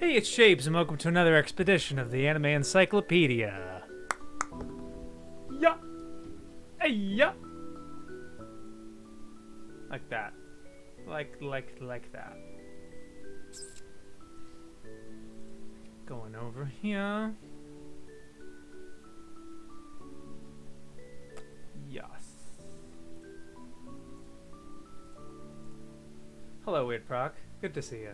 Hey, it's Shapes, and welcome to another expedition of the Anime Encyclopedia. Yeah. Hey, yeah. Like that. Like that. Going over here. Yes. Hello, Weird Proc. Good to see you.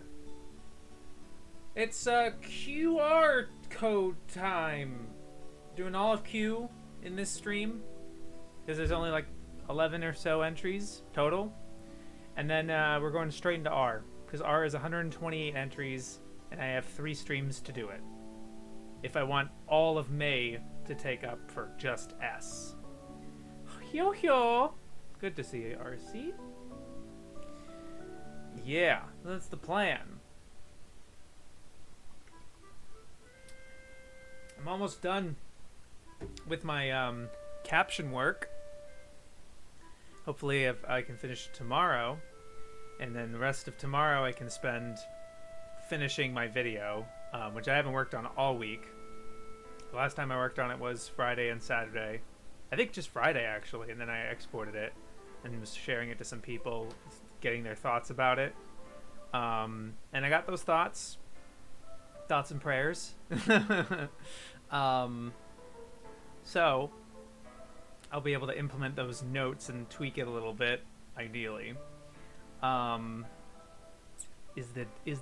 It's QR code time. Doing all of Q in this stream because there's only like 11 or so entries total, and then we're going straight into R because R is 128 entries, and I have 3 streams to do it. If I want all of May to take up for just S. Yo yo, good to see you, RC. Yeah, that's the plan. I'm almost done with my caption work. Hopefully I can finish it tomorrow, and then the rest of tomorrow I can spend finishing my video, which I haven't worked on all week. The last time I worked on it was Friday and Saturday. I think just Friday actually, and then I exported it and was sharing it to some people, getting their thoughts about it. And I got those thoughts and prayers. So I'll be able to implement those notes and tweak it a little bit, ideally. Is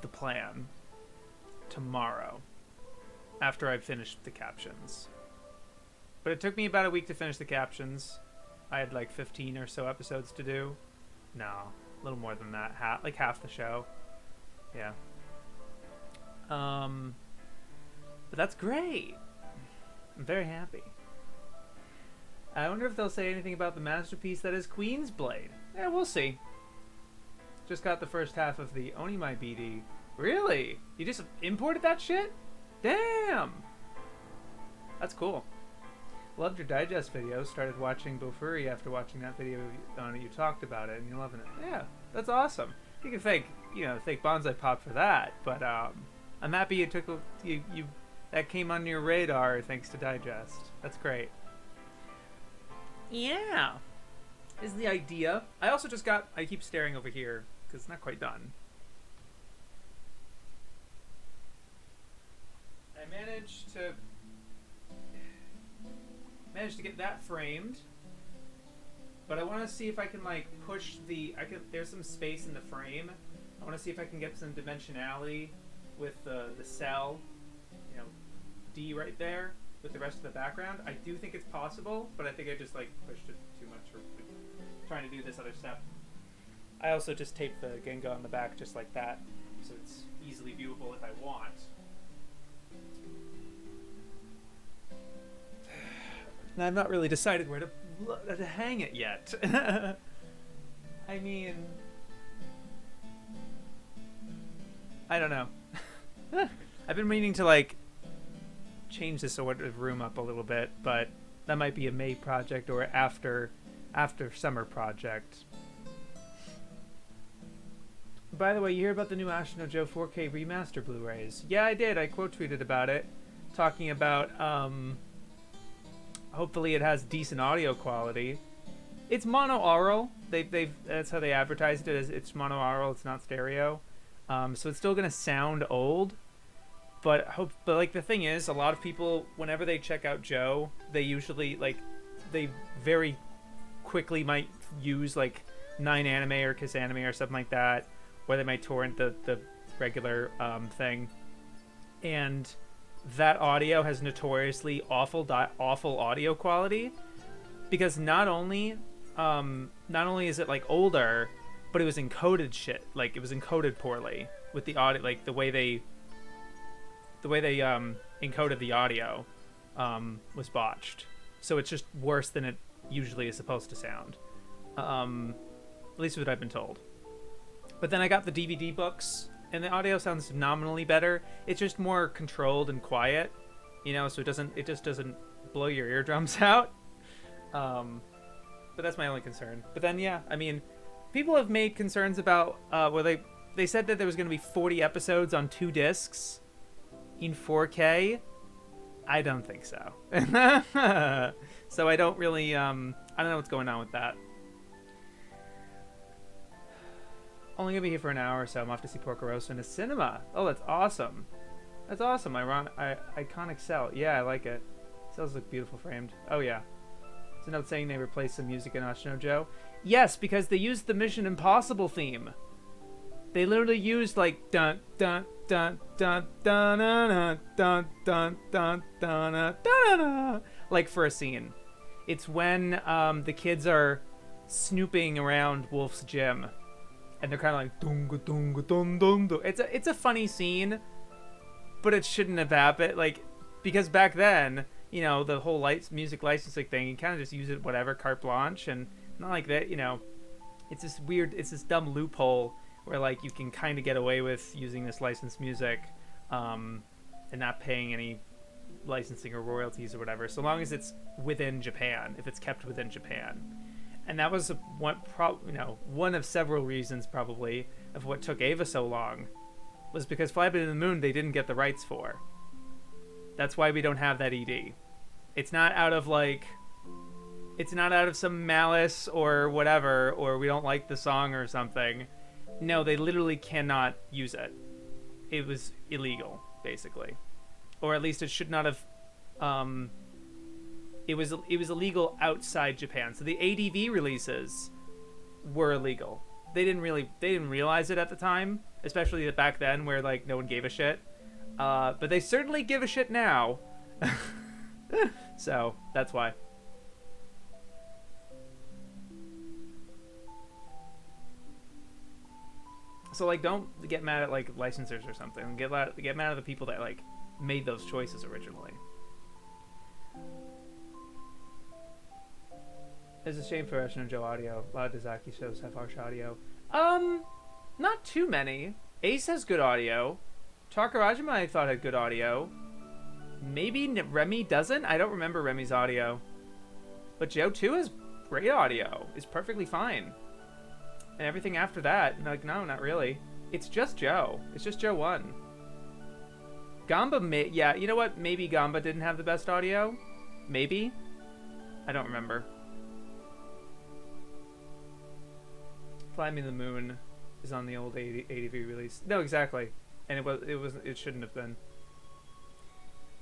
the plan tomorrow after I've finished the captions. But it took me about a week to finish the captions. I had like 15 or so episodes to do. No, a little more than that. Like half the show. Yeah. But that's great. I'm very happy. I wonder if they'll say anything about the masterpiece that is Queen's Blade. Yeah, we'll see. Just got the first half of the Onimai BD. Really? You just imported that shit? Damn! That's cool. Loved your digest video. Started watching Bofuri after watching that video on it. You talked about it and you're loving it. Yeah, that's awesome. You can thank Bonsai Pop for that, but I'm happy you took you that came on your radar thanks to digest. That's great. Yeah, is the idea. I also just got. I keep staring over here because it's not quite done. I managed to get that framed, but I want to see if I can like push the. There's some space in the frame. I want to see if I can get some dimensionality with the cell, D right there with the rest of the background. I do think it's possible, but I think I just like pushed it too much for trying to do this other step. I also just taped the Genga on the back just like that, so it's easily viewable if I want. And I've not really decided where to hang it yet. I mean, I don't know. I've been meaning to like change this sort of room up a little bit, but that might be a May project or after summer project. By the way, you hear about the new Ashino Joe 4K remaster Blu-rays? Yeah, I did. I quote tweeted about it, talking about hopefully it has decent audio quality. It's mono-aural. That's how they advertised it. It's mono-aural. It's not stereo. So it's still gonna sound old. But like the thing is, a lot of people, whenever they check out Joe, they usually they very quickly might use like 9anime or Kiss Anime or something like that, or they might torrent the regular thing, and that audio has notoriously awful audio quality because not only is it like older, but it was encoded shit. Like it was encoded poorly with the audio, like the way they encoded the audio was botched. So it's just worse than it usually is supposed to sound. At least what I've been told. But then I got the DVD books, and the audio sounds nominally better. It's just more controlled and quiet, so it just doesn't blow your eardrums out. But that's my only concern. But then, yeah, I mean, people have made concerns about they said that there was going to be 40 episodes on 2 discs. In 4K, I don't think so. So I don't really, I don't know what's going on with that. Only gonna be here for an hour or so. I'm off to see Porco Rosso in a cinema. Oh, that's awesome. That's awesome. Iconic cell. Yeah, I like it. Cells look beautiful framed. Oh, yeah. It's a note saying they replaced some music in Ashino Joe. Yes, because they used the Mission Impossible theme. They literally used like dun dun dun dun dun dun dun dun dun dun dun, like for a scene. It's when the kids are snooping around Wolf's gym, and they're kind of like dunga dunga dun dun dun. It's a funny scene, but it shouldn't have happened. Like, because back then, you know, the whole music licensing thing, you kind of just use it whatever, carte blanche, and not like that. You know, it's this dumb loophole where like you can kind of get away with using this licensed music, and not paying any licensing or royalties or whatever, so long as it's within Japan. If it's kept within Japan, and that was one of several reasons probably of what took Ava so long, was because Fly By the Moon they didn't get the rights for. That's why we don't have that ED. It's not out of some malice or whatever, or we don't like the song or something. No, they literally cannot use it. It was illegal, basically. Or at least it should not have. It was illegal outside Japan. So the ADV releases were illegal. They didn't realize it at the time, especially back then where like no one gave a shit. But they certainly give a shit now. So that's why. So like, don't get mad at like licensors or something. Get mad at the people that like made those choices originally. It's a shame for Ashino Joe audio. A lot of Dazaki shows have harsh audio. Not too many. Ace has good audio. Takarajima I thought had good audio. Maybe Remy doesn't? I don't remember Remy's audio. But Joe 2 has great audio. It's perfectly fine. And everything after that, like, no, not really. It's just Joe. It's just Joe 1. Gamba yeah, you know what? Maybe Gamba didn't have the best audio. Maybe. I don't remember. Fly Me to the Moon is on the old ADV release. No, exactly. And it shouldn't have been.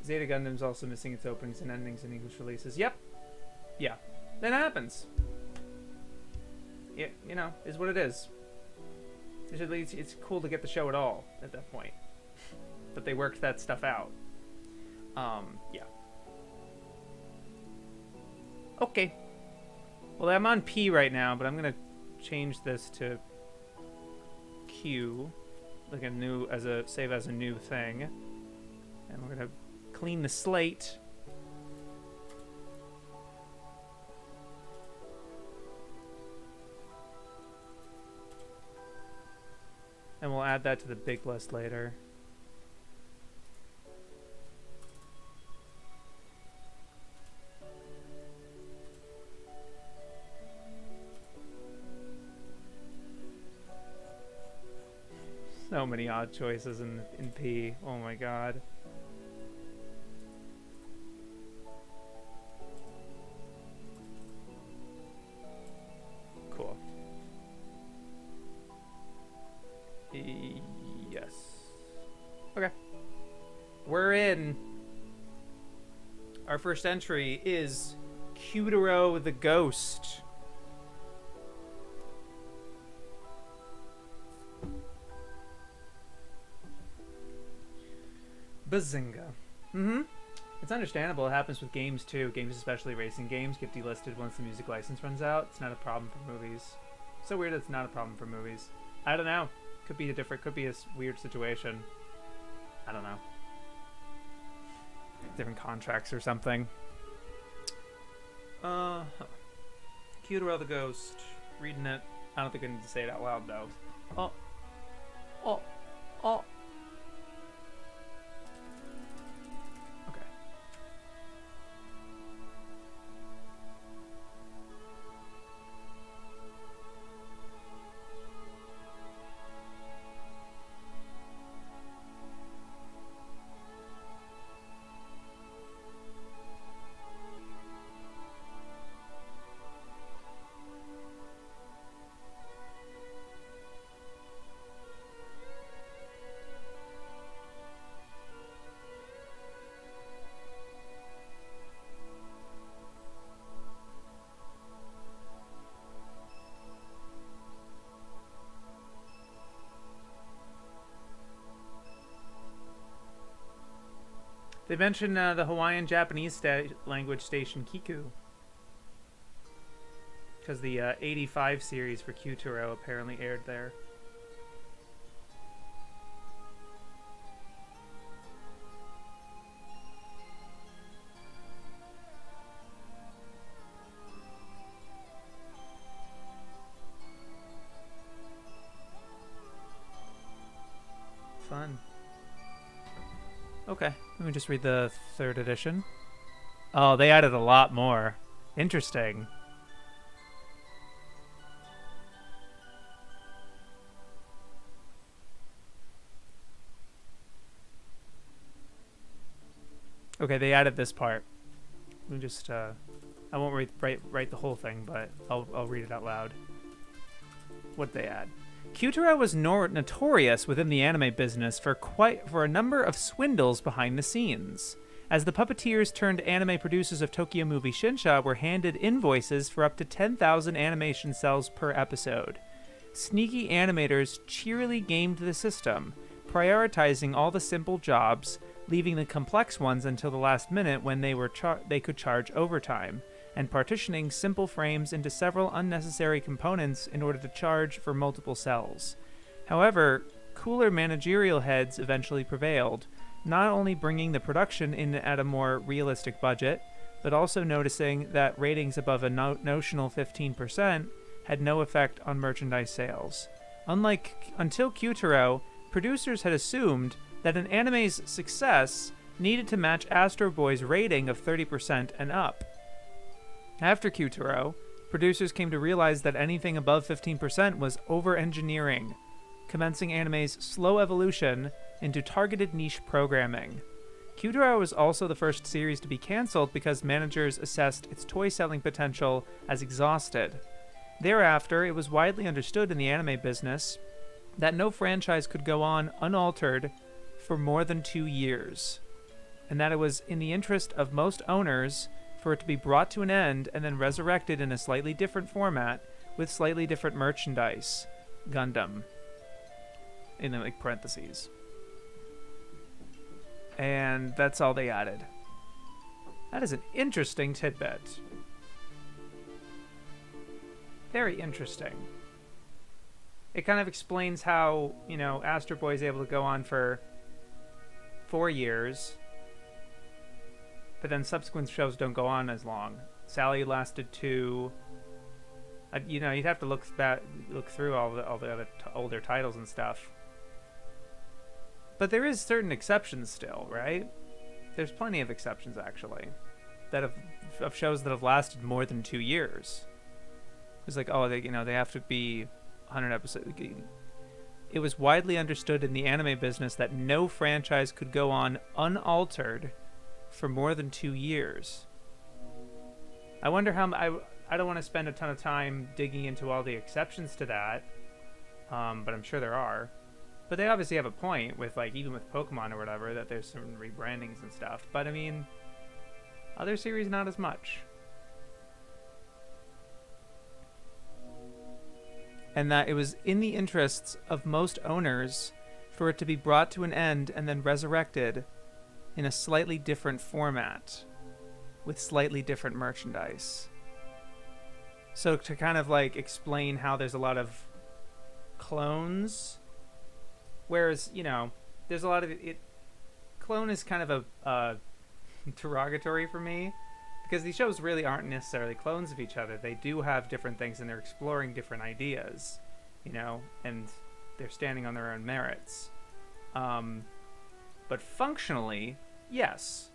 Zeta Gundam's also missing its openings and endings in English releases. Yep. Yeah. That happens. Yeah, you know, is what it is. It's cool to get the show at all at that point. But they worked that stuff out. Yeah. Okay. Well, I'm on P right now, but I'm gonna change this to Q, like save as a new thing, and we're gonna clean the slate. And we'll add that to the big list later. So many odd choices in P. Oh my god. Cool. Yes. Okay. We're in. Our first entry is Cutero the Ghost. Bazinga. It's understandable. It happens with games too. Games, especially racing games, get delisted once the music license runs out. It's not a problem for movies. So weird it's not a problem for movies. I don't know. Could be a weird situation. I don't know. Different contracts or something. Cutero the Ghost. Reading it. I don't think I need to say it out loud though. Oh. They mentioned the Hawaiian Japanese language station Kiku. Because the 85 series for Kyutaro apparently aired there. Fun. Okay, let me just read the 3rd edition. Oh, they added a lot more. Interesting. Okay, they added this part. Let me just, I won't write the whole thing, but I'll read it out loud. What'd they add? Kyutaro was notorious within the anime business for a number of swindles behind the scenes, as the puppeteers turned anime producers of Tokyo Movie Shinsha were handed invoices for up to 10,000 animation cells per episode. Sneaky animators cheerily gamed the system, prioritizing all the simple jobs, leaving the complex ones until the last minute when they could charge overtime, and partitioning simple frames into several unnecessary components in order to charge for multiple cells. However, cooler managerial heads eventually prevailed, not only bringing the production in at a more realistic budget, but also noticing that ratings above a notional 15% had no effect on merchandise sales. Until Kyutaro, producers had assumed that an anime's success needed to match Astro Boy's rating of 30% and up. After Kyutaro, producers came to realize that anything above 15% was over-engineering, commencing anime's slow evolution into targeted niche programming. Kyutaro was also the first series to be cancelled because managers assessed its toy-selling potential as exhausted. Thereafter, it was widely understood in the anime business that no franchise could go on unaltered for more than 2 years, and that it was in the interest of most owners for it to be brought to an end and then resurrected in a slightly different format with slightly different merchandise. Gundam. In the parentheses. And that's all they added. That is an interesting tidbit. Very interesting. It kind of explains how, Astro Boy is able to go on for 4 years, but then subsequent shows don't go on as long. Sally lasted 2. You'd have to look through all the other older titles and stuff. But there is certain exceptions still, right? There's plenty of exceptions actually, of shows that have lasted more than 2 years. It's like, they have to be 100 episodes. It was widely understood in the anime business that no franchise could go on unaltered for more than 2 years. I wonder how... I don't want to spend a ton of time digging into all the exceptions to that, but I'm sure there are. But they obviously have a point with, even with Pokemon or whatever, that there's some rebrandings and stuff. But, other series not as much. And that it was in the interests of most owners for it to be brought to an end and then resurrected in a slightly different format with slightly different merchandise. So to kind of explain how there's a lot of clones, whereas, there's a lot of it. Clone is kind of a derogatory for me, because these shows really aren't necessarily clones of each other. They do have different things, and they're exploring different ideas, and they're standing on their own merits. But functionally, yes,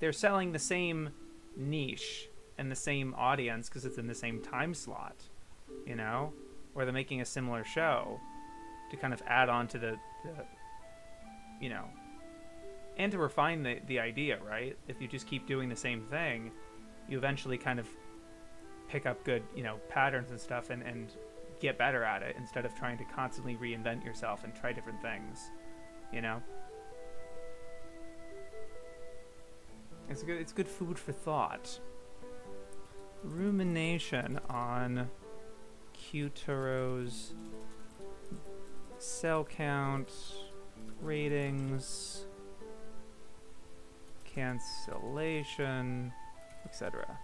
they're selling the same niche and the same audience because it's in the same time slot, or they're making a similar show to kind of add on to the and to refine the idea, right? If you just keep doing the same thing, you eventually kind of pick up good, patterns and stuff and get better at it instead of trying to constantly reinvent yourself and try different things, It's good food for thought. Rumination on Kyutaro's cell count, ratings, cancellation, etc.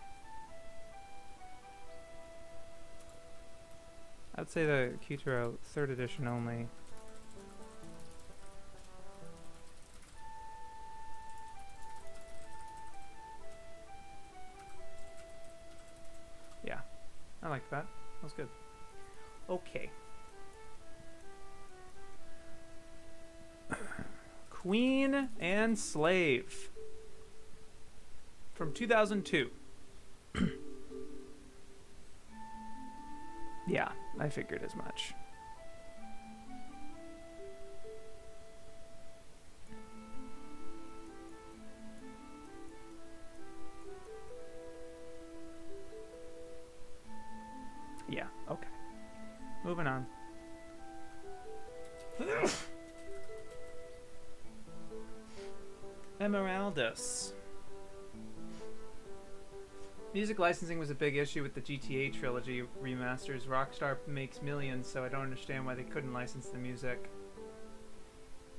I'd say the Kitaro 3rd edition only. Yeah, I like that. That was good. Okay. Queen and Slave from 2002. Yeah, I figured as much. Yeah, okay. Moving on. Emeraldus. Music licensing was a big issue with the GTA trilogy remasters. Rockstar makes millions, so I don't understand why they couldn't license the music.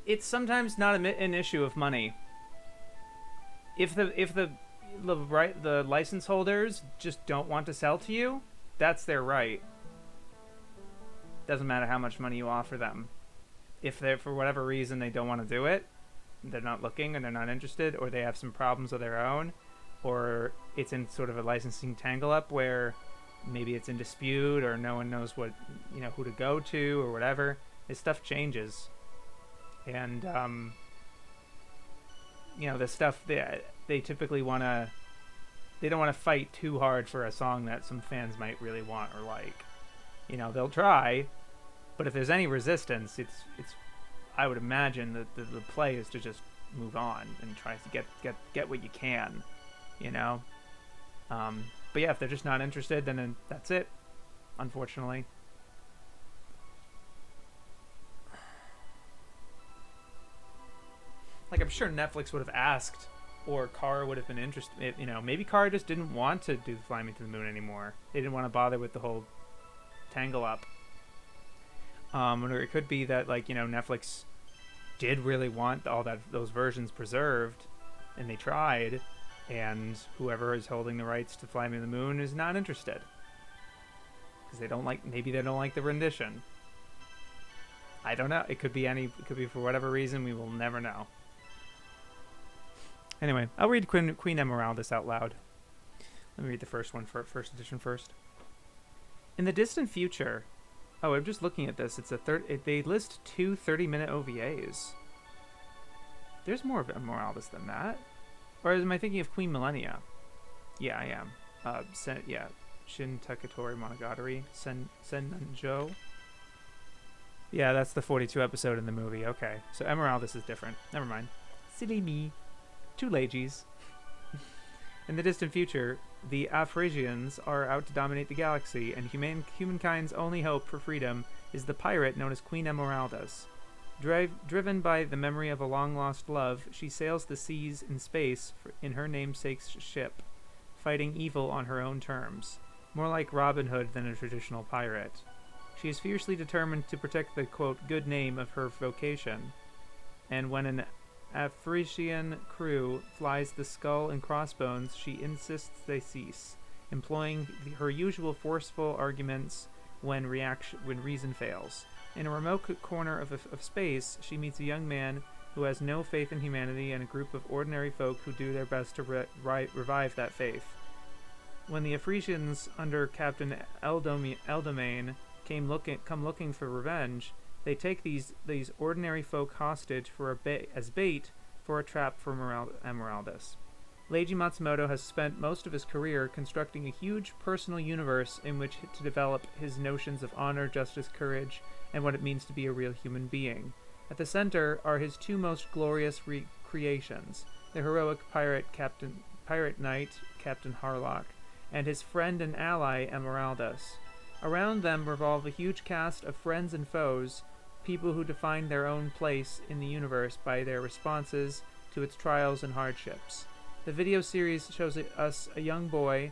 It's sometimes not an issue of money. If the license holders just don't want to sell to you, that's their right. Doesn't matter how much money you offer them. If they're, for whatever reason, they don't want to do it, they're not looking and they're not interested, or they have some problems of their own, or it's in sort of a licensing tangle up where maybe it's in dispute or no one knows what, who to go to or whatever, this stuff changes. And the stuff they typically they don't want to fight too hard for a song that some fans might really want or like. They'll try, but if there's any resistance, it's I would imagine that the play is to just move on and try to get what you can, But yeah, if they're just not interested, then that's it, unfortunately. Like, I'm sure Netflix would have asked, or Kara would have been interested. Maybe Kara just didn't want to do Fly Me to the Moon anymore. They didn't want to bother with the whole tangle up. Or it could be that, Netflix did really want all those versions preserved, and they tried, and whoever is holding the rights to Fly Me to the Moon is not interested. Because maybe they don't like the rendition. I don't know. It could be for whatever reason, we will never know. Anyway, I'll read Queen Emeraldus out loud. Let me read the first one, first edition first. In the distant future... Oh, I'm just looking at this. They list 2 30-minute OVAs. There's more of Emeraldus than that. Or am I thinking of Queen Millennia? Yeah, I am. Shin Takatori Monogatari. Senjo. Yeah, that's the 42 episode in the movie. Okay, so Emeraldus is different. Never mind. Silly me. 2 lagies. In the distant future, the Afrasians are out to dominate the galaxy, and humankind's only hope for freedom is the pirate known as Queen Emeraldus. Driven by the memory of a long-lost love, she sails the seas in space in her namesake's ship, fighting evil on her own terms, more like Robin Hood than a traditional pirate. She is fiercely determined to protect the, quote, good name of her vocation, and when an Afrasian crew flies the skull and crossbones, she insists they cease, employing her usual forceful arguments when reason fails. In a remote corner of space, she meets a young man who has no faith in humanity and a group of ordinary folk who do their best to revive that faith. When the Afrasians under Captain Eldomain come looking for revenge, they take these ordinary folk hostage as bait for a trap for Emeraldus. Leiji Matsumoto has spent most of his career constructing a huge personal universe in which to develop his notions of honor, justice, courage, and what it means to be a real human being. At the center are his 2 most glorious creations, the heroic pirate knight, Captain Harlock, and his friend and ally, Emeraldus. Around them revolve a huge cast of friends and foes, people who define their own place in the universe by their responses to its trials and hardships. The video series shows us a young boy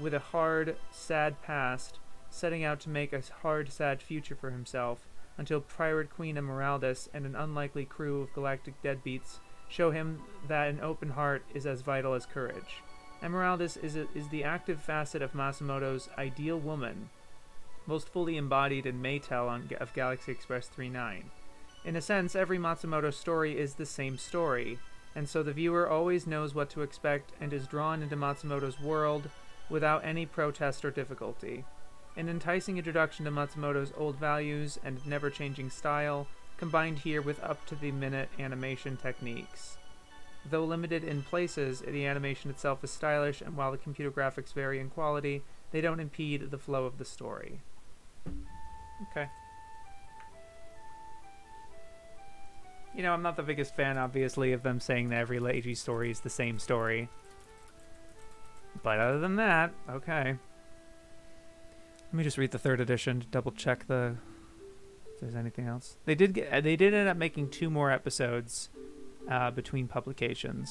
with a hard, sad past, setting out to make a hard, sad future for himself, until Pirate Queen Emeraldus and an unlikely crew of galactic deadbeats show him that an open heart is as vital as courage. Emeraldus is the active facet of Matsumoto's ideal woman, most fully embodied in Maytel of Galaxy Express 39. In a sense, every Matsumoto story is the same story, and so the viewer always knows what to expect and is drawn into Matsumoto's world without any protest or difficulty. An enticing introduction to Matsumoto's old values and never-changing style, combined here with up-to-the-minute animation techniques. Though limited in places, the animation itself is stylish, and while the computer graphics vary in quality, they don't impede the flow of the story. Okay. You know, I'm not the biggest fan, obviously, of them saying that every Leiji story is the same story. But other than that, okay. Let me just read the third edition to double check if there's anything else. They did end up making 2 more episodes between publications.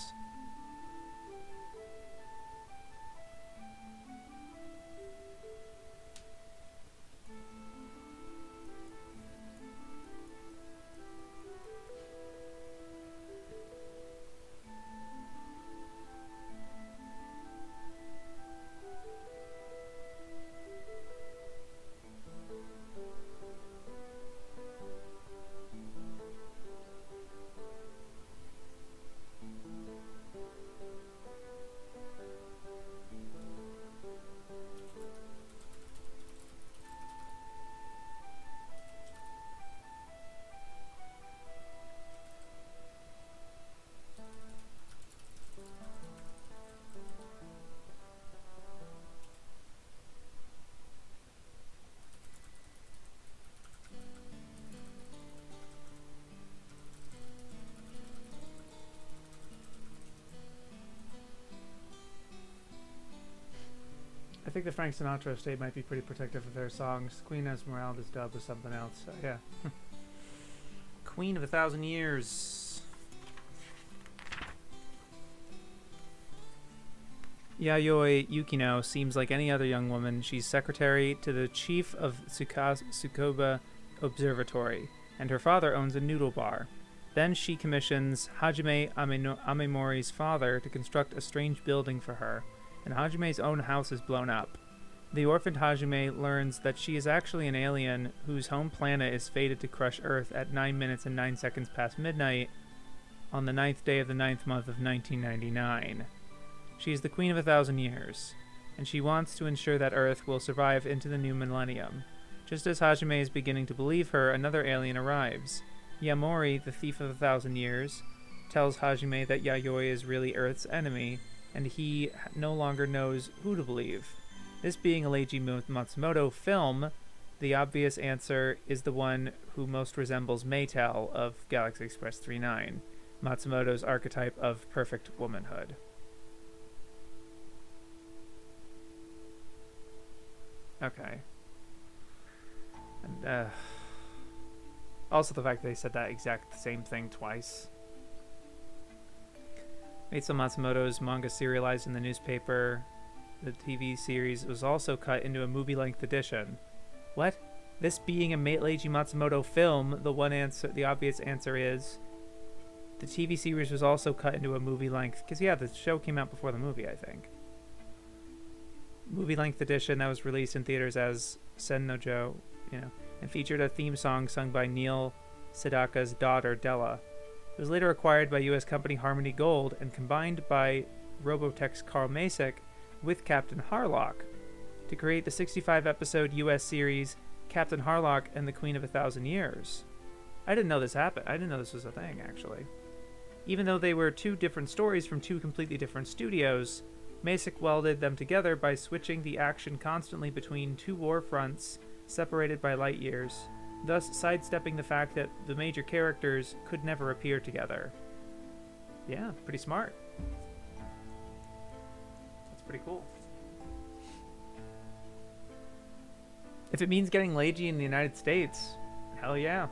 I think the Frank Sinatra estate might be pretty protective of their songs. Queen Esmeralda's dub was something else, so yeah. Queen of 1,000 Years. Yayoi Yukino seems like any other young woman. She's secretary to the chief of Tsukuba Observatory, and her father owns a noodle bar. Then she commissions Hajime Amemori's father to construct a strange building for her, and Hajime's own house is blown up. The orphaned Hajime learns that she is actually an alien whose home planet is fated to crush Earth at 9 minutes and 9 seconds past midnight on the 9th day of the 9th month of 1999. She is the Queen of 1,000 Years, and she wants to ensure that Earth will survive into the new millennium. Just as Hajime is beginning to believe her, another alien arrives. Yamori, the thief of 1,000 years, tells Hajime that Yayoi is really Earth's enemy, and he no longer knows who to believe. This being a Leiji Matsumoto film, the obvious answer is the one who most resembles Maytel of Galaxy Express 39, Matsumoto's archetype of perfect womanhood. Okay. And, also the fact that they said that exact same thing twice. Meizo Matsumoto's manga serialized in the newspaper. The TV series was also cut into a movie-length edition. What? This being a Leiji Matsumoto film, the obvious answer is the TV series was also cut into a movie-length, because yeah, the show came out before the movie, I think. Movie-length edition that was released in theaters as Sen no Jo, and featured a theme song sung by Neil Sedaka's daughter, Della. It was later acquired by U.S. company Harmony Gold and combined by Robotech's Carl Masick with Captain Harlock to create the 65-episode U.S. series Captain Harlock and the Queen of 1,000 Years. I didn't know this happened. I didn't know this was a thing, actually. Even though they were 2 different stories from 2 completely different studios, Masick welded them together by switching the action constantly between 2 war fronts separated by light years, thus sidestepping the fact that the major characters could never appear together. Yeah, pretty smart. That's pretty cool. If it means getting Leiji in the United States, hell yeah.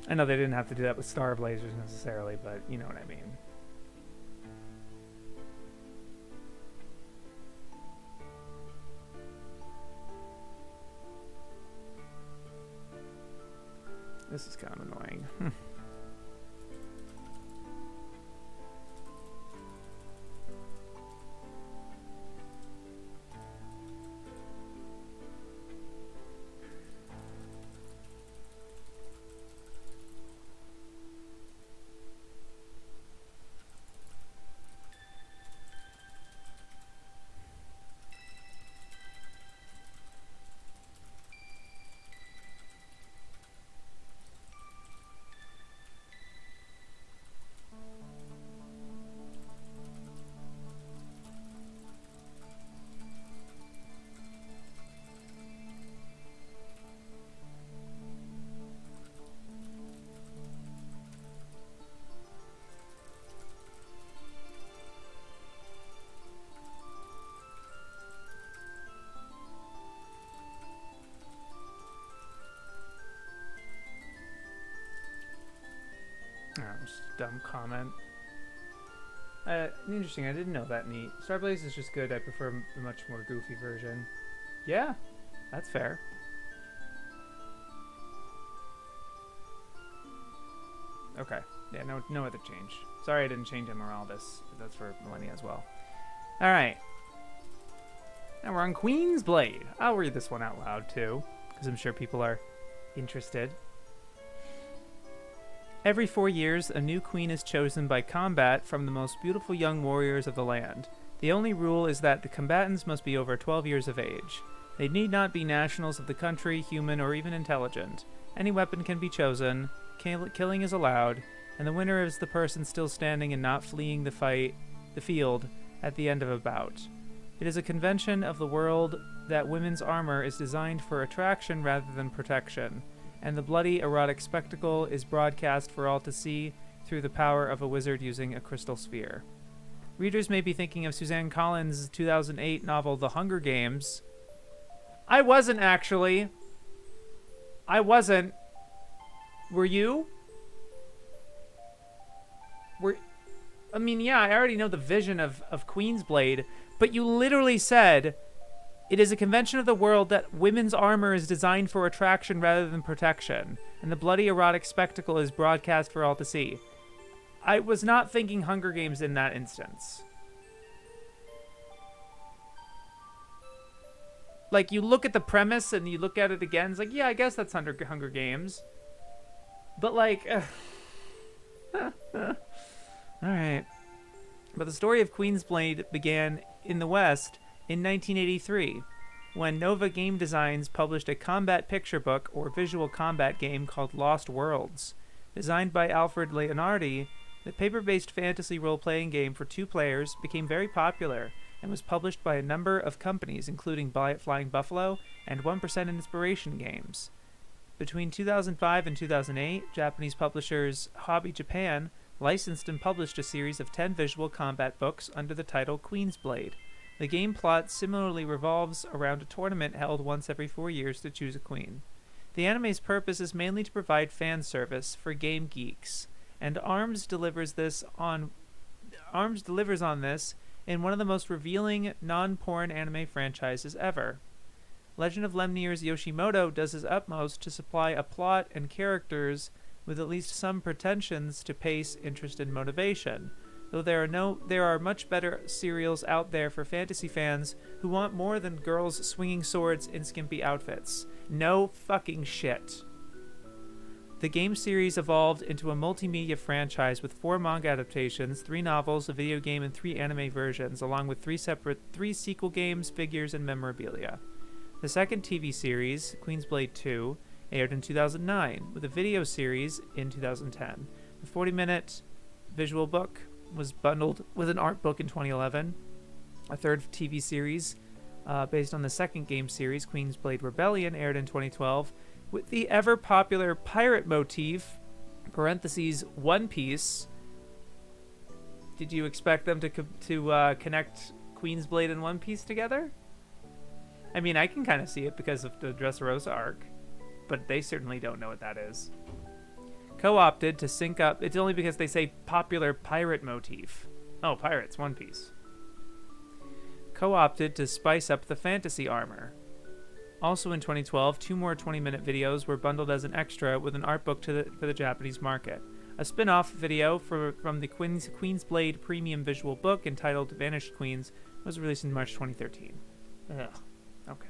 I know they didn't have to do that with Star Blazers necessarily, but you know what I mean. This is kind of annoying. Oh, just a dumb comment. Interesting, I didn't know that neat. Starblaze is just good, I prefer the much more goofy version. Yeah, that's fair. Okay, yeah, no other change. Sorry I didn't change Emeraldus. That's for Millennia as well. Alright. Now we're on Queen's Blade. I'll read this one out loud too, because I'm sure people are interested. Every 4 years, a new queen is chosen by combat from the most beautiful young warriors of the land. The only rule is that the combatants must be over 12 years of age. They need not be nationals of the country, human, or even intelligent. Any weapon can be chosen, killing is allowed, and the winner is the person still standing and not fleeing the field at the end of a bout. It is a convention of the world that women's armor is designed for attraction rather than protection, and the bloody erotic spectacle is broadcast for all to see through the power of a wizard using a crystal sphere. Readers may be thinking of Suzanne Collins' 2008 novel The Hunger Games. I wasn't, actually. I wasn't. Were you? I mean, yeah, I already know the vision of Queen's Blade, but you literally said it is a convention of the world that women's armor is designed for attraction rather than protection, and the bloody erotic spectacle is broadcast for all to see. I was not thinking Hunger Games in that instance. Like, you look at the premise and you look at it again, it's like, yeah, I guess that's Hunger Games. But, like... Alright. But the story of Queen's Blade began in the West in 1983, when Nova Game Designs published a combat picture book or visual combat game called Lost Worlds. Designed by Alfred Leonardi, the paper-based fantasy role-playing game for 2 players became very popular and was published by a number of companies, including Flying Buffalo and 1% Inspiration Games. Between 2005 and 2008, Japanese publishers Hobby Japan licensed and published a series of 10 visual combat books under the title Queen's Blade. The game plot similarly revolves around a tournament held once every 4 years to choose a queen. The anime's purpose is mainly to provide fan service for game geeks, and ARMS delivers on this in one of the most revealing non-porn anime franchises ever. Legend of Lemnir's Yoshimoto does his utmost to supply a plot and characters with at least some pretensions to pace, interest, and motivation, though there are much better serials out there for fantasy fans who want more than girls swinging swords in skimpy outfits. No fucking shit. The game series evolved into a multimedia franchise with 4 manga adaptations, 3 novels, a video game, and 3 anime versions, along with 3 sequel games, figures, and memorabilia. The second TV series, Queen's Blade 2, aired in 2009, with a video series in 2010. The 40-minute visual book was bundled with an art book in 2011. A third TV series, based on the second game series, Queen's Blade Rebellion, aired in 2012, with the ever-popular pirate motif, parentheses, One Piece. Did you expect them to connect Queen's Blade and One Piece together? I mean, I can kind of see it because of the Dressrosa arc, but they certainly don't know what that is. Co-opted to sync up. It's only because they say popular pirate motif. Oh, pirates, One Piece. Co-opted to spice up the fantasy armor. Also in 2012, 2 more 20-minute videos were bundled as an extra with an art book for the Japanese market. A spin-off video from the Queen's Blade premium visual book entitled Vanished Queens was released in March 2013. Ugh. Okay.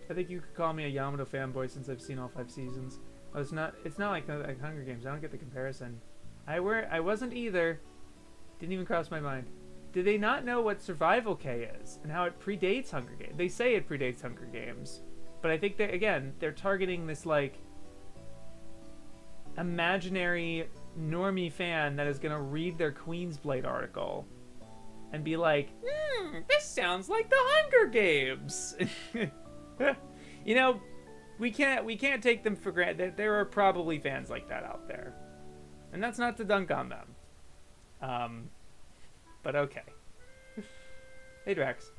I think you could call me a Yamato fanboy since I've seen all 5 seasons. It's not like Hunger Games. I don't get the comparison. I wasn't either. Didn't even cross my mind. Do they not know what Survival K is and how it predates Hunger Games? They say it predates Hunger Games, but I think they're targeting this like imaginary normie fan that is gonna read their Queen's Blade article and be like, this sounds like the Hunger Games. You know, we can't take them for granted. There are probably fans like that out there, and that's not to dunk on them. But okay. Hey Drax.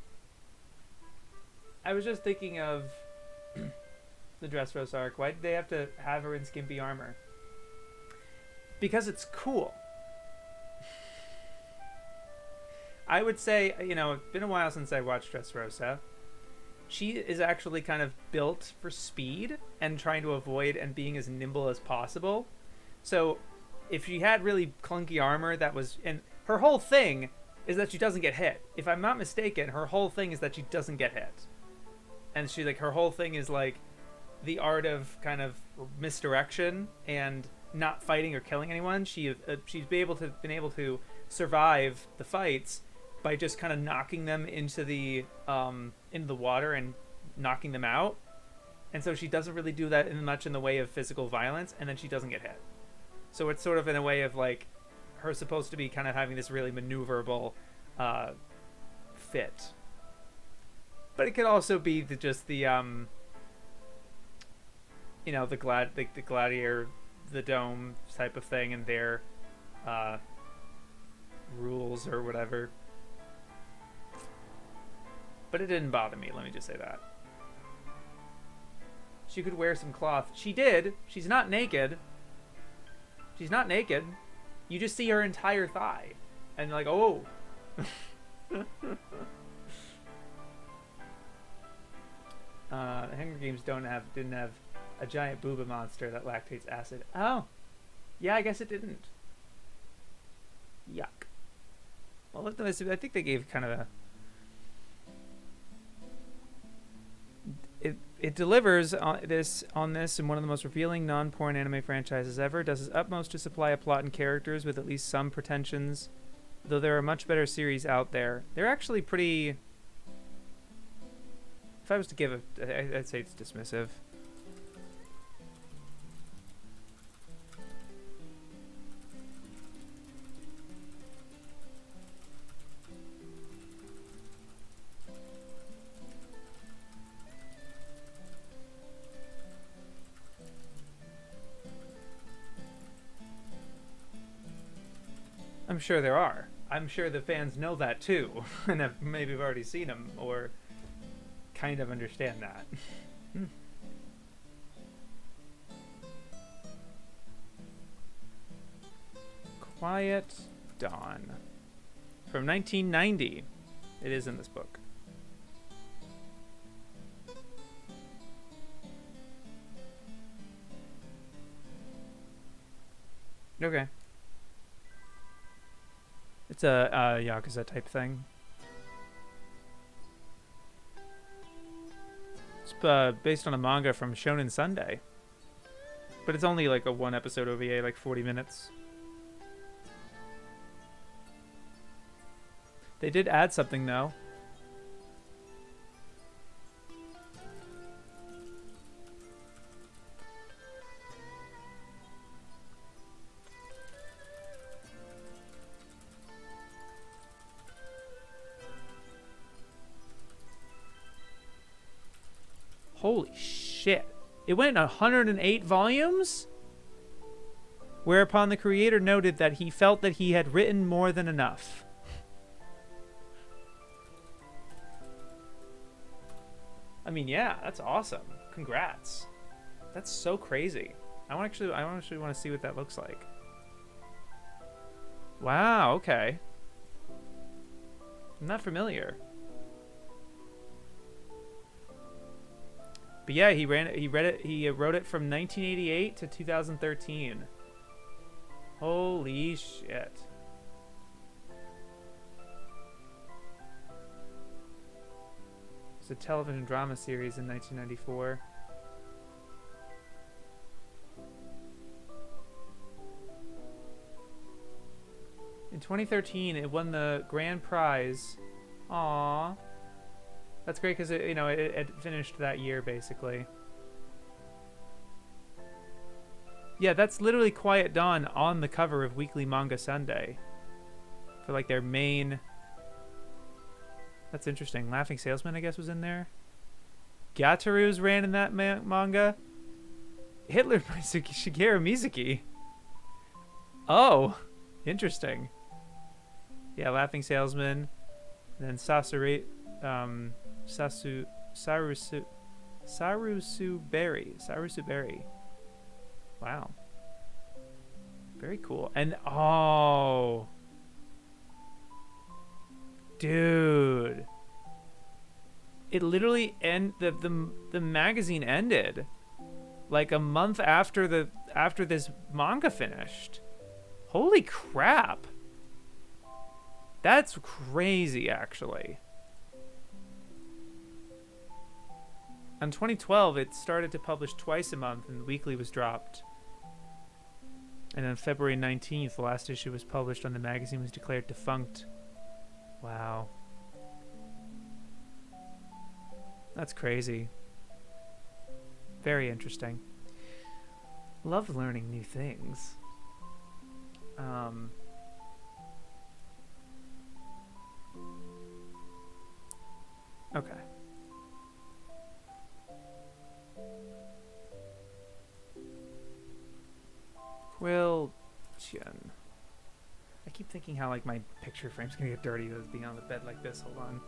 I was just thinking of the Dressrosa arc. Why did they have to have her in skimpy armor? Because it's cool. I would say, you know, it's been a while since I watched Dressrosa. She is actually kind of built for speed and trying to avoid and being as nimble as possible. So if she had really clunky armor that was... And her whole thing is that she doesn't get hit. If I'm not mistaken, her whole thing is that she doesn't get hit. And she her whole thing is like the art of kind of misdirection and not fighting or killing anyone. She's been able to survive the fights by just kind of knocking them into the water and knocking them out. And so she doesn't really do that much in the way of physical violence, and then she doesn't get hit. So it's sort of in a way of like her supposed to be kind of having this really maneuverable fit. But it could also be the gladiator, the dome type of thing, and their rules or whatever. But it didn't bother me, let me just say that. She could wear some cloth. She did. She's not naked. She's not naked. You just see her entire thigh. And you're like, oh. Hunger Games didn't have a giant booba monster that lactates acid. Oh. Yeah, I guess it didn't. Yuck. Well, I think they gave kind of a... It delivers on this in one of the most revealing non-porn anime franchises ever. Does its utmost to supply a plot and characters with at least some pretensions. Though there are much better series out there. They're actually pretty... If I was to give I'd say it's dismissive. I'm sure there are. I'm sure the fans know that too, and have maybe already seen them, or kind of understand that. Quiet Dawn. From 1990. It is in this book. Okay. It's a Yakuza type thing. It's based on a manga from Shonen Sunday. But it's only like a 1-episode OVA, like 40 minutes. They did add something, though. Holy shit. It went 108 volumes? Whereupon the creator noted that he felt that he had written more than enough. I mean, yeah, that's awesome. Congrats. That's so crazy. I actually want to see what that looks like. Wow, okay. I'm not familiar. But yeah, he wrote it from 1988 to 2013. Holy shit. It's a television drama series in 1994. In 2013, it won the grand prize. Aww. That's great because it finished that year basically. Yeah, that's literally Quiet Dawn on the cover of Weekly Manga Sunday for like their main. That's interesting. Laughing Salesman, I guess, was in there. Gataru's ran in that manga. Hitler by Shigeru Mizuki. Oh, interesting. Yeah, Laughing Salesman. And then Sarusu Berry. Wow. Very cool. And oh, dude, it literally the magazine ended like a month after this manga finished. Holy crap. That's crazy, actually. In 2012, it started to publish twice a month, and the weekly was dropped. And on February 19th, the last issue was published, and the magazine was declared defunct. Wow. That's crazy. Very interesting. Love learning new things. Okay. Quiltion. I keep thinking how like my picture frame's gonna get dirty with being on the bed like this. Hold on.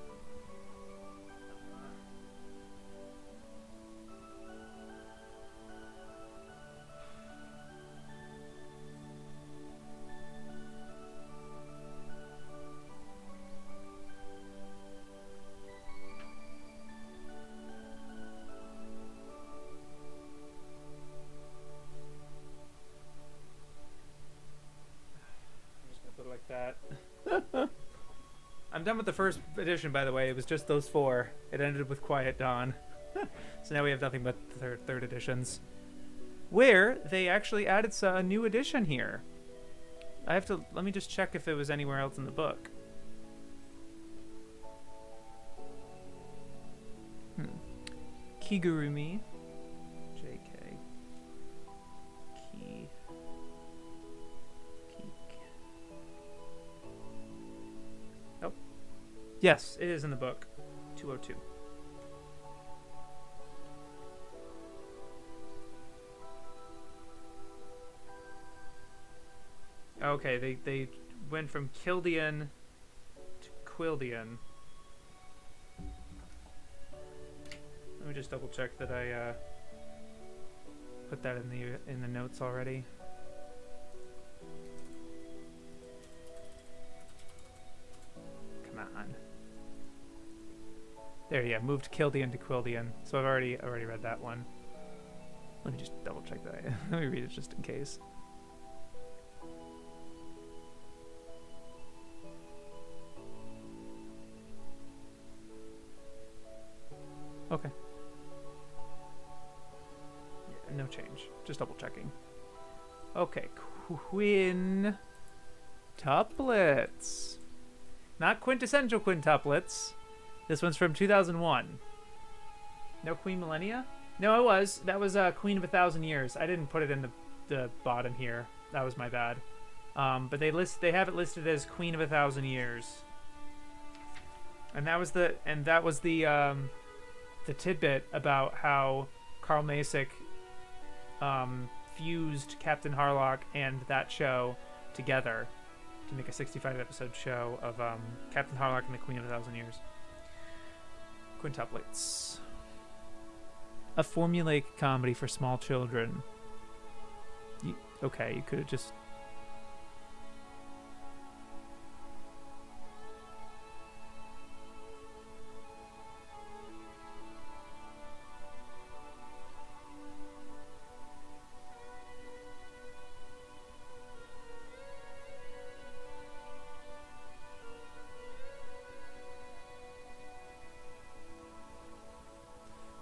That. I'm done with the first edition, by the way. It was just those four. It ended with Quiet Dawn. So now we have nothing but third editions, where they actually added a new edition here. Let me just check if it was anywhere else in the book. Kigurumi. JK. Yes, it is in the book. 202. Okay, they went from Kildian to Quildian. Let me just double check that I put that in the notes already. Come on. There, yeah, moved Kildian to Quildian. So I've already read that one. Let me just double check that. Let me read it just in case. Okay. Yeah, no change. Just double checking. Okay, quintuplets. Not quintessential quintuplets. This one's from 2001. No Queen Millennia? No, it was. That was Queen of 1,000 Years. I didn't put it in the bottom here. That was my bad. But they have it listed as Queen of 1,000 Years. And that was the tidbit about how Carl Masick fused Captain Harlock and that show together to make a 65-episode show of Captain Harlock and the Queen of 1,000 Years. Quintuplets. A formulaic comedy for small children. Okay, you could have just...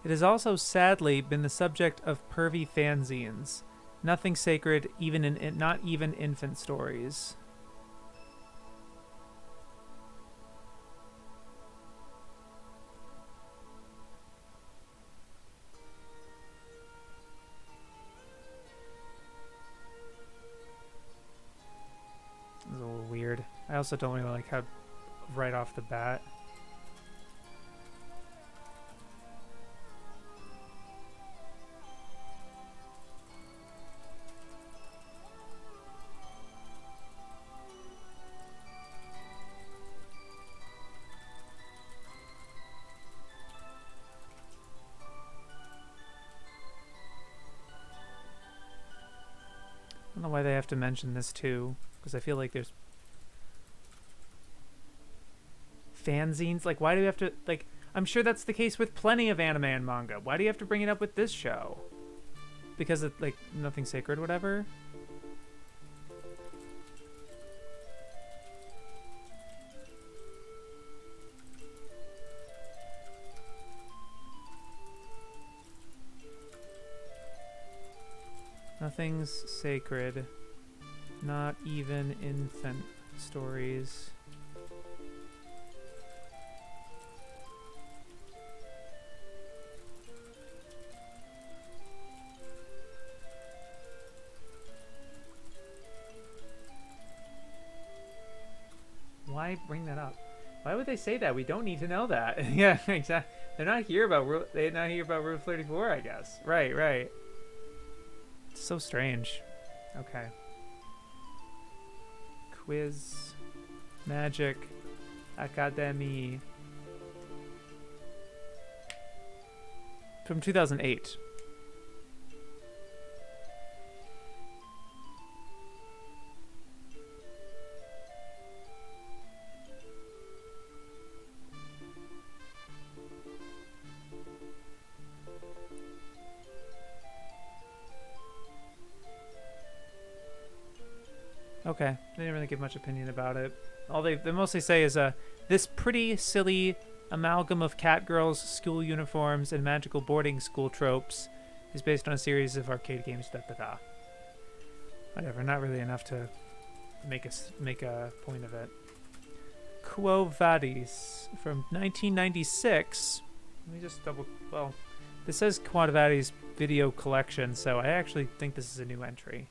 It has also sadly been the subject of pervy fanzines. Nothing sacred, not even infant stories. It's a little weird. I also don't really like how right off the bat. I don't know why they have to mention this too, because I feel like there's fanzines. Like, why do we have to, like, I'm sure that's the case with plenty of anime and manga. Why do you have to bring it up with this show? Because it's, like, nothing sacred, whatever? Nothing's sacred. Not even infant stories. Why bring that up? Why would they say that? We don't need to know that. Yeah, exactly. They're not here about Rule 34, I guess. Right, right. It's so strange. Okay. Quiz. Magic. Academy. From 2008. Okay, they didn't really give much opinion about it. All they mostly say is, this pretty silly amalgam of cat girls, school uniforms, and magical boarding school tropes is based on a series of arcade games, da-da-da. Whatever, not really enough to make a point of it. Quo Vadis from 1996. Let me just well, this says Quo Vadis video collection, so I actually think this is a new entry.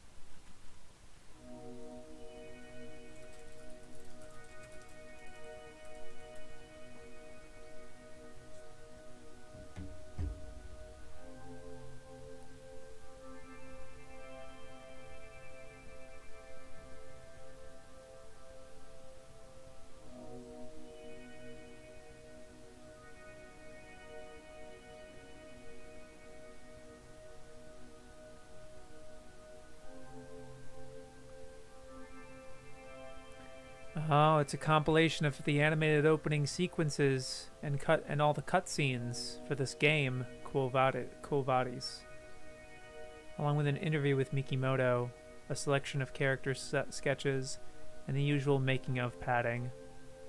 Oh, it's a compilation of the animated opening sequences and all the cutscenes for this game, Quo Vadis. Along with an interview with Mikimoto, a selection of character sketches, and the usual making of padding.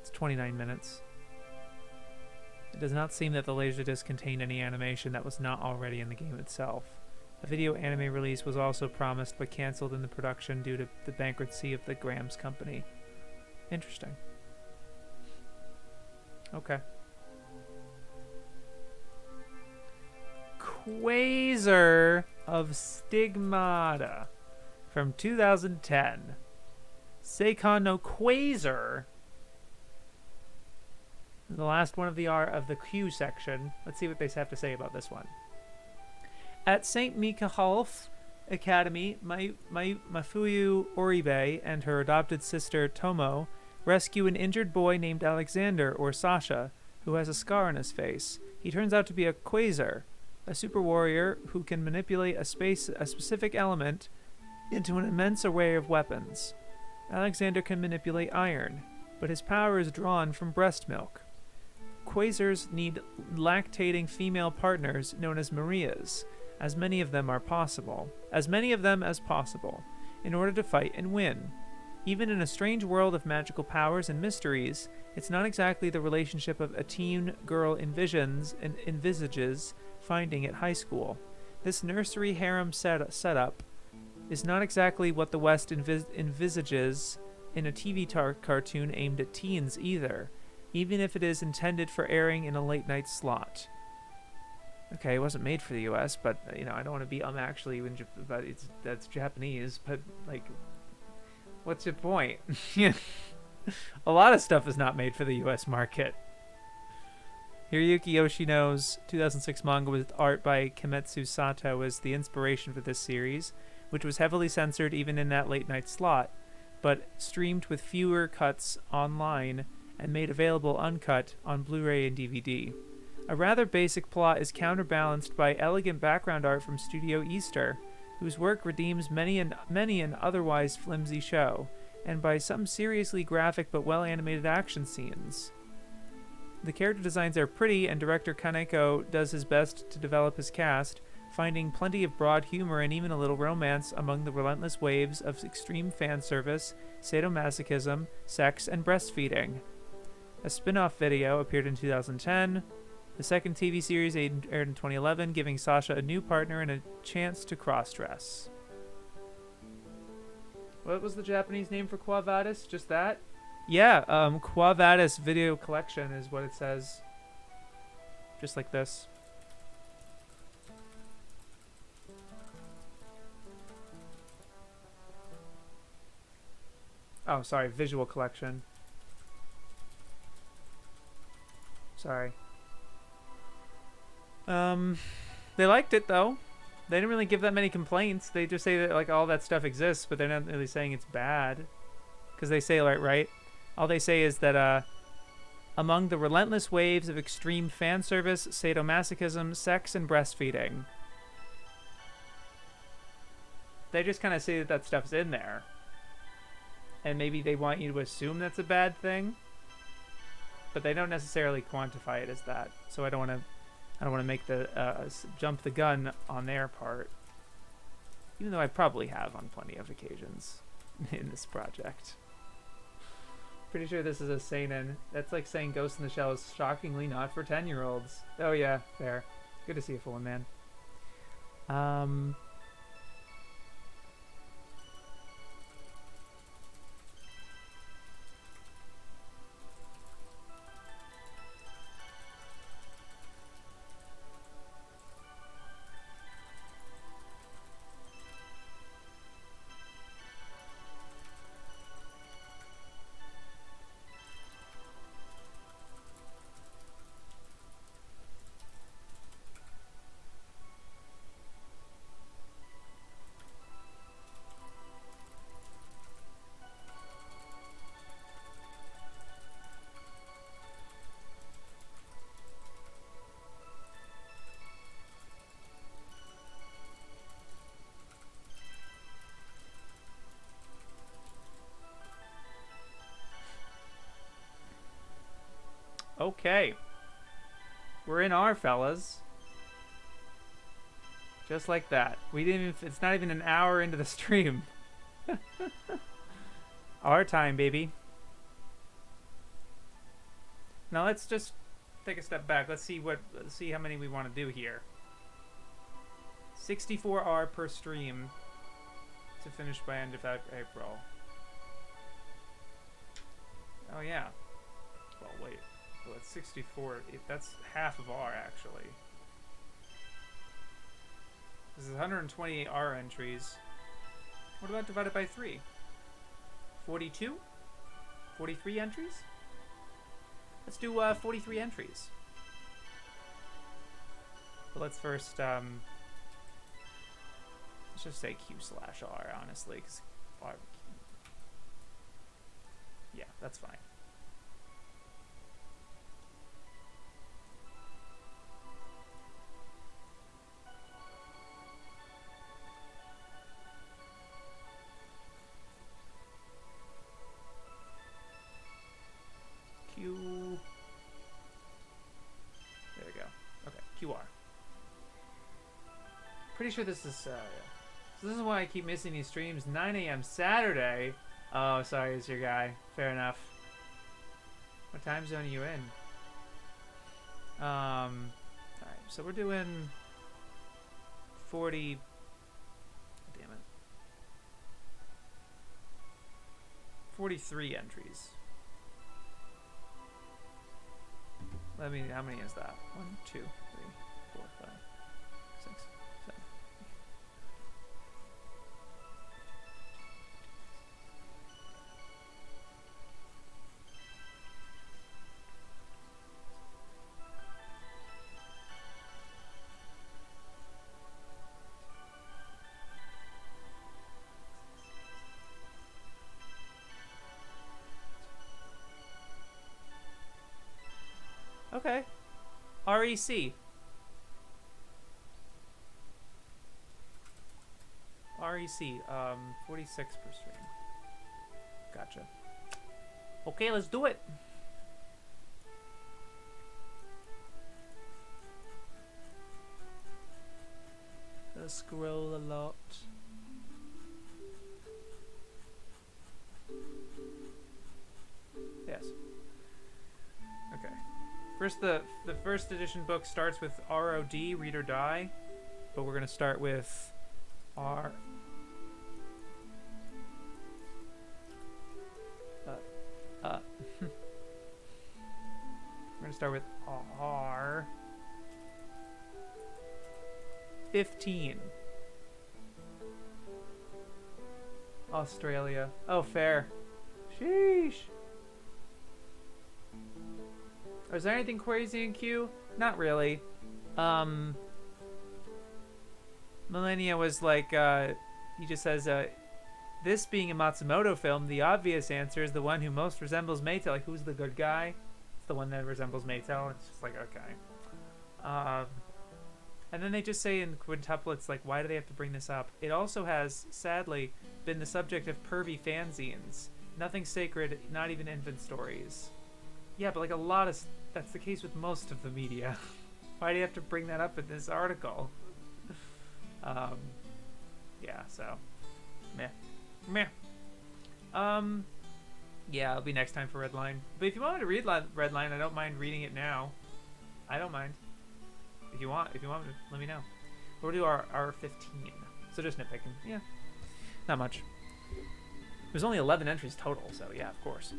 It's 29 minutes. It does not seem that the Laserdisc contained any animation that was not already in the game itself. A video anime release was also promised but cancelled in the production due to the bankruptcy of the Grams Company. Interesting. Okay. Quasar of Stigmata from 2010. Seikon no Quasar. The last one of the Q section. Let's see what they have to say about this one. At St. Michael's Academy, Mafuyu Oribe and her adopted sister Tomo rescue an injured boy named Alexander, or Sasha, who has a scar on his face. He turns out to be a Quasar, a super warrior who can manipulate a specific element into an immense array of weapons. Alexander can manipulate iron, but his power is drawn from breast milk. Quasars need lactating female partners known as Marias, as many of them as possible, in order to fight and win. Even in a strange world of magical powers and mysteries, it's not exactly the relationship a teen girl envisages finding at high school. This nursery harem setup is not exactly what the West envisages in a TV cartoon aimed at teens either, even if it is intended for airing in a late-night slot. Okay, it wasn't made for the U.S., but you know, I don't want to be actually but that's Japanese. But like, what's your point? A lot of stuff is not made for the U.S. market. Hiroyuki Yoshino's 2006 manga with art by Kimetsu Sato was the inspiration for this series, which was heavily censored even in that late-night slot, but streamed with fewer cuts online and made available uncut on Blu-ray and DVD. A rather basic plot is counterbalanced by elegant background art from Studio Easter, whose work redeems many an otherwise flimsy show, and by some seriously graphic but well-animated action scenes. The character designs are pretty, and director Kaneko does his best to develop his cast, finding plenty of broad humor and even a little romance among the relentless waves of extreme fan service, sadomasochism, sex, and breastfeeding. A spin-off video appeared in 2010. The second TV series aired in 2011, giving Sasha a new partner and a chance to cross-dress. What was the Japanese name for Quo Vadis? Just that? Yeah, Quo Vadis Video Collection is what it says. Just like this. Oh, sorry, Visual Collection. Sorry. They liked it though. They didn't really give that many complaints. They just say that like all that stuff exists, but they're not really saying it's bad. Because they say right? All they say is that among the relentless waves of extreme fan service, sadomasochism, sex, and breastfeeding. They just kind of say that that stuff's in there. And maybe they want you to assume that's a bad thing. But they don't necessarily quantify it as that. So I don't want to make the jump the gun on their part, even though I probably have on plenty of occasions in this project. Pretty sure this is a seinen. That's like saying Ghost in the Shell is shockingly not for 10-year-olds. Oh yeah, fair. Good to see a full one, man. Okay. We're in R, fellas. Just like that. We didn't even, it's not even an hour into the stream. Our time, baby. Now let's just take a step back. Let's see how many we want to do here. 64R per stream to finish by end of April. Oh yeah. Well, wait. Well, it's 64. That's half of R, actually. This is 128 R entries. What about divided by 3? 42? 43 entries? Let's do 43 entries. But let's first, let's just say Q/R, honestly, because R... Yeah, that's fine. Q. There we go. Okay, QR. Pretty sure this is, yeah. So this is why I keep missing these streams. 9 a.m. Saturday. Oh, sorry, it's your guy. Fair enough. What time zone are you in? Alright. So we're doing 40. Damn it. 43 entries. I mean, how many is that? 1, 2, 3, 4, 5, 6, 7. Okay. REC. REC. 46 per stream. Gotcha. Okay, let's do it. Let's scroll a lot. Yes. Okay. First, the first edition book starts with ROD, Read or Die, but we're gonna start with R. We're gonna start with R. 15. Australia. Oh, fair. Sheesh. Is there anything crazy in Q? Not really. Millennia was like, he just says, this being a Matsumoto film, the obvious answer is the one who most resembles Maytel. Like, who's the good guy? It's the one that resembles Maytel. It's just like, okay. And then they just say in quintuplets, like, why do they have to bring this up? It also has, sadly, been the subject of pervy fanzines. Nothing sacred, not even infant stories. Yeah, but like a lot of... That's the case with most of the media. Why do you have to bring that up in this article? Yeah, so... Meh. Meh. Yeah, it'll be next time for Redline. But if you want me to read Redline, I don't mind reading it now. I don't mind. If you want, let me know. We'll do our 15. So just nitpicking. Yeah. Not much. There's only 11 entries total, so yeah, of course.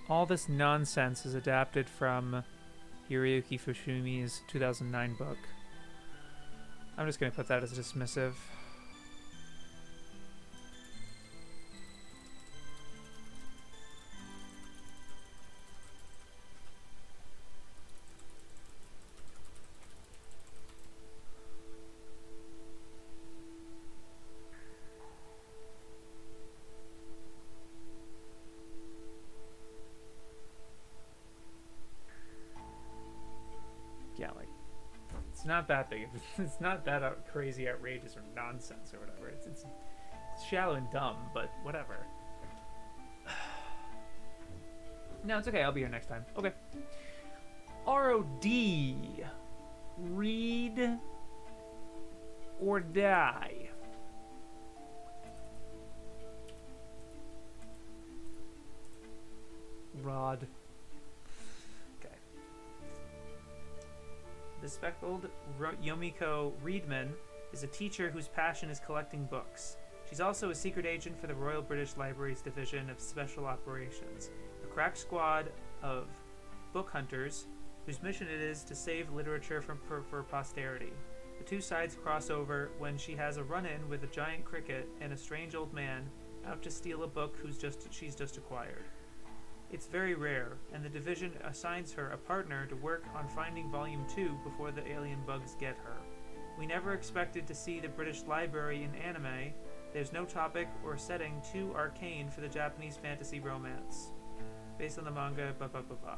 All this nonsense is adapted from Hiroyuki Fushumi's 2009 book. I'm just going to put that as dismissive. Yeah, like, it's not that big. It's not that crazy, outrageous, or nonsense or whatever. It's shallow and dumb, but whatever. No, it's okay. I'll be here next time. Okay. ROD. Read or die. Rod. The speckled Yomiko Reedman is a teacher whose passion is collecting books. She's also a secret agent for the Royal British Library's Division of Special Operations, a crack squad of book hunters whose mission it is to save literature for posterity. The two sides cross over when she has a run-in with a giant cricket and a strange old man out to steal a book she's just acquired. It's very rare, and the division assigns her a partner to work on finding Volume 2 before the alien bugs get her. We never expected to see the British Library in anime. There's no topic or setting too arcane for the Japanese fantasy romance. Based on the manga, blah blah blah blah.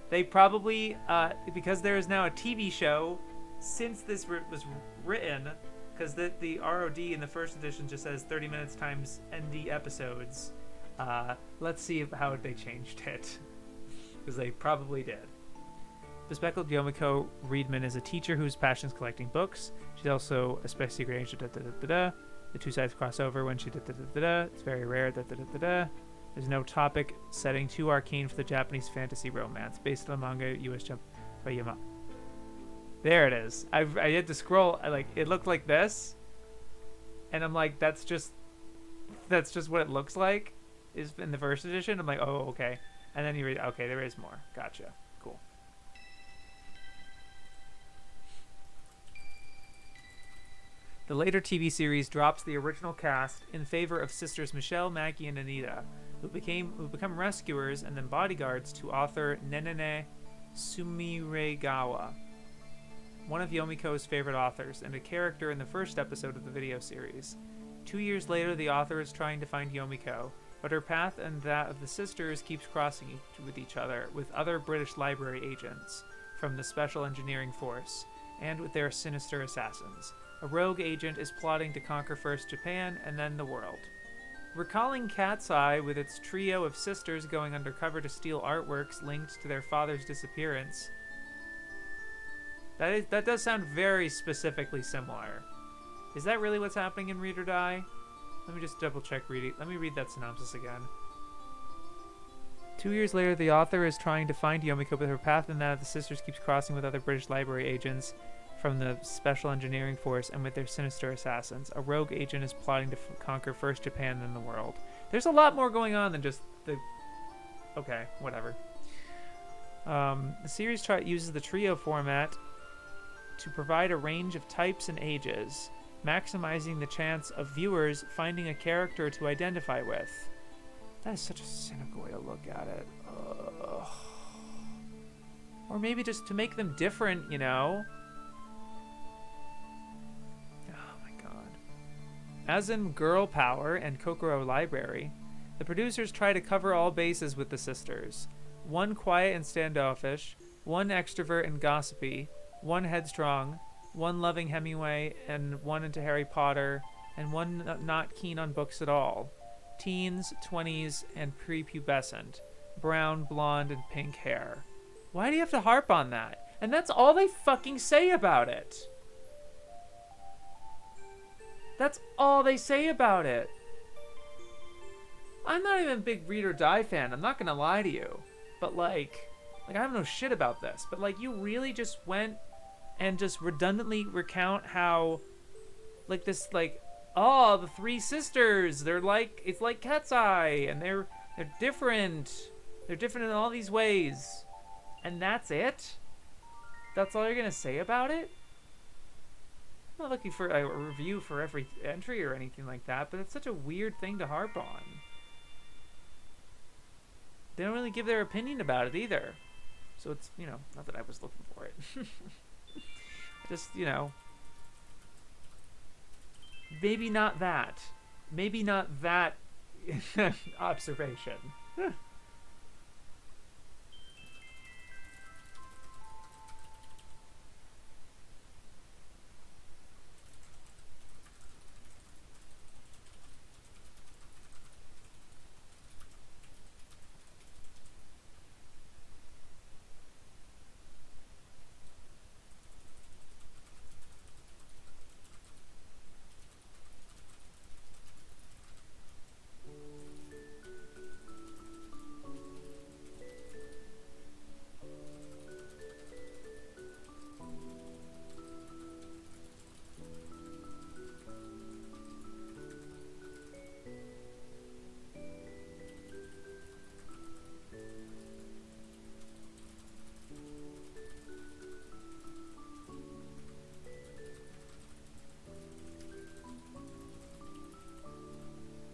They probably, because there is now a TV show, since this was written, because the ROD in the first edition just says 30 minutes times ND episodes, Let's see how they changed it. Because they probably did. Bespectacled Yomiko Reedman is a teacher whose passion is collecting books. She's also a special secret agent. The two sides cross over when she It's very rare. There's no topic setting too arcane for the Japanese fantasy romance. Based on the manga US Jump by Yama. There it is. I had to scroll. It looked like this. And I'm like, that's just what it looks like. Is in the first edition. I'm like, oh, okay. And then you read, okay, there is more. Gotcha. Cool. The later TV series drops the original cast in favor of sisters Michelle, Maggie, and Anita, who become rescuers and then bodyguards to author Nenene Sumiregawa, one of Yomiko's favorite authors and a character in the first episode of the video series. 2 years later, the author is trying to find Yomiko, but her path and that of the sisters keeps crossing with each other with other British library agents from the Special Engineering Force and with their sinister assassins. A rogue agent is plotting to conquer first Japan and then the world. Recalling Cat's Eye with its trio of sisters going undercover to steal artworks linked to their father's disappearance, that does sound very specifically similar. Is that really what's happening in Read or Die? Let me just double check reading. Let me read that synopsis again. 2 years later, the author is trying to find Yomiko, but her path and that of the sisters keeps crossing with other British library agents from the Special Engineering Force and with their sinister assassins. A rogue agent is plotting to conquer first Japan then the world. There's a lot more going on than just the... Okay, whatever. The series uses the trio format to provide a range of types and ages, maximizing the chance of viewers finding a character to identify with. That is such a cynical way to look at it. Ugh. Or maybe just to make them different, you know? As in Girl Power and Kokoro Library, the producers try to cover all bases with the sisters. One quiet and standoffish, one extrovert and gossipy, one headstrong, one loving Hemingway and one into Harry Potter, and one not keen on books at all. Teens, 20s, and prepubescent. Brown, blonde, and pink hair. Why do you have to harp on that? And that's all they fucking say about it. That's all they say about it. I'm not even a big Read or Die fan. I'm not gonna lie to you. But like I have no shit about this. But like, you really just went and just redundantly recount how, like, this, like, oh, the three sisters, they're like, it's like Cat's Eye, and they're different. They're different in all these ways. And that's it? That's all you're gonna say about it? I'm not looking for a review for every entry or anything like that, but it's such a weird thing to harp on. They don't really give their opinion about it either. So it's, you know, not that I was looking for it. Just, you know, maybe not that. Maybe not that observation.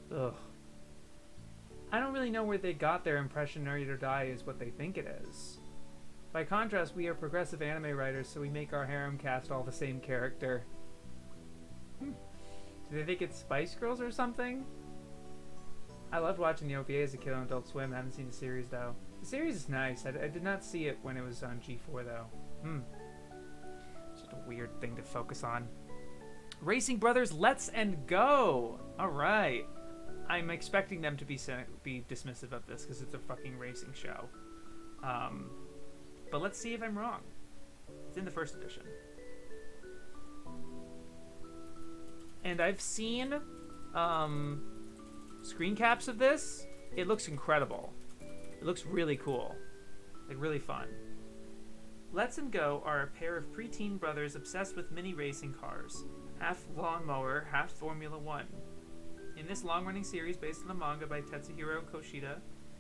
Ugh. I don't really know where they got their impression Read or Die is what they think it is. By contrast, we are progressive anime writers, so we make our harem cast all the same character. Do they think it's Spice Girls or something? I loved watching the OVA as a kid on Adult Swim. I haven't seen the series, though. The series is nice. I did not see it when it was on G4, though. Just a weird thing to focus on. Racing Brothers, Let's and Go! Alright. I'm expecting them to be dismissive of this because it's a fucking racing show. But let's see if I'm wrong. It's in the first edition. And I've seen screen caps of this. It looks incredible. It looks really cool. Like, really fun. Let's and Go are a pair of preteen brothers obsessed with mini racing cars. Half lawnmower, half Formula One. In this long-running series based on the manga by Tetsuhiro Koshida,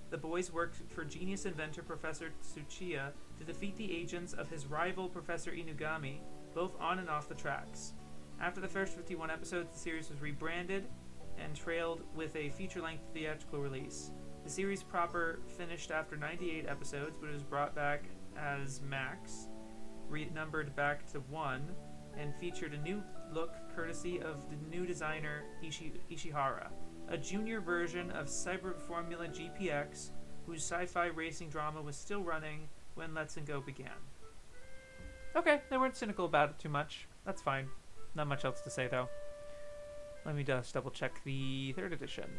the boys work for genius inventor Professor Tsuchiya to defeat the agents of his rival Professor Inugami, both on and off the tracks. After the first 51 episodes, the series was rebranded and trailed with a feature-length theatrical release. The series proper finished after 98 episodes, but it was brought back as Max, renumbered back to 1, and featured a new look courtesy of the new designer Ishihara, a junior version of Cyber Formula GPX, whose sci-fi racing drama was still running when Let's and Go began. Okay, they weren't cynical about it too much. That's fine. Not much else to say, though. Let me just double check the third edition.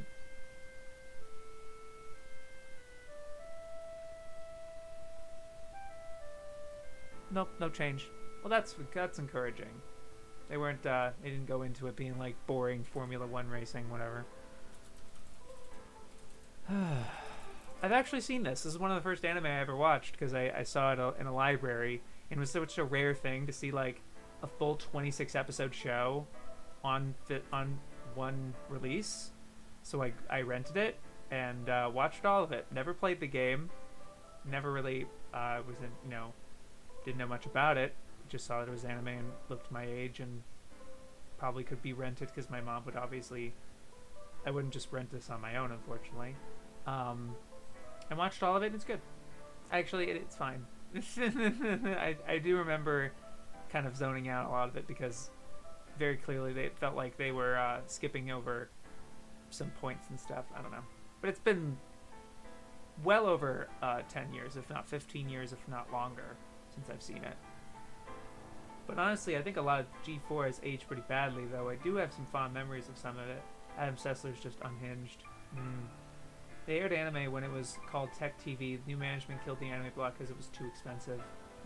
Nope, no change. Well, that's encouraging. They didn't go into it being like boring Formula One racing, whatever. I've actually seen this. This is one of the first anime I ever watched because I saw it in a library, and it was such a rare thing to see like a full 26 episode show on one release. So I rented it and watched all of it. Never played the game. Never really didn't know much about it. Just saw that it was anime and looked my age and probably could be rented because my mom would obviously. I wouldn't just rent this on my own, unfortunately. I watched all of it and it's good. Actually, it's fine. I do remember kind of zoning out a lot of it because very clearly they felt like they were skipping over some points and stuff. I don't know. But it's been well over 10 years, if not 15 years, if not longer, since I've seen it. But honestly, I think a lot of G4 has aged pretty badly, though I do have some fond memories of some of it. Adam Sessler's just unhinged. They aired anime when it was called Tech TV. New management killed the anime block because it was too expensive.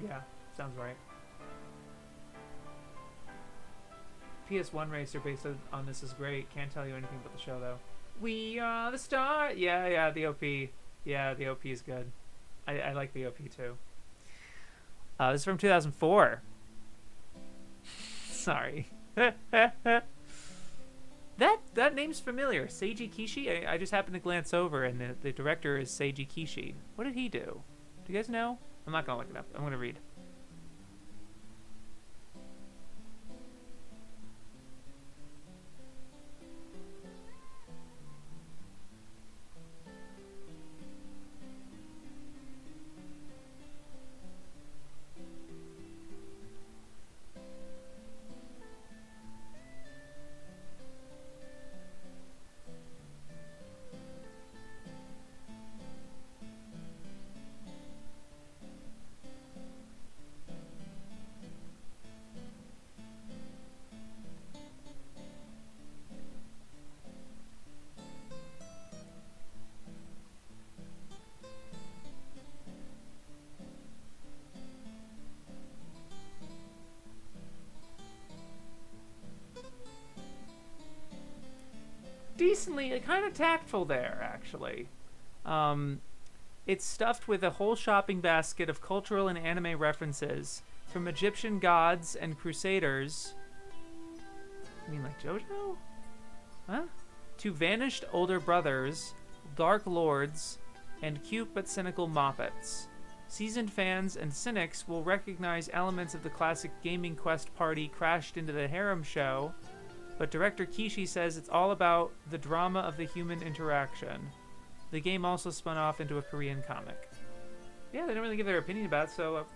Yeah, sounds right. PS1 racer based on this is great. Can't tell you anything about the show, though. We are the star. Yeah, the OP. Yeah, the OP is good. I like the OP, too. This is from 2004. Sorry. That name's familiar. Seiji Kishi? I just happened to glance over, and the director is Seiji Kishi. What did he do? Do you guys know? I'm not going to look it up. I'm going to read. Decently, kind of tactful there, actually. It's stuffed with a whole shopping basket of cultural and anime references, from Egyptian gods and crusaders. You mean like JoJo? Huh? To vanished older brothers, dark lords, and cute but cynical moppets. Seasoned fans and cynics will recognize elements of the classic Gaming Quest party crashed into the harem show, but director Kishi says it's all about the drama of the human interaction. The game also spun off into a Korean comic. Yeah, they didn't really give their opinion about it, so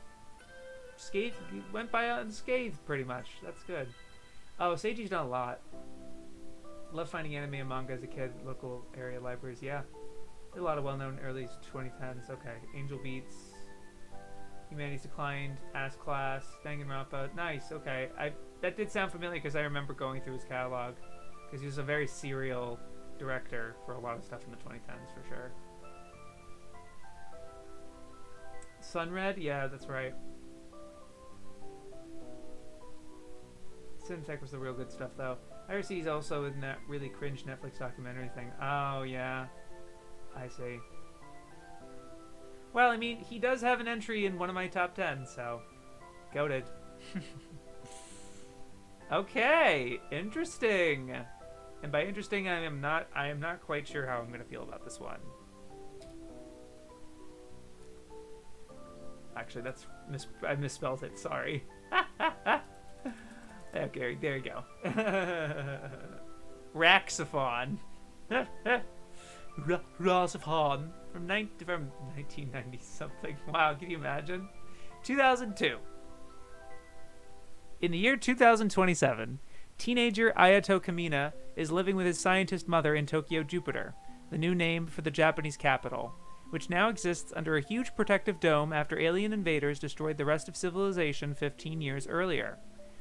went by unscathed, pretty much. That's good. Oh, Seiji's done a lot. Love finding anime and manga as a kid, local area libraries, yeah. Did a lot of well-known early 2010s. Okay, Angel Beats, Humanity's Declined, Ass Class, Danganronpa. Nice, okay. That did sound familiar because I remember going through his catalog. Because he was a very serial director for a lot of stuff in the 2010s for sure. Sunred, yeah, that's right. Cinetech was the real good stuff, though. IRC's also in that really cringe Netflix documentary thing. Oh, yeah. I see. Well, I mean, he does have an entry in one of my top 10, so... Goated. Okay, interesting. And by interesting, I am not quite sure how I'm going to feel about this one. Actually, I misspelled it, sorry. Okay, there you go. Raxophon. Raxophon from 1990 something. Wow, can you imagine? 2002. In the year 2027, teenager Ayato Kamina is living with his scientist mother in Tokyo Jupiter, the new name for the Japanese capital, which now exists under a huge protective dome after alien invaders destroyed the rest of civilization 15 years earlier.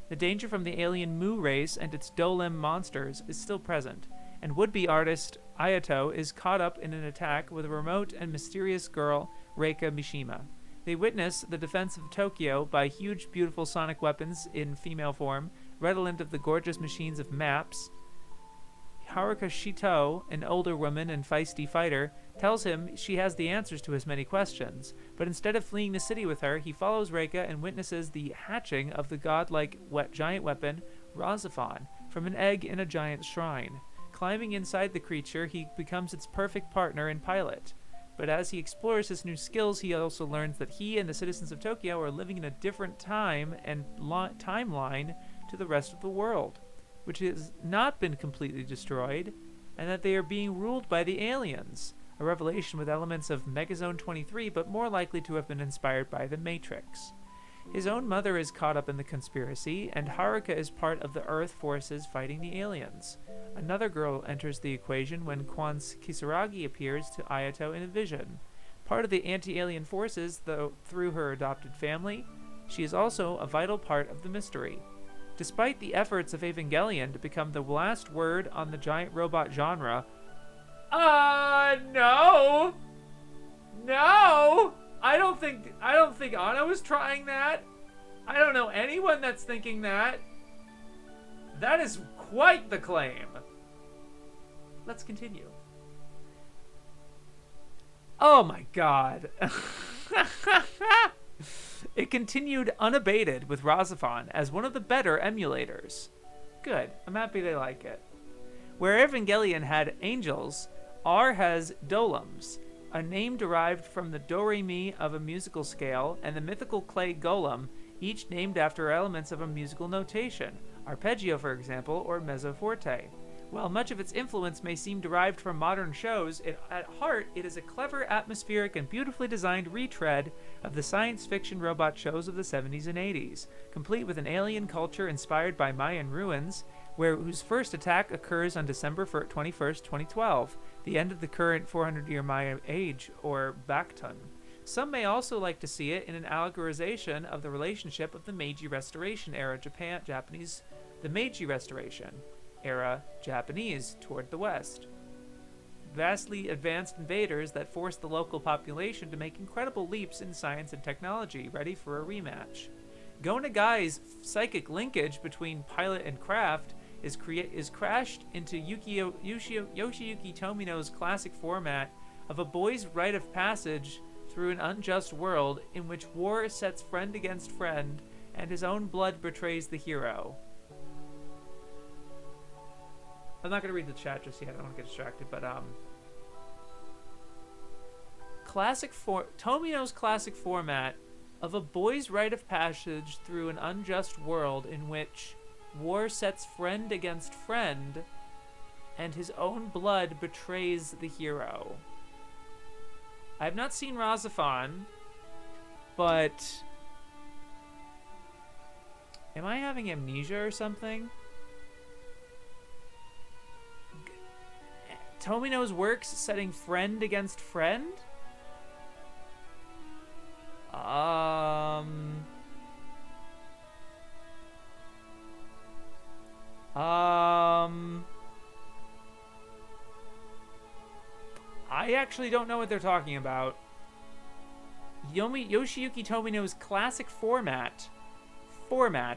The danger from the alien Mu race and its Dolem monsters is still present, and would-be artist Ayato is caught up in an attack with a remote and mysterious girl, Reika Mishima. They witness the defense of Tokyo by huge, beautiful sonic weapons in female form, redolent of the gorgeous machines of maps. Haruka Shito, an older woman and feisty fighter, tells him she has the answers to his many questions, but instead of fleeing the city with her, he follows Reika and witnesses the hatching of the godlike giant weapon, Razaphon, from an egg in a giant shrine. Climbing inside the creature, he becomes its perfect partner and pilot. But as he explores his new skills, he also learns that he and the citizens of Tokyo are living in a different time and timeline to the rest of the world, which has not been completely destroyed, and that they are being ruled by the aliens, a revelation with elements of Megazone 23, but more likely to have been inspired by the Matrix. His own mother is caught up in the conspiracy, and Haruka is part of the Earth forces fighting the aliens. Another girl enters the equation when Kwan Kisaragi appears to Ayato in a vision. Part of the anti-alien forces, though, through her adopted family, she is also a vital part of the mystery. Despite the efforts of Evangelion to become the last word on the giant robot genre, no! No! I don't think Anna was trying that. I don't know anyone that's thinking that. That is quite the claim. Let's continue. Oh my god. It continued unabated with Razaphon as one of the better emulators. Good. I'm happy they like it. Where Evangelion had angels, R has dolems, a name derived from the do-re-mi of a musical scale, and the mythical clay golem, each named after elements of a musical notation, arpeggio for example, or mezzo forte. While much of its influence may seem derived from modern shows, at heart it is a clever, atmospheric, and beautifully designed retread of the science fiction robot shows of the 70s and 80s, complete with an alien culture inspired by Mayan ruins, whose first attack occurs on December 21st, 2012, the end of the current 400-year Maya age, or Baktun. Some may also like to see it in an allegorization of the relationship of the Meiji Restoration era Japanese, the Meiji Restoration era Japanese toward the West. Vastly advanced invaders that forced the local population to make incredible leaps in science and technology, ready for a rematch. Go Nagai's psychic linkage between pilot and craft is crashed into Yoshiyuki Tomino's classic format of a boy's rite of passage through an unjust world in which war sets friend against friend and his own blood betrays the hero. I'm not going to read the chat just yet, I don't want to get distracted, but Tomino's classic format of a boy's rite of passage through an unjust world in which war sets friend against friend, and his own blood betrays the hero. I have not seen Razaphon, but am I having amnesia or something? Tomino's works setting friend against friend? I actually don't know what they're talking about. Yoshiyuki Tomino's classic format,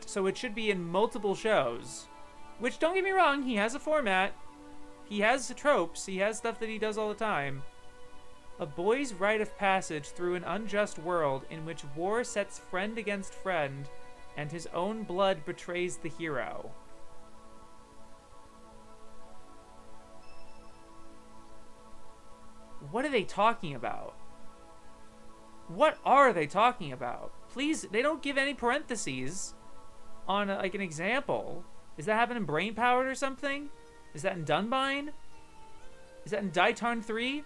so it should be in multiple shows. Which, don't get me wrong, he has a format. He has tropes. He has stuff that he does all the time. A boy's rite of passage through an unjust world in which war sets friend against friend and his own blood betrays the hero. What are they talking about? What are they talking about? Please, they don't give any parentheses on like an example. Is that happening in Brain Powered or something? Is that in Dunbine? Is that in Daitarn 3?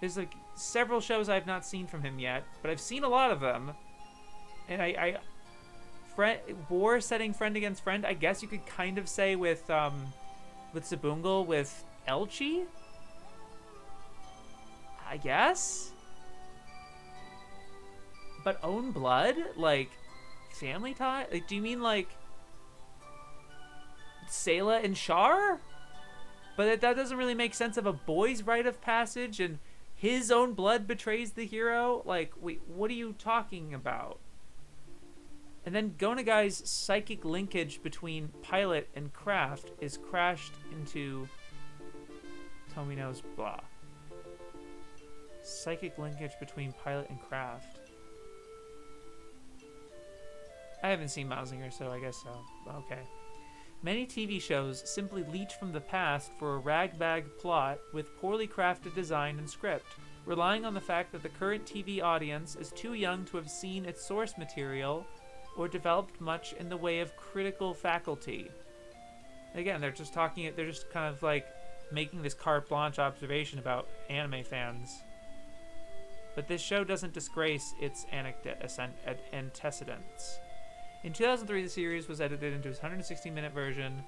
There's like several shows I've not seen from him yet, but I've seen a lot of them. And war setting friend against friend, I guess you could kind of say with Sabungal, with Elchi? I guess? But own blood? Like, family tie? Like, do you mean like Sayla and Char? But that doesn't really make sense of a boy's rite of passage and his own blood betrays the hero? Like, wait, what are you talking about? And then Gonagai's psychic linkage between pilot and craft is crashed into Tomino's blah. Psychic linkage between pilot and craft. I haven't seen Mausinger, so I guess so. Okay. Many TV shows simply leech from the past for a ragbag plot with poorly crafted design and script, relying on the fact that the current TV audience is too young to have seen its source material or developed much in the way of critical faculty. Again, they're just kind of like making this carte blanche observation about anime fans. But this show doesn't disgrace its antecedents. In 2003, the series was edited into its 116-minute version,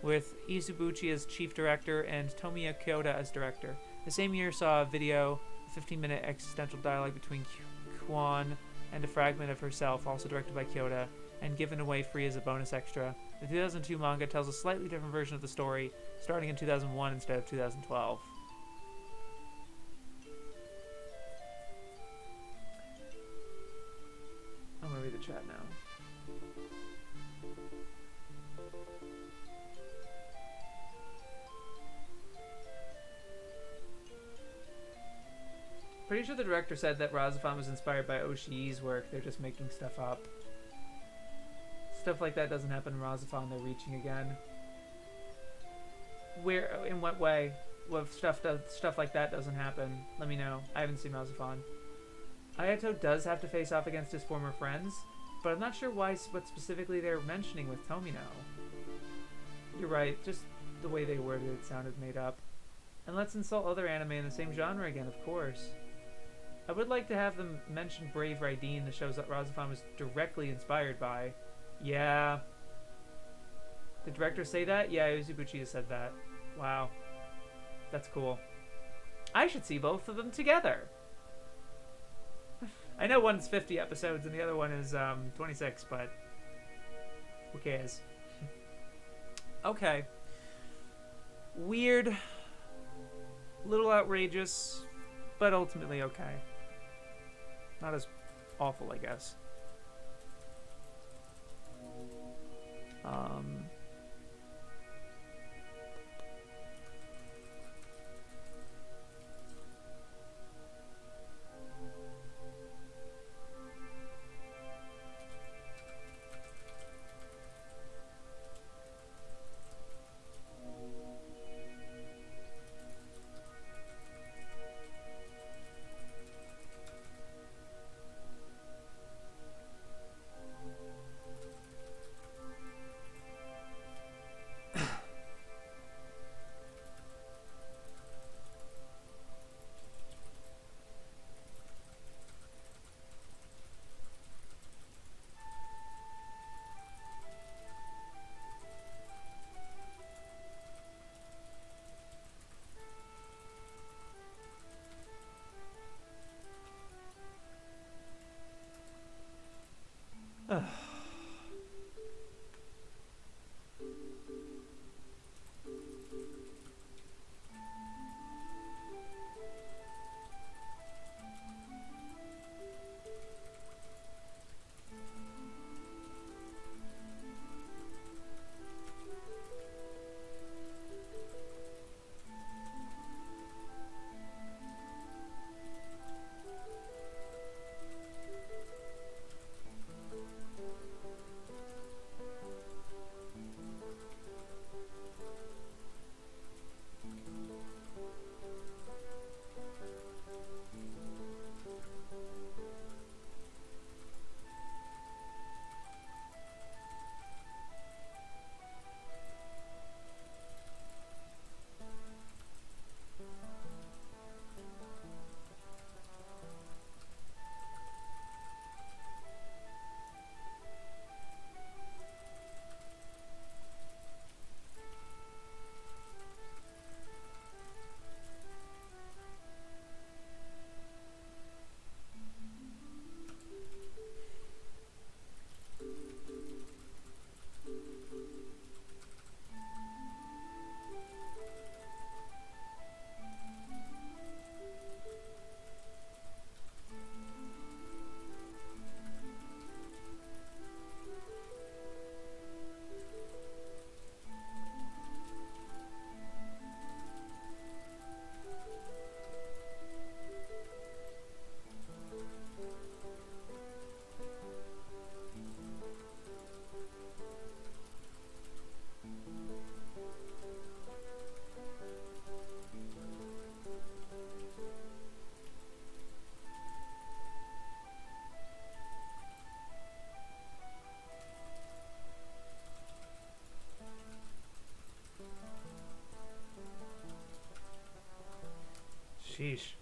with Izubuchi as chief director and Tomiya Kyoda as director. The same year saw a video, a 15-minute existential dialogue between Kwan and a fragment of herself, also directed by Kyoda, and given away free as a bonus extra. The 2002 manga tells a slightly different version of the story, starting in 2001 instead of 2012. I'm gonna read the chat now. Pretty sure the director said that Razafan was inspired by Oshii's work. They're just making stuff up. Stuff like that doesn't happen in Razafan. They're reaching again. Where? In what way? What stuff like that doesn't happen? Let me know. I haven't seen Razafan. Ayato does have to face off against his former friends, but I'm not sure what specifically they're mentioning with Tomino. You're right. Just the way they worded it sounded made up. And let's insult other anime in the same genre again, of course. I would like to have them mention Brave Raideen, the shows that Razafan was directly inspired by. Yeah. Did the director say that? Yeah, Uzubuchi has said that. Wow. That's cool. I should see both of them together. I know one's 50 episodes and the other one is 26, but who cares? Okay. Weird. Little outrageous, but ultimately okay. Not as awful, I guess. sheesh.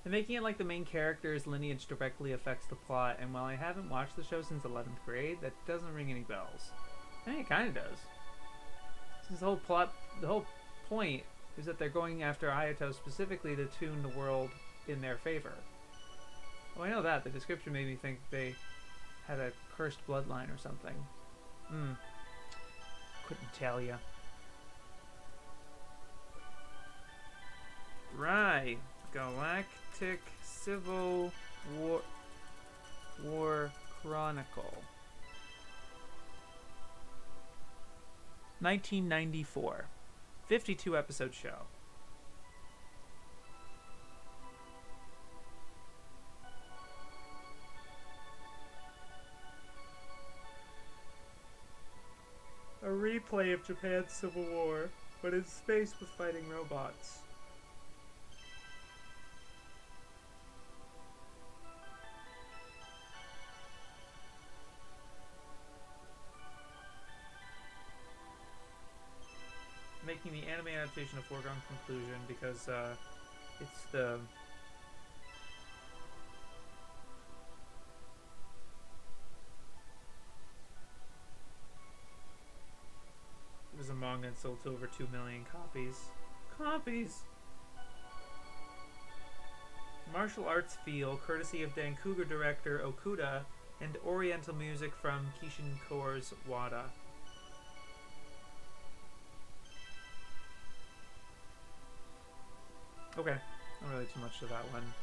And making it like the main character's lineage directly affects the plot, and while I haven't watched the show since 11th grade, that doesn't ring any bells. I mean, it kind of does. Since the whole point is that they're going after Ayato specifically to tune the world in their favor. Oh, I know that. The description made me think they had a cursed bloodline or something. Couldn't tell ya. Right. Galactic Civil War Chronicle. 1994. 52 episode show. A replay of Japan's Civil War, but in space with fighting robots. Making the anime adaptation a foregone conclusion because it's the it was a manga and sold to over 2 million copies. Martial arts feel courtesy of Dankuga director Okuda and oriental music from Kishin Kore's Wada. Okay, not really too much to that one.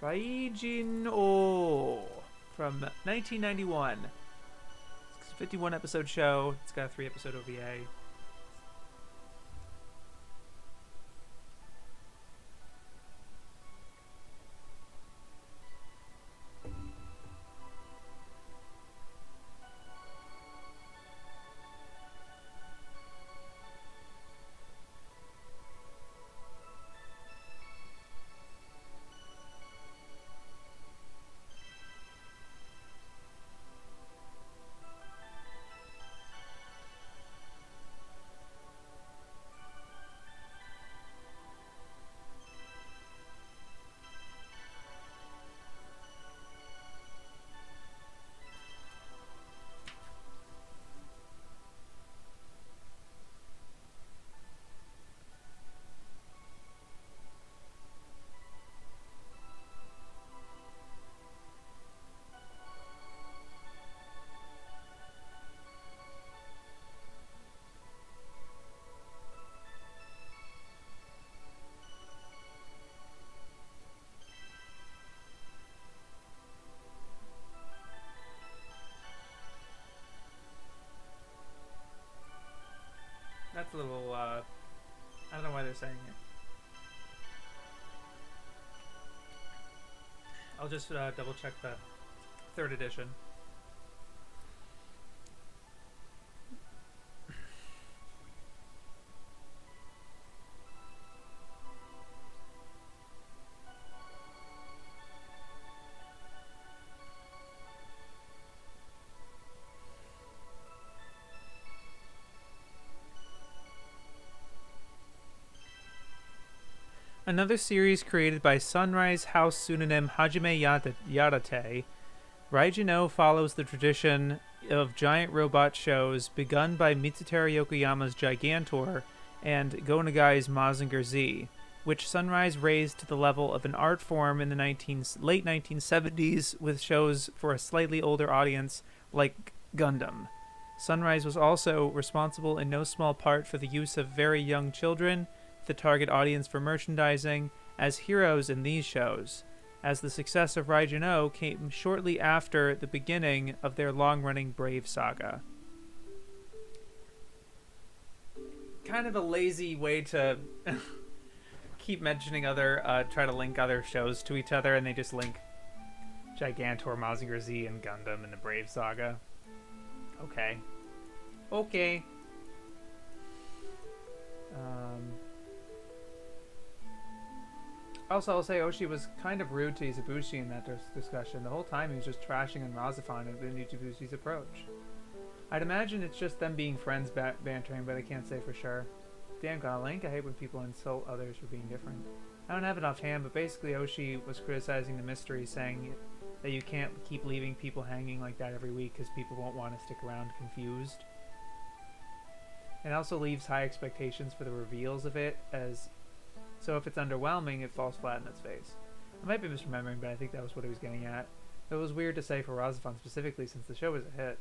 Raijin O from 1991. It's a 51 episode show. It's got a 3 episode OVA. That's a little, I don't know why they're saying it. I'll just double check the 3rd edition. Another series created by Sunrise House pseudonym Hajime Yarate, Raijin-O follows the tradition of giant robot shows begun by Mitsuteru Yokoyama's Gigantor and Go Nagai's Mazinger Z, which Sunrise raised to the level of an art form in the late 1970s with shows for a slightly older audience like Gundam. Sunrise was also responsible in no small part for the use of very young children, the target audience for merchandising, as heroes in these shows, as the success of Raijin-O came shortly after the beginning of their long-running Brave saga. Kind of a lazy way to keep mentioning try to link other shows to each other, and they just link Gigantor, Mazinger Z, and Gundam in the Brave saga. Okay. Also, I'll say Oshii was kind of rude to Izubushi in that discussion. The whole time he was just trashing and Razafon and Izubusi's approach. I'd imagine it's just them being friends bantering, but I can't say for sure. Damn, got a link? I hate when people insult others for being different. I don't have it offhand, but basically Oshi was criticizing the mystery, saying that you can't keep leaving people hanging like that every week because people won't want to stick around confused. It also leaves high expectations for the reveals of it, so if it's underwhelming, it falls flat in its face. I might be misremembering, but I think that was what he was getting at. It was weird to say for Razafon specifically, since the show was a hit.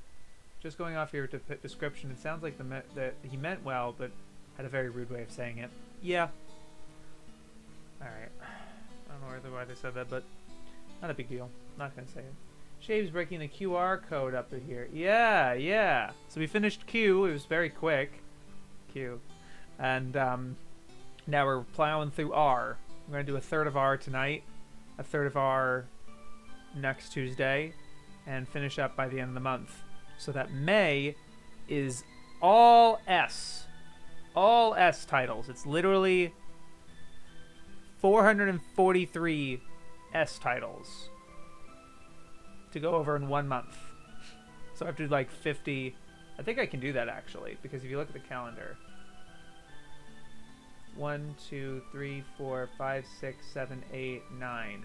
Just going off your description, it sounds like that he meant well, but had a very rude way of saying it. Yeah. Alright. I don't know really why they said that, but not a big deal. Not gonna say it. Shave's breaking the QR code up here. Yeah. So we finished Q. It was very quick. Q. And now we're plowing through R. We're gonna do a third of R tonight, a third of R next Tuesday, and finish up by the end of the month. So that May is all S. All S titles. It's literally 443 S titles to go over in 1 month. So I have to do like 50. I think I can do that actually, because if you look at the calendar. 1, 2, 3, 4, 5, 6, 7, 8, 9.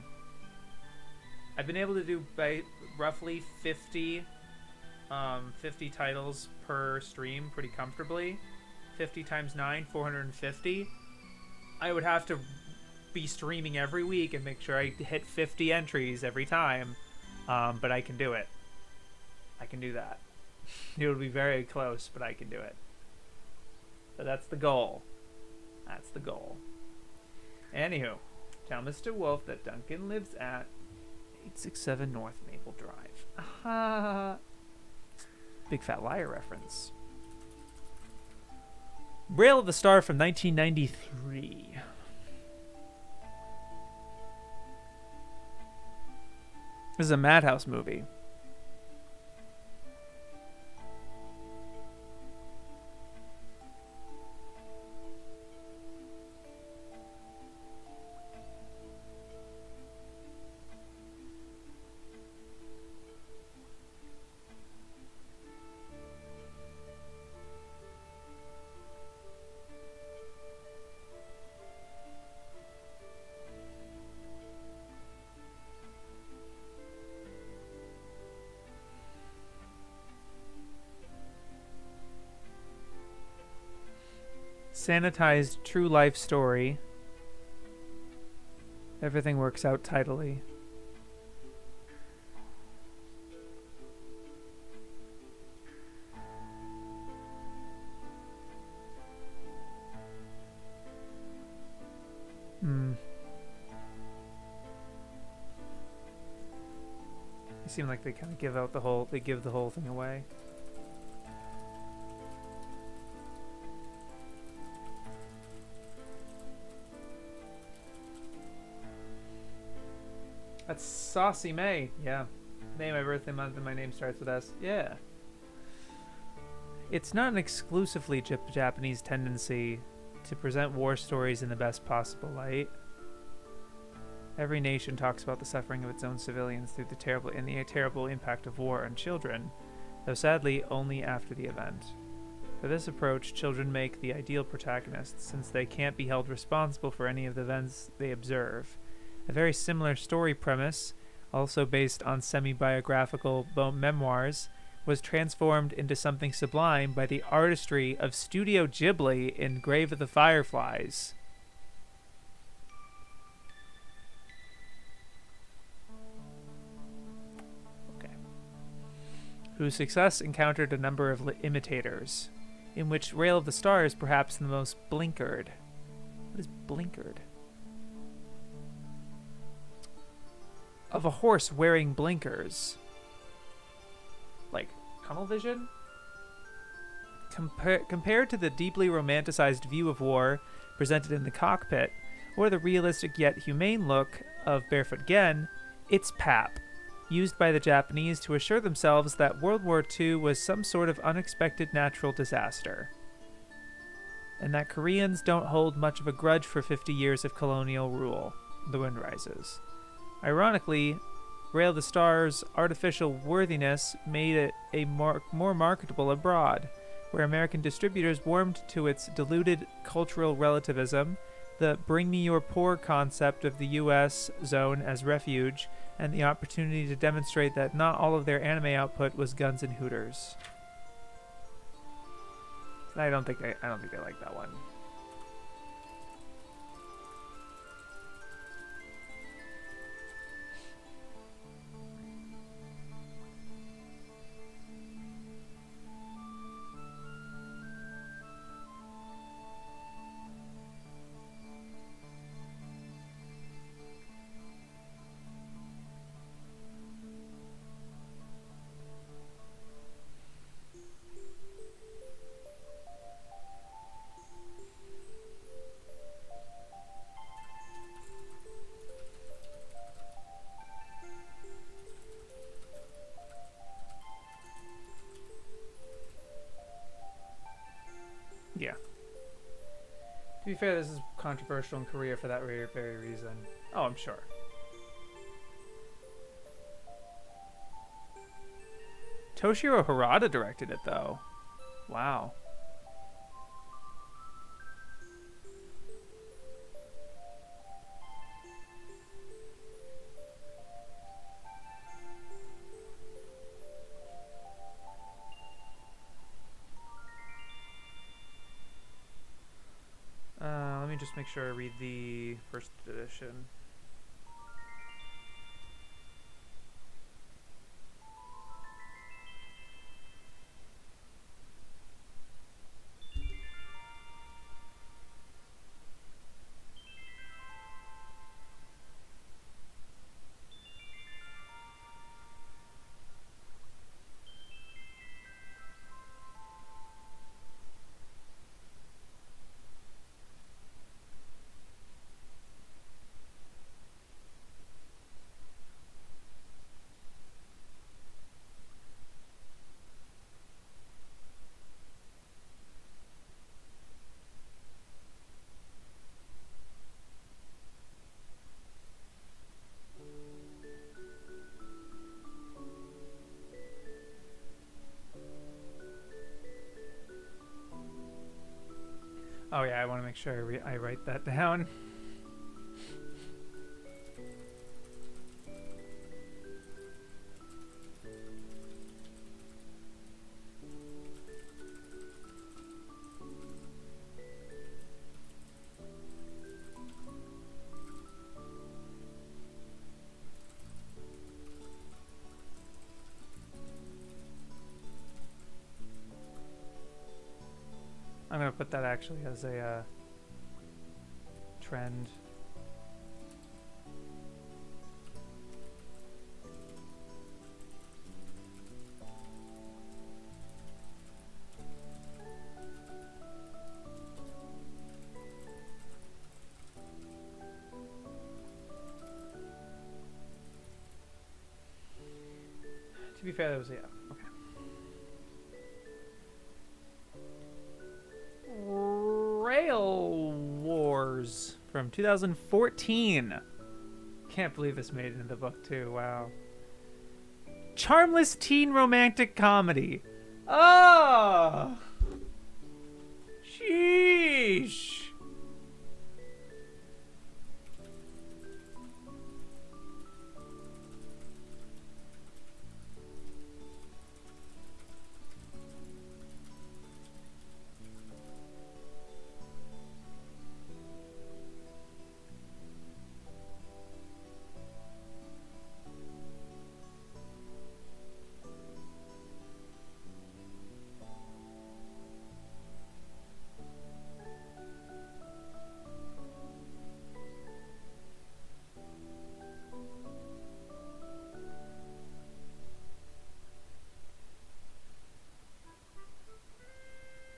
I've been able to do roughly 50 titles per stream pretty comfortably. 50 times 9, 450. I would have to be streaming every week and make sure I hit 50 entries every time, but I can do it. I can do that. It would be very close, but I can do it. So that's the goal. That's the goal. Anywho, tell Mr. Wolf that Duncan lives at 867 North Maple Drive. Aha! Big Fat Liar reference. Braille of the Star from 1993. This is a Madhouse movie. Sanitized true life story. Everything works out tidily. They seem like they kind of give the whole thing away. That's Saucy May. Yeah. May, my birthday month, and my name starts with S. Yeah. It's not an exclusively Japanese tendency to present war stories in the best possible light. Every nation talks about the suffering of its own civilians through the terrible impact of war on children, though sadly only after the event. For this approach, children make the ideal protagonists, since they can't be held responsible for any of the events they observe. A very similar story premise, also based on semi-biographical memoirs, was transformed into something sublime by the artistry of Studio Ghibli in Grave of the Fireflies. Okay. Whose success encountered a number of imitators, in which Rail of the Star is perhaps the most blinkered. What is blinkered? Of a horse wearing blinkers. Like tunnel vision? Compared to the deeply romanticized view of war presented in the cockpit, or the realistic yet humane look of Barefoot Gen, it's pap, used by the Japanese to assure themselves that World War II was some sort of unexpected natural disaster, and that Koreans don't hold much of a grudge for 50 years of colonial rule. The Wind Rises. Ironically, Rail to Star's artificial worthiness made it a more marketable abroad, where American distributors warmed to its diluted cultural relativism, the bring me your poor concept of the U.S. zone as refuge, and the opportunity to demonstrate that not all of their anime output was guns and hooters. I don't think they like that one. Yeah. To be fair, this is controversial in Korea for that very reason. Oh, I'm sure. Toshiro Harada directed it, though. Wow. Let me just make sure I read the first edition. Oh yeah, I want to make sure I write that down. I'm gonna put that actually as a trend. To be fair, that was, yeah, okay. Rail Wars from 2014. Can't believe this made it into the book too. Wow. Charmless teen romantic comedy. Oh, sheesh.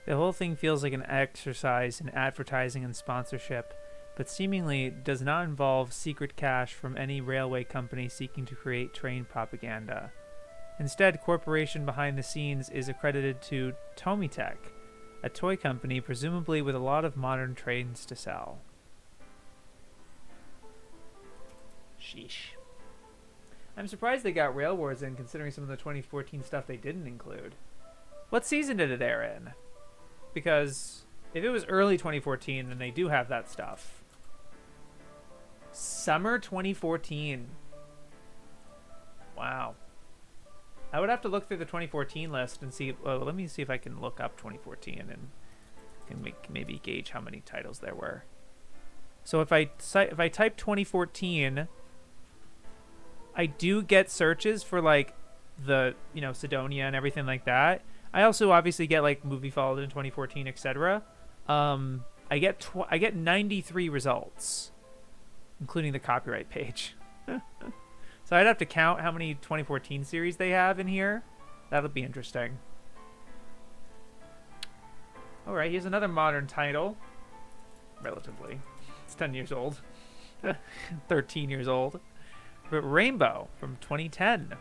The whole thing feels like an exercise in advertising and sponsorship, but seemingly does not involve secret cash from any railway company seeking to create train propaganda. Instead, corporation behind the scenes is accredited to Tomitech, a toy company presumably with a lot of modern trains to sell. Sheesh. I'm surprised they got Rail Wars in, considering some of the 2014 stuff they didn't include. What season did it air in? Because if it was early 2014, then they do have that stuff. Summer 2014. Wow. I would have to look through the 2014 list and see. Well, let me see if I can look up 2014 and can maybe gauge how many titles there were. So if I type 2014, I do get searches for like the Sidonia and everything like that. I also obviously get like movie followed in 2014, etc. I get 93 results, including the copyright page. So I'd have to count how many 2014 series they have in here. That'll be interesting. All right, here's another modern title. Relatively. It's 10 years old. 13 years old. But Rainbow from 2010.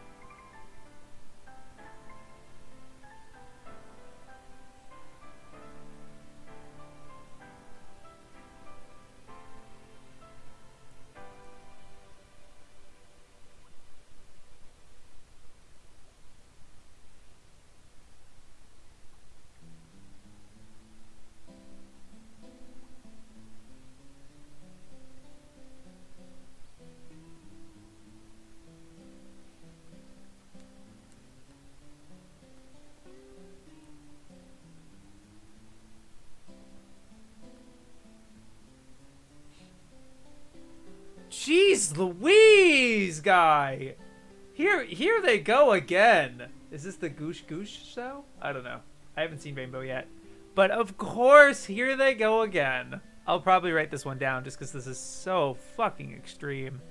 Jeez Louise, guy! Here they go again. Is this the Goosh Goosh show? I don't know. I haven't seen Rainbow yet. But of course, here they go again. I'll probably write this one down just because this is so fucking extreme.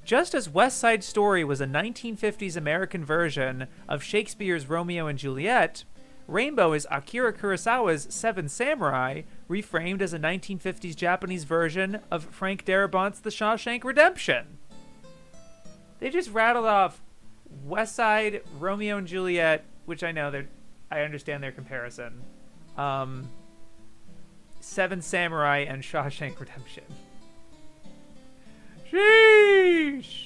Just as West Side Story was a 1950s American version of Shakespeare's Romeo and Juliet, Rainbow is Akira Kurosawa's Seven Samurai, reframed as a 1950s Japanese version of Frank Darabont's The Shawshank Redemption. They just rattled off West Side, Romeo and Juliet, which I understand their comparison. Seven Samurai and Shawshank Redemption. Sheesh!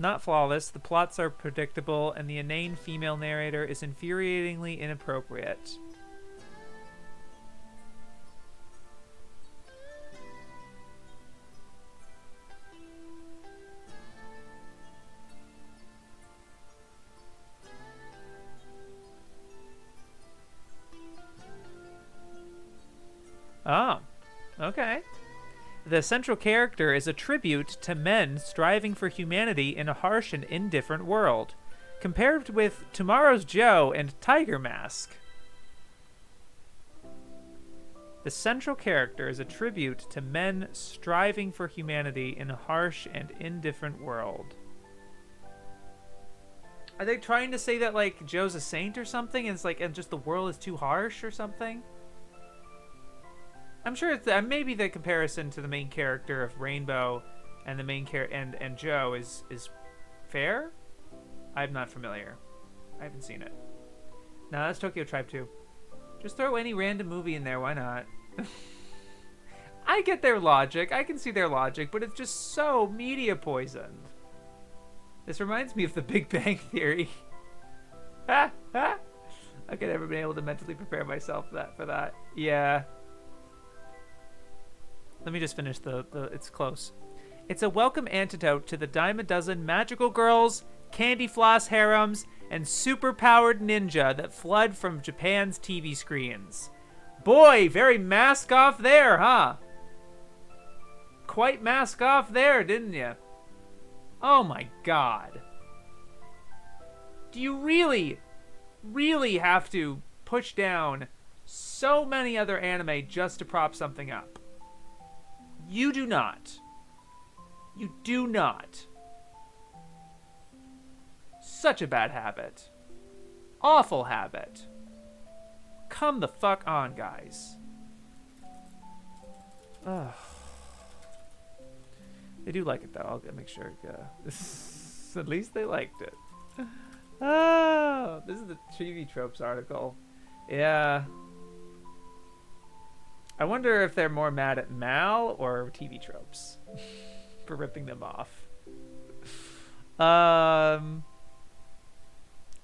Not flawless, the plots are predictable, and the inane female narrator is infuriatingly inappropriate. Oh, okay. The central character is a tribute to men striving for humanity in a harsh and indifferent world, compared with Tomorrow's Joe and Tiger Mask. The central character is a tribute to men striving for humanity in a harsh and indifferent world. Are they trying to say that, like, Joe's a saint or something, and it's like, and just the world is too harsh or something? I'm sure it's maybe the comparison to the main character of Rainbow and the main and Joe is fair. I'm not familiar. I haven't seen it. No, that's Tokyo Tribe 2. Just throw any random movie in there. Why not? I get their logic. I can see their logic, but it's just so media poisoned. This reminds me of The Big Bang Theory. I could never been able to mentally prepare myself for that. Yeah. Let me just finish it's close. It's a welcome antidote to the dime a dozen magical girls, candy floss harems, and super-powered ninja that flood from Japan's TV screens. Boy, very mask off there, huh? Quite mask off there, didn't you? Oh my god. Do you really, really have to push down so many other anime just to prop something up? You do not. You do not. Such a bad habit. Awful habit. Come the fuck on, guys. Ugh. They do like it, though. I'll make sure. At least they liked it. Oh, this is the TV Tropes article. Yeah. I wonder if they're more mad at Mal or TV tropes for ripping them off.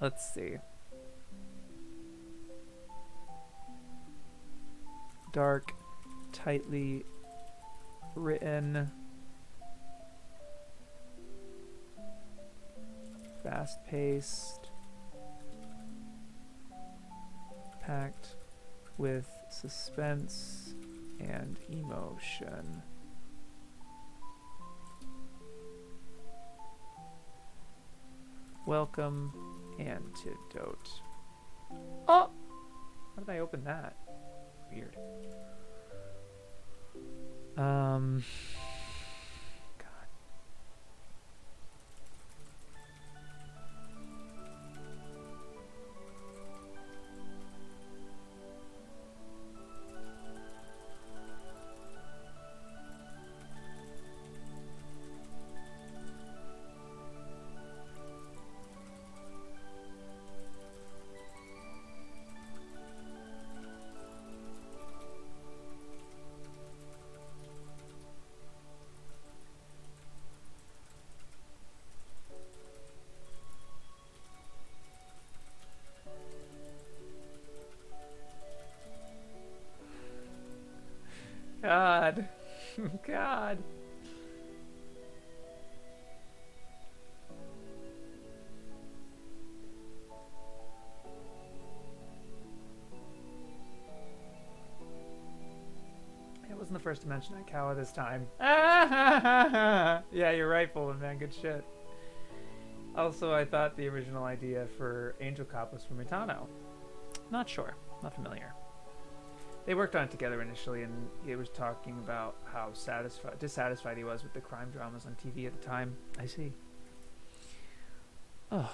Let's see. Dark, tightly written, fast-paced, packed with suspense and emotion. Welcome, Antidote. Oh! How did I open that? Weird. God. God. God. It wasn't the first to mention Aikawa this time. Yeah, you're right, Fulham, man. Good shit. Also, I thought the original idea for Angel Cop was from Itano. Not sure. Not familiar. They worked on it together initially, and he was talking about how dissatisfied he was with the crime dramas on TV at the time. I see. Oh.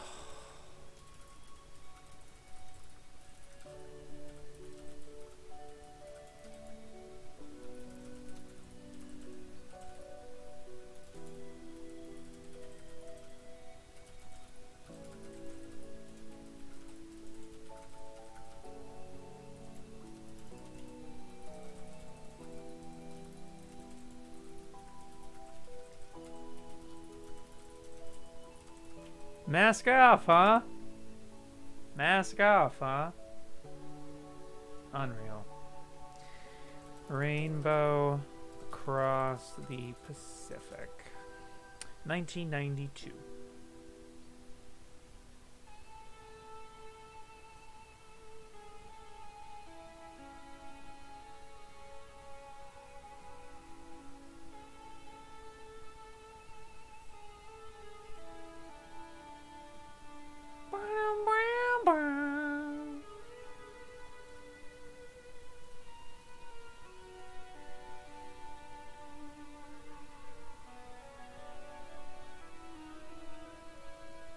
Mask off, huh? Mask off, huh? Unreal. Rainbow across the Pacific. 1992.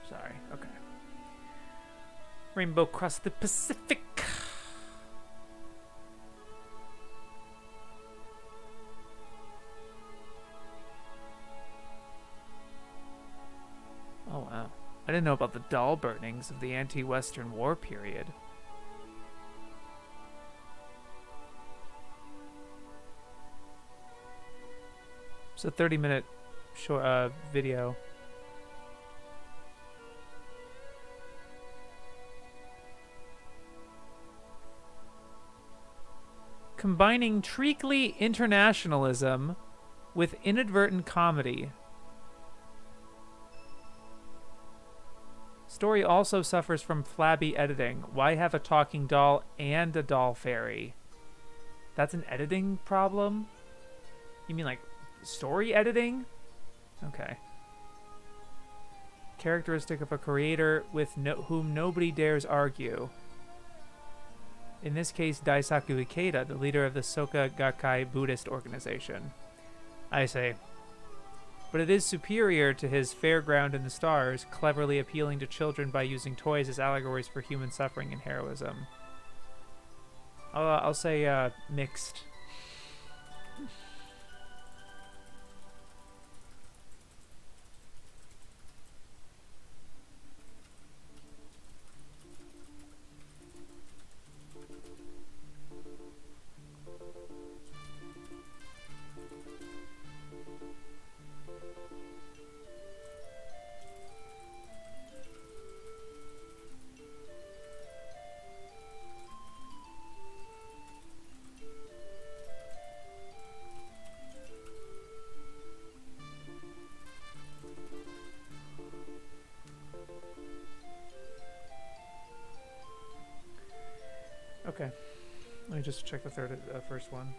Sorry, okay. Rainbow across the Pacific. Oh wow. I didn't know about the doll burnings of the anti-Western war period. It's a 30-minute short video. Combining treacly internationalism with inadvertent comedy. Story also suffers from flabby editing. Why have a talking doll and a doll fairy? That's an editing problem? You mean like story editing? Okay. Characteristic of a creator with whom nobody dares argue. In this case, Daisaku Ikeda, the leader of the Soka Gakkai Buddhist organization. I say. But it is superior to his Fairground in the Stars, cleverly appealing to children by using toys as allegories for human suffering and heroism. I'll say mixed. Okay. Let me just check the first one.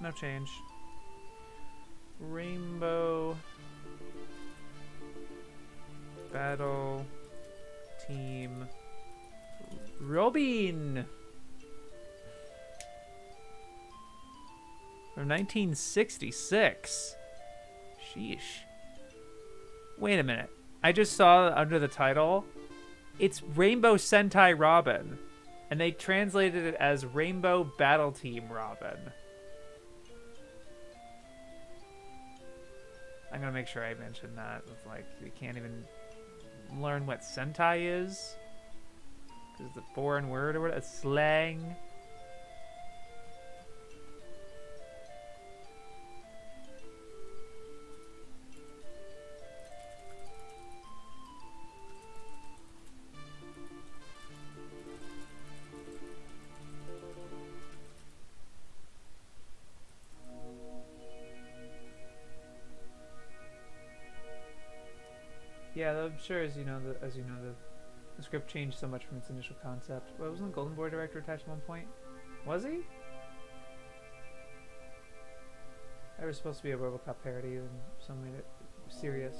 No change. Rainbow Battle Team Robin from 1966. Sheesh. Wait a minute. I just saw under the title, it's Rainbow Sentai Robin, and they translated it as Rainbow Battle Team Robin. I'm gonna make sure I mention that. With like, you can't even learn what Sentai is because it's a foreign word or what? A slang. Yeah, I'm sure, as you know, the script changed so much from its initial concept. Well, wasn't the Golden Boy director attached at one point? Was he? That was supposed to be a RoboCop parody, and some made it serious.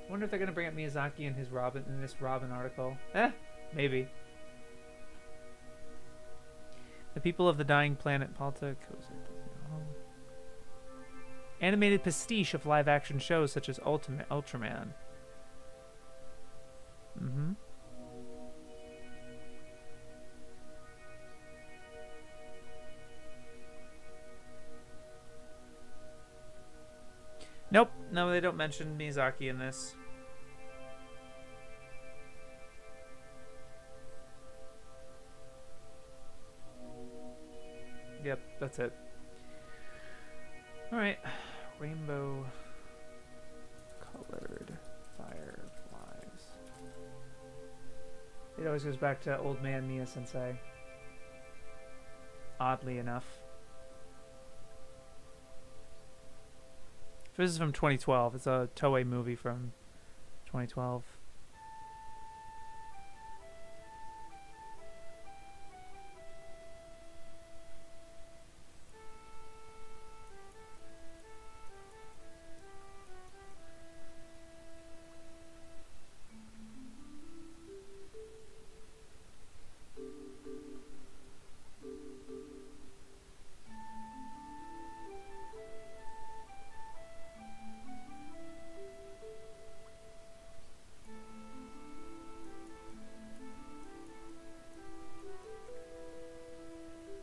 I wonder if they're gonna bring up Miyazaki in his Robin in this Robin article. Maybe. The people of the dying planet Palta. Animated pastiche of live-action shows such as Ultraman. Mm-hmm. Nope. No, they don't mention Miyazaki in this. Yep, that's it. Alright. Rainbow colored fireflies. It always goes back to old man Mia Sensei. Oddly enough. This is from 2012. It's a Toei movie from 2012.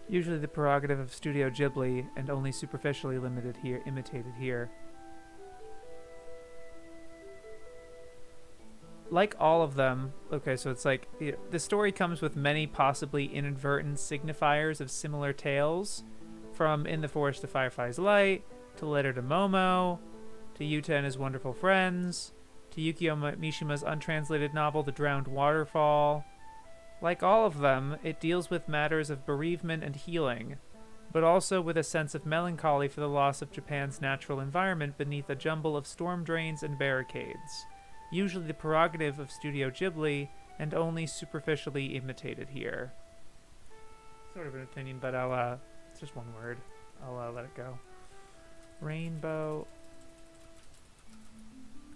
Usually the prerogative of Studio Ghibli, and only superficially imitated here. Like all of them, okay, so it's like, the story comes with many possibly inadvertent signifiers of similar tales, from In the Forest of Firefly's Light, to Letter to Momo, to Yuta and His Wonderful Friends, to Yukio Mishima's untranslated novel The Drowned Waterfall. Like all of them, it deals with matters of bereavement and healing, but also with a sense of melancholy for the loss of Japan's natural environment beneath a jumble of storm drains and barricades. Usually the prerogative of Studio Ghibli, and only superficially imitated here. Sort of an opinion, but it's just one word. I'll let it go. Rainbow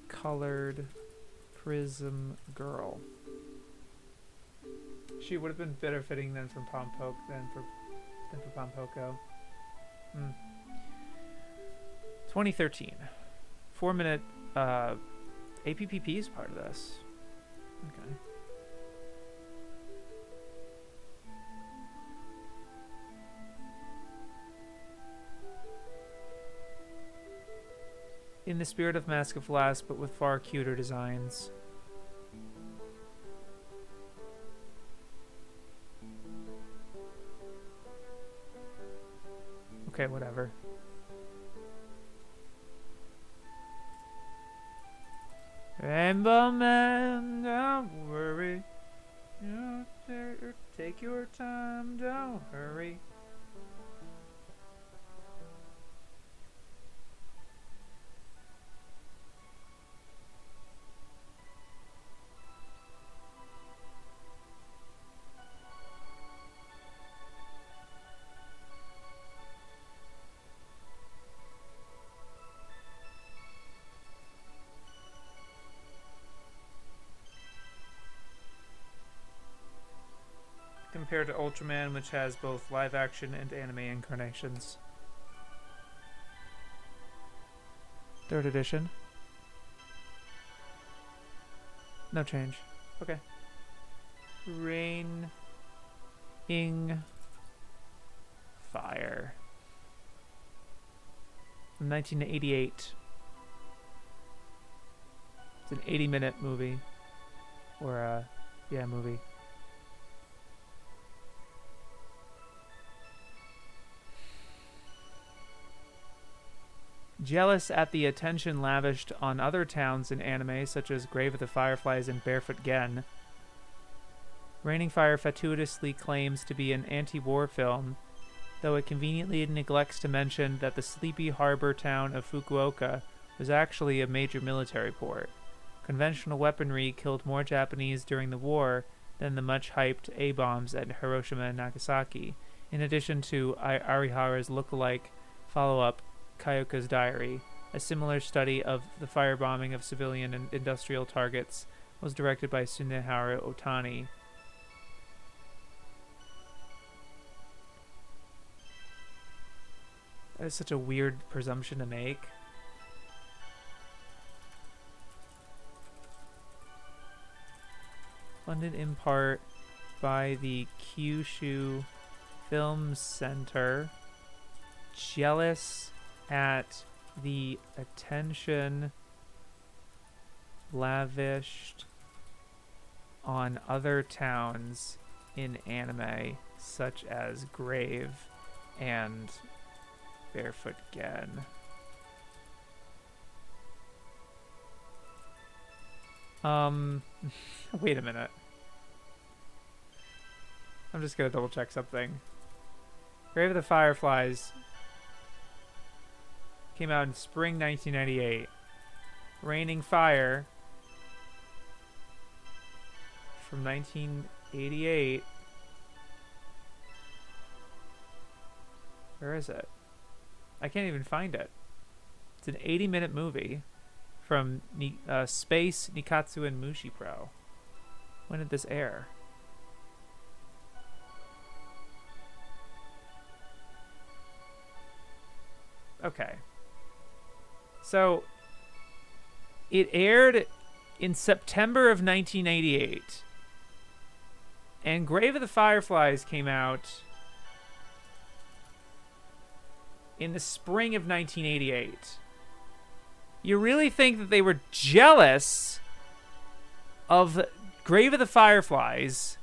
colored prism girl. She would have been better fitting than for Pompoko. 2013. 4-minute APPP is part of this. Okay. In the spirit of Mask of Glass, but with far cuter designs. Okay, whatever. Rainbow Man, don't worry. Take your time, don't hurry. Compared to Ultraman, which has both live action and anime incarnations. 3rd edition. No change. Okay. Raining Fire. From 1988. It's an 80-minute movie. Or, yeah, movie. Jealous at the attention lavished on other towns in anime, such as Grave of the Fireflies and Barefoot Gen, Raining Fire fatuitously claims to be an anti-war film, though it conveniently neglects to mention that the sleepy harbor town of Fukuoka was actually a major military port. Conventional weaponry killed more Japanese during the war than the much-hyped A-bombs at Hiroshima and Nagasaki, in addition to Arihara's look-alike follow-up Kyoka's Diary. A similar study of the firebombing of civilian and industrial targets was directed by Tsuneharu Otani. That is such a weird presumption to make. Funded in part by the Kyushu Film Center. Jealous at the attention lavished on other towns in anime, such as Grave and Barefoot Gen. Wait a minute. I'm just gonna double check something. Grave of the Fireflies came out in spring 1998. Raining Fire from 1988. Where is it? I can't even find it. It's an 80-minute movie from Space, Nikatsu, and Mushi Pro. When did this air? Okay. So, it aired in September of 1988. And Grave of the Fireflies came out in the spring of 1988. You really think that they were jealous of Grave of the Fireflies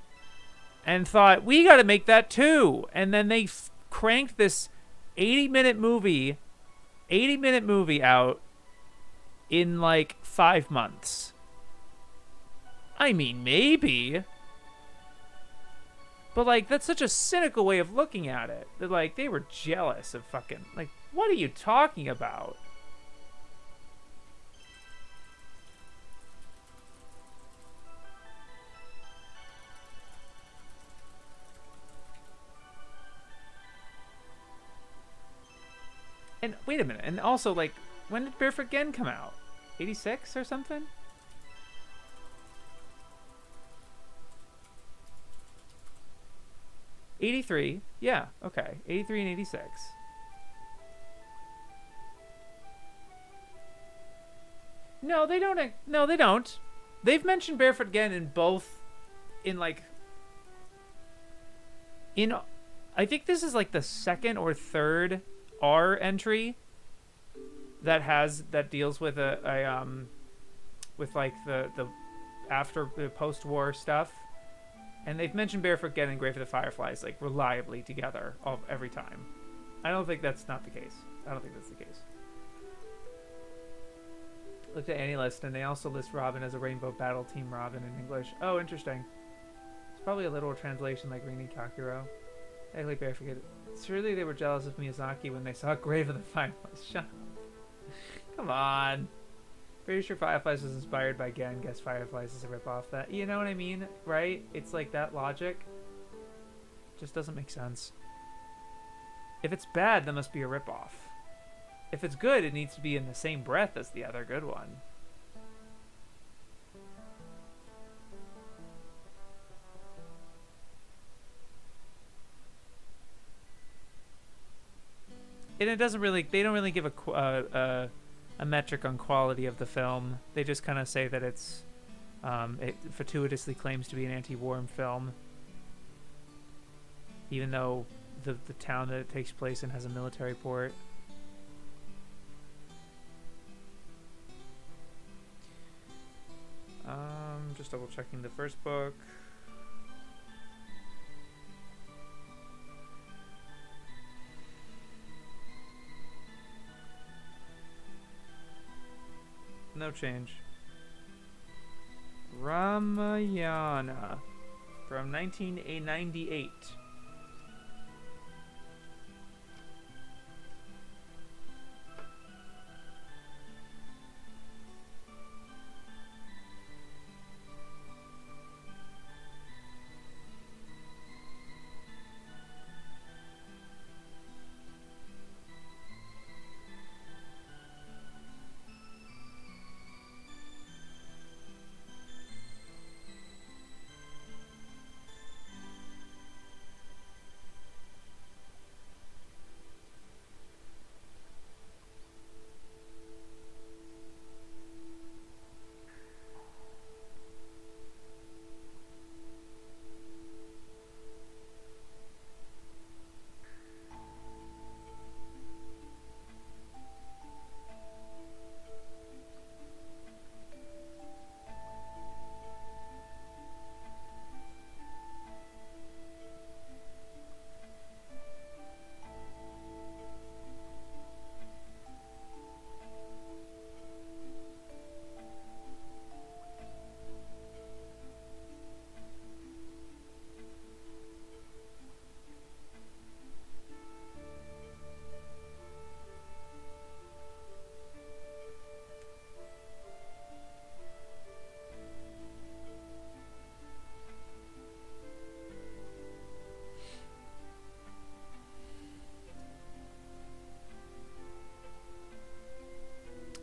and thought, we got to make that too. And then they cranked this 80-minute movie out in like 5 months. I mean, maybe. But like, that's such a cynical way of looking at it. That like, they were jealous of fucking, like, what are you talking about? And wait a minute. And also, like, when did Barefoot Gen come out? 86 or something? '83. Yeah, okay. 83 and 86. No, they don't. No, they don't. They've mentioned Barefoot Gen in both. In like. In. I think this is like the second or third R entry that deals with with like the after the post-war stuff, and they've mentioned Barefoot Gen and Grave of the Fireflies like reliably together every time. I don't think that's not the case. I don't think that's the case. Looked at AniList, and they also list Robin as a Rainbow Battle Team Robin in English. Oh, interesting. Probably a literal translation like reading Kakuro. Actually, I forget it. Surely they were jealous of Miyazaki when they saw Grave of the Fireflies. Shut up. Come on. Pretty sure Fireflies was inspired by Gen. Guess Fireflies is a ripoff. That, you know what I mean, right? It's like that logic just doesn't make sense. If it's bad, that must be a ripoff. If it's good, it needs to be in the same breath as the other good one. And it doesn't really, they don't really give a metric on quality of the film. They just kind of say that it's, it fortuitously claims to be an anti-war film, even though the town that it takes place in has a military port. Just double checking the first book. No change. Ramayana from 1998.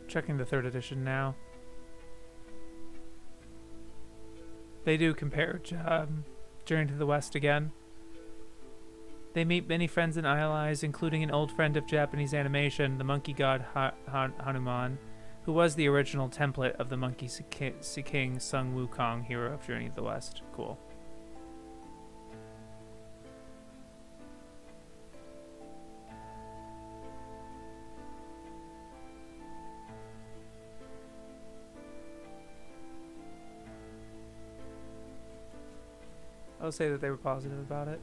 Checking the third edition now. They do compare Journey to the West again. They meet many friends and allies, including an old friend of Japanese animation, the monkey god Hanuman, who was the original template of the Monkey King Sun Wukong, hero of Journey to the West. Cool. I'll say that they were positive about it.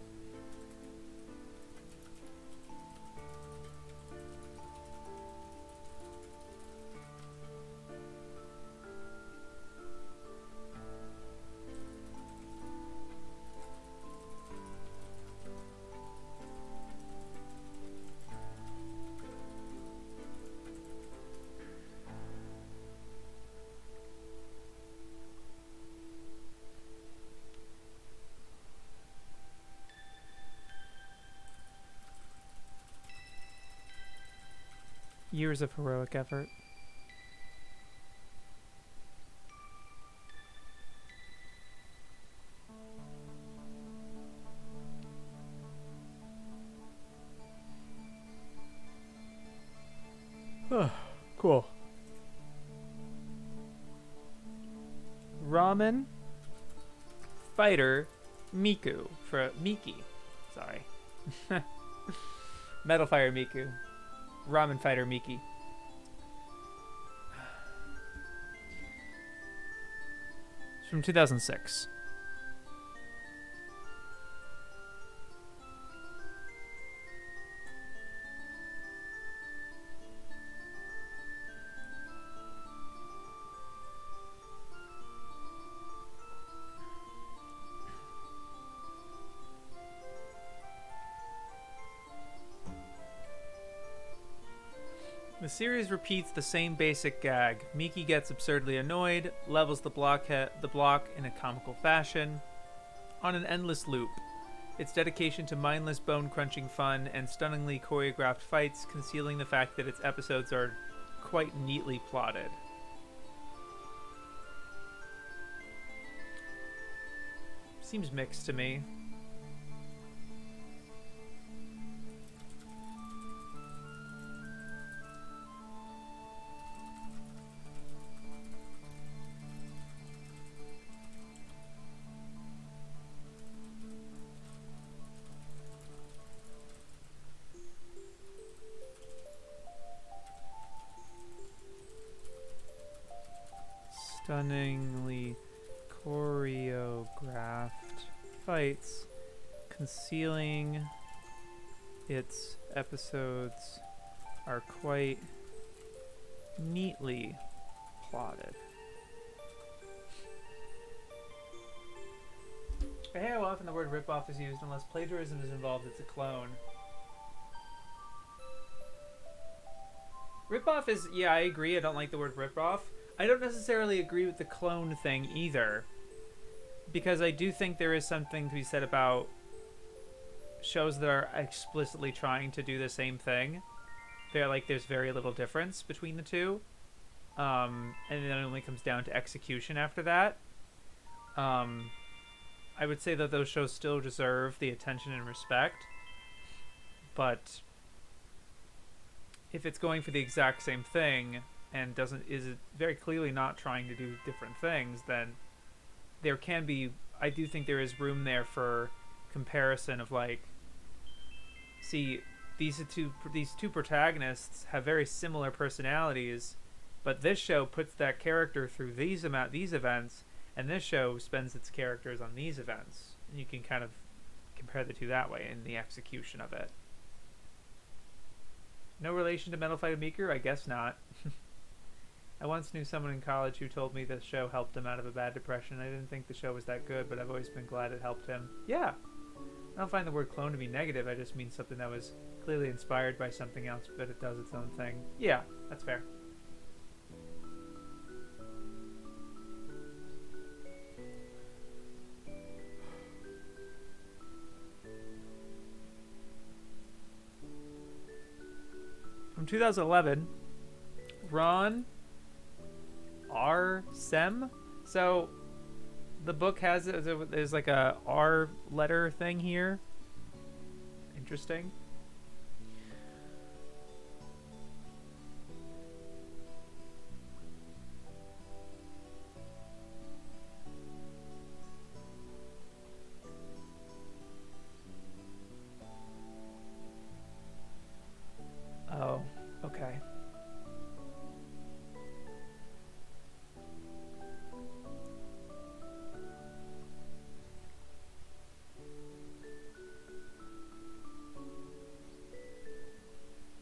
Years of heroic effort. Cool. Ramen Fighter Miku for Miki. Sorry. Metal Fire Miku. Ramen Fighter Miki. It's from 2006. The series repeats the same basic gag. Miki gets absurdly annoyed, levels the block in a comical fashion, on an endless loop. Its dedication to mindless bone-crunching fun and stunningly choreographed fights concealing the fact that its episodes are quite neatly plotted. Seems mixed to me. Stunningly choreographed fights concealing its episodes are quite neatly plotted. I hate how often the word ripoff is used unless plagiarism is involved. It's a clone. Ripoff is, yeah, I agree. I don't like the word ripoff. I don't necessarily agree with the clone thing either, because I do think there is something to be said about shows that are explicitly trying to do the same thing. There's very little difference between the two, and then it only comes down to execution after that. I would say that those shows still deserve the attention and respect, but if it's going for the exact same thing and is very clearly not trying to do different things, then there can be, I do think there is room there for comparison of like, see, these two protagonists have very similar personalities, but this show puts that character through these events, and this show spends its characters on these events. And you can kind of compare the two that way in the execution of it. No relation to Metal Fighter Meeker? I guess not. I once knew someone in college who told me this show helped him out of a bad depression. I didn't think the show was that good, but I've always been glad it helped him. Yeah. I don't find the word clone to be negative. I just mean something that was clearly inspired by something else, but it does its own thing. Yeah, that's fair. From 2011, Ron R. Sem. So the book there's like a R letter thing here. Interesting. Oh, okay.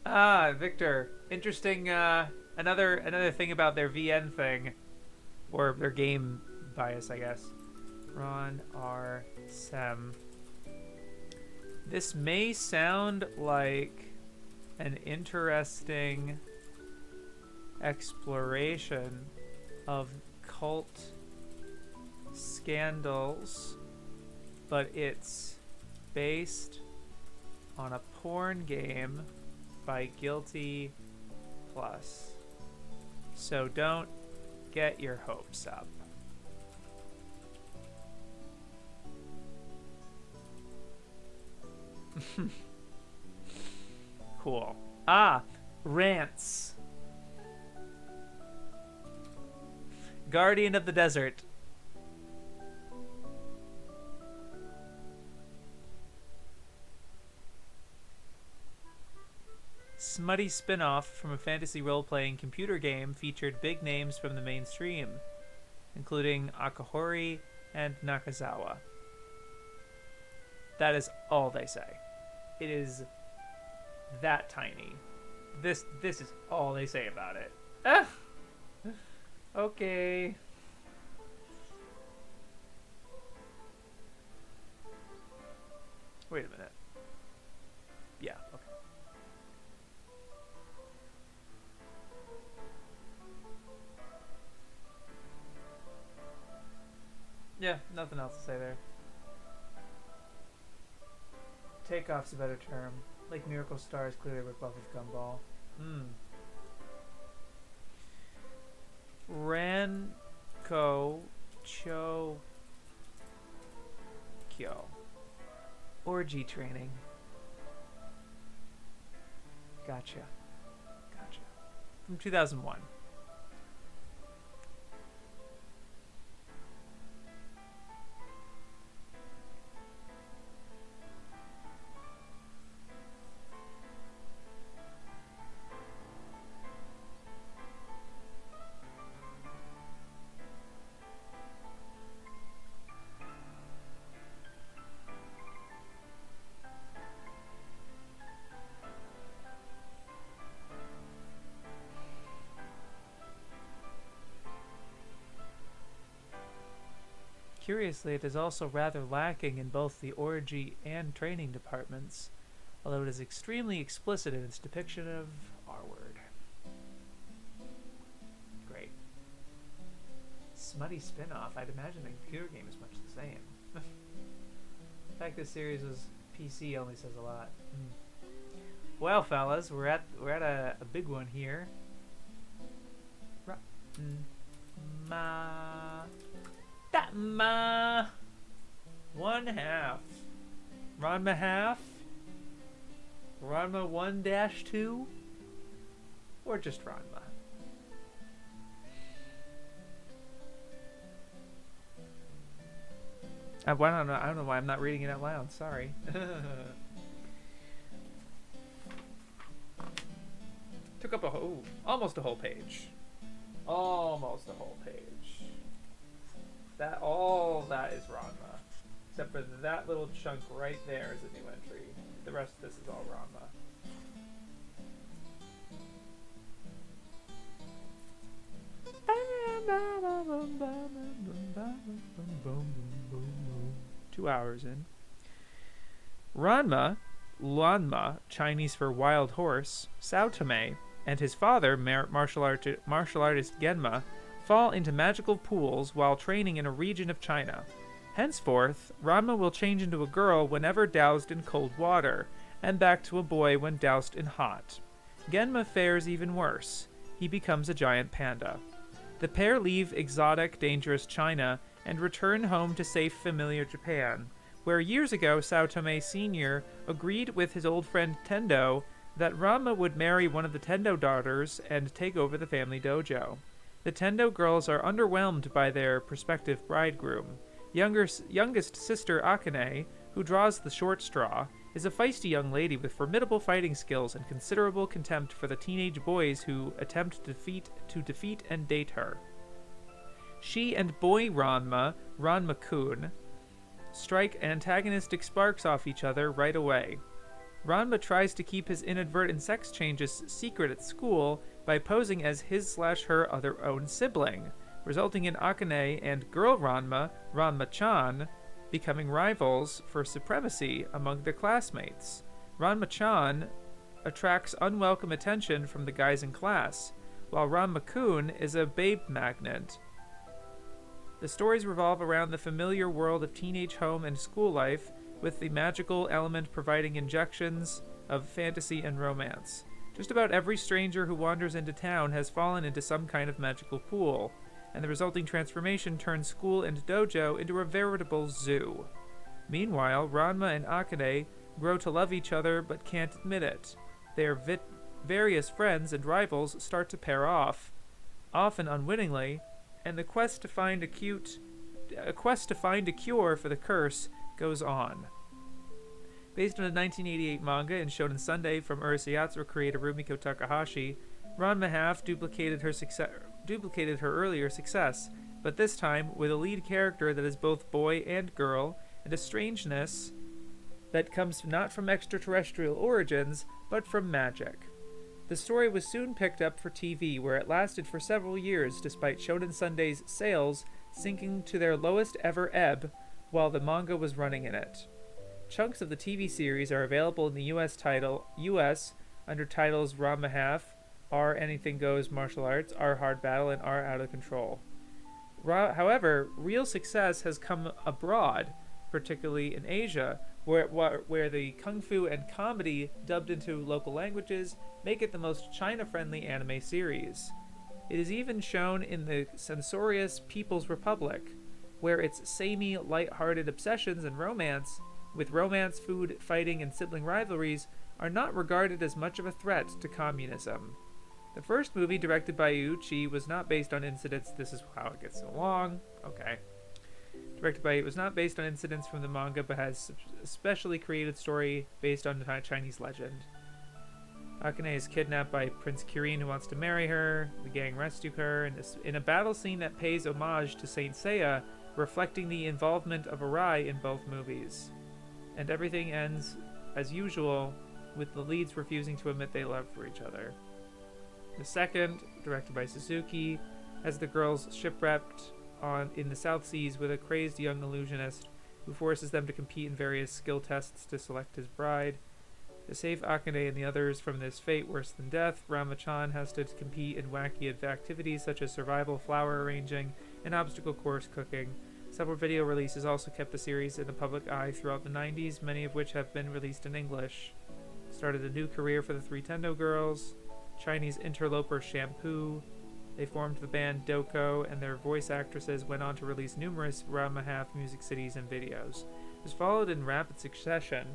Ah, Victor. Interesting. Another thing about their VN thing, or their game bias, I guess. Ron R. Sem. This may sound like an interesting exploration of cult scandals, but it's based on a porn game by Guilty Plus. So don't get your hopes up. Cool. Ah, rants. Guardian of the Desert. Smutty spin-off from a fantasy role-playing computer game featured big names from the mainstream, including Akahori and Nakazawa. That is all they say. It is that tiny. This is all they say about it. Ah! Okay. Wait a minute. Yeah, okay. Yeah, nothing else to say there. Takeoff's a better term. Like Miracle Star is clearly a ripoff of Gumball. Ranko Chokyo. Orgy training. Gotcha. From 2001. Curiously, it is also rather lacking in both the orgy and training departments, although it is extremely explicit in its depiction of R-word. Great. Smutty spin-off. I'd imagine the computer game is much the same. The fact this series was PC only says a lot. Well, fellas, we're at a big one here. Ma 1/2. Ranma half? Ranma 1-2? Or just Ranma? I don't know why I'm not reading it out loud. Sorry. Took up almost a whole page. Almost a whole page. All that is Ranma. Except for that little chunk right there is a new entry. The rest of this is all Ranma. 2 hours in. Ranma, Lanma, Chinese for wild horse, Sao Tome, and his father, martial artist Genma, fall into magical pools while training in a region of China. Henceforth, Ranma will change into a girl whenever doused in cold water, and back to a boy when doused in hot. Genma fares even worse. He becomes a giant panda. The pair leave exotic, dangerous China and return home to safe, familiar Japan, where years ago Sao Tome Sr. agreed with his old friend Tendo that Ranma would marry one of the Tendo daughters and take over the family dojo. The Tendo girls are underwhelmed by their prospective bridegroom. Youngest sister Akane, who draws the short straw, is a feisty young lady with formidable fighting skills and considerable contempt for the teenage boys who attempt to defeat and date her. She and boy Ranma, Ranma-kun, strike antagonistic sparks off each other right away. Ranma tries to keep his inadvertent sex changes secret at school by posing as his/her other own sibling, resulting in Akane and girl Ranma, Ranma-chan, becoming rivals for supremacy among their classmates. Ranma-chan attracts unwelcome attention from the guys in class, while Ranma-kun is a babe magnet. The stories revolve around the familiar world of teenage home and school life, with the magical element providing injections of fantasy and romance. Just about every stranger who wanders into town has fallen into some kind of magical pool, and the resulting transformation turns school and dojo into a veritable zoo. Meanwhile, Ranma and Akane grow to love each other but can't admit it. Their various friends and rivals start to pair off, often unwittingly, and the quest to find a cure for the curse goes on. Based on a 1988 manga and Shonen Sunday from Urusayatsu creator Rumiko Takahashi, Ranma half duplicated her earlier success, but this time with a lead character that is both boy and girl, and a strangeness that comes not from extraterrestrial origins, but from magic. The story was soon picked up for TV, where it lasted for several years despite Shonen Sunday's sales sinking to their lowest ever ebb while the manga was running in it. Chunks of the TV series are available in the US under titles Ranma half, R Anything Goes Martial Arts, R Hard Battle, and R Out of Control. However, real success has come abroad, particularly in Asia, where the kung fu and comedy dubbed into local languages make it the most China-friendly anime series. It is even shown in the censorious People's Republic, where its samey, light-hearted obsessions and romance, with romance, food, fighting, and sibling rivalries, are not regarded as much of a threat to communism. The first movie, directed by Yuichi, was not based on incidents. This is how it gets so long. Okay. Directed by, it was not based on incidents from the manga, but has a specially created story based on Chinese legend. Akane is kidnapped by Prince Kirin, who wants to marry her. The gang rescue her in a battle scene that pays homage to Saint Seiya, reflecting the involvement of Arai in both movies. And everything ends, as usual, with the leads refusing to admit they love for each other. The second, directed by Suzuki, has the girls shipwrecked in the South Seas with a crazed young illusionist who forces them to compete in various skill tests to select his bride. To save Akane and the others from this fate worse than death, Ramachan has to compete in wacky activities such as survival, flower arranging, and obstacle course cooking. Several video releases also kept the series in the public eye throughout the 90s, many of which have been released in English. Started a new career for the Three Tendo Girls, Chinese interloper Shampoo. They formed the band Doko, and their voice actresses went on to release numerous Ramahath music CDs and videos. It was followed in rapid succession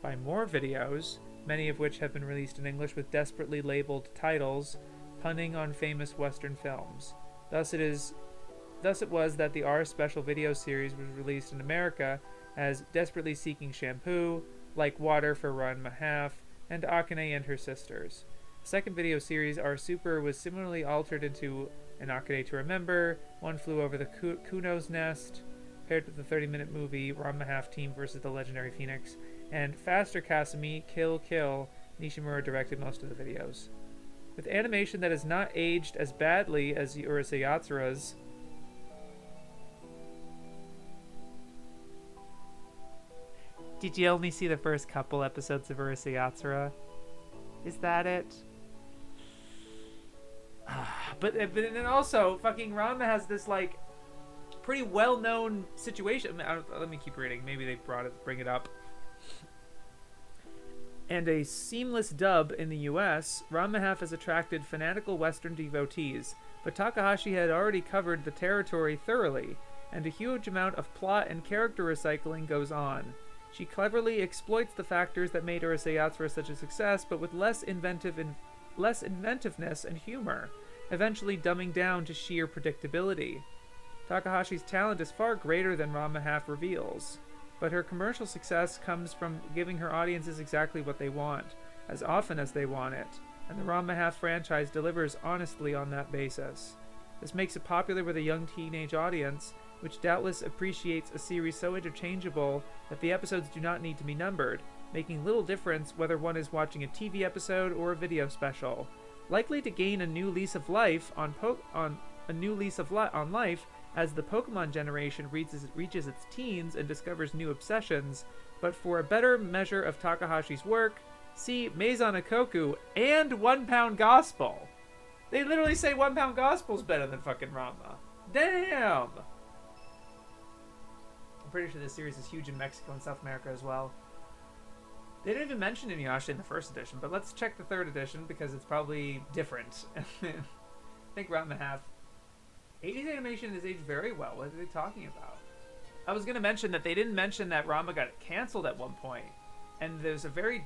by more videos, many of which have been released in English with desperately labeled titles, punning on famous Western films. Thus it was that the R Special video series was released in America as Desperately Seeking Shampoo, Like Water for Ran Mahath, and Akane and Her Sisters. The second video series, R Super, was similarly altered into An Akane to Remember, One Flew Over the Kuno's Nest, paired with the 30-minute movie Ran Mahath Team vs. the Legendary Phoenix, and Faster Kasumi, Kill Kill. Nishimura directed most of the videos. With animation that has not aged as badly as Urusei Yatsura's, did you only see the first couple episodes of Urusei Yatsura? Is that it? But then also, fucking Ranma has this, like, pretty well-known situation. Let me keep reading. Maybe they bring it up. And a seamless dub in the US, Ranma has attracted fanatical Western devotees, but Takahashi had already covered the territory thoroughly, and a huge amount of plot and character recycling goes on. She cleverly exploits the factors that made Urusei Yatsura such a success, but with less inventiveness and humor, eventually dumbing down to sheer predictability. Takahashi's talent is far greater than Ranma reveals, but her commercial success comes from giving her audiences exactly what they want, as often as they want it, and the Ranma franchise delivers honestly on that basis. This makes it popular with a young teenage audience, which doubtless appreciates a series so interchangeable that the episodes do not need to be numbered, making little difference whether one is watching a TV episode or a video special. Likely to gain a new lease of life on life as the Pokemon generation reaches its teens and discovers new obsessions, but for a better measure of Takahashi's work, see Maison Ikoku and 1 Pound Gospel. They literally say 1 Pound Gospel's better than fucking Ranma. Damn! I'm pretty sure this series is huge in Mexico and South America as well. They didn't even mention Inuyasha in the first edition, but let's check the third edition because it's probably different. I think Ranma 80s animation has aged very well. What are they talking about? I was going to mention that they didn't mention that Ranma got canceled at one point, and there's a very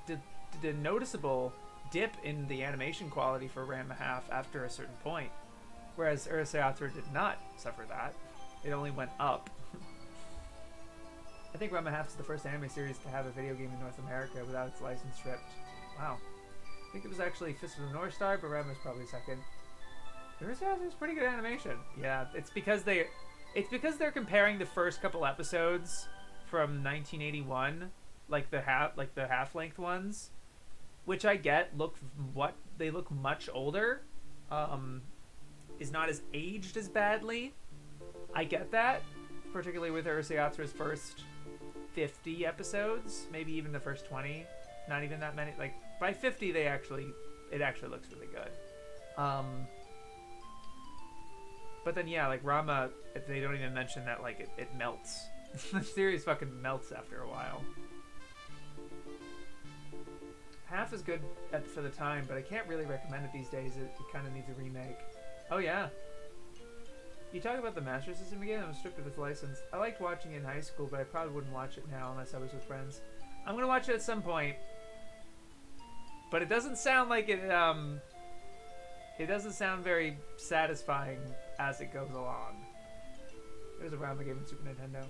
noticeable dip in the animation quality for Ranma after a certain point, whereas Urusei Yatsura did not suffer that. It only went up. I think Ranma is the first anime series to have a video game in North America without its license stripped. Wow. I think it was actually Fist of the North Star, but Ranma's probably second. Urusei Yatsura's pretty good animation. Yeah, it's because they're comparing the first couple episodes from 1981, like the half-length ones, which I get they look much older. Is not as aged as badly. I get that, particularly with Urusei Yatsura's first 50 episodes, maybe even the first 20. Not even that many. Like by 50, it actually looks really good. But But then yeah, like Rama, they don't even mention that like it melts. The series fucking melts after a while. Half is good for the time, but I can't really recommend it these days. It kind of needs a remake. Oh yeah. You talk about the Master System again? I was stripped of its license. I liked watching it in high school, but I probably wouldn't watch it now unless I was with friends. I'm gonna watch it at some point. But it doesn't sound like it, it doesn't sound very satisfying as it goes along. There's a Rama game in Super Nintendo.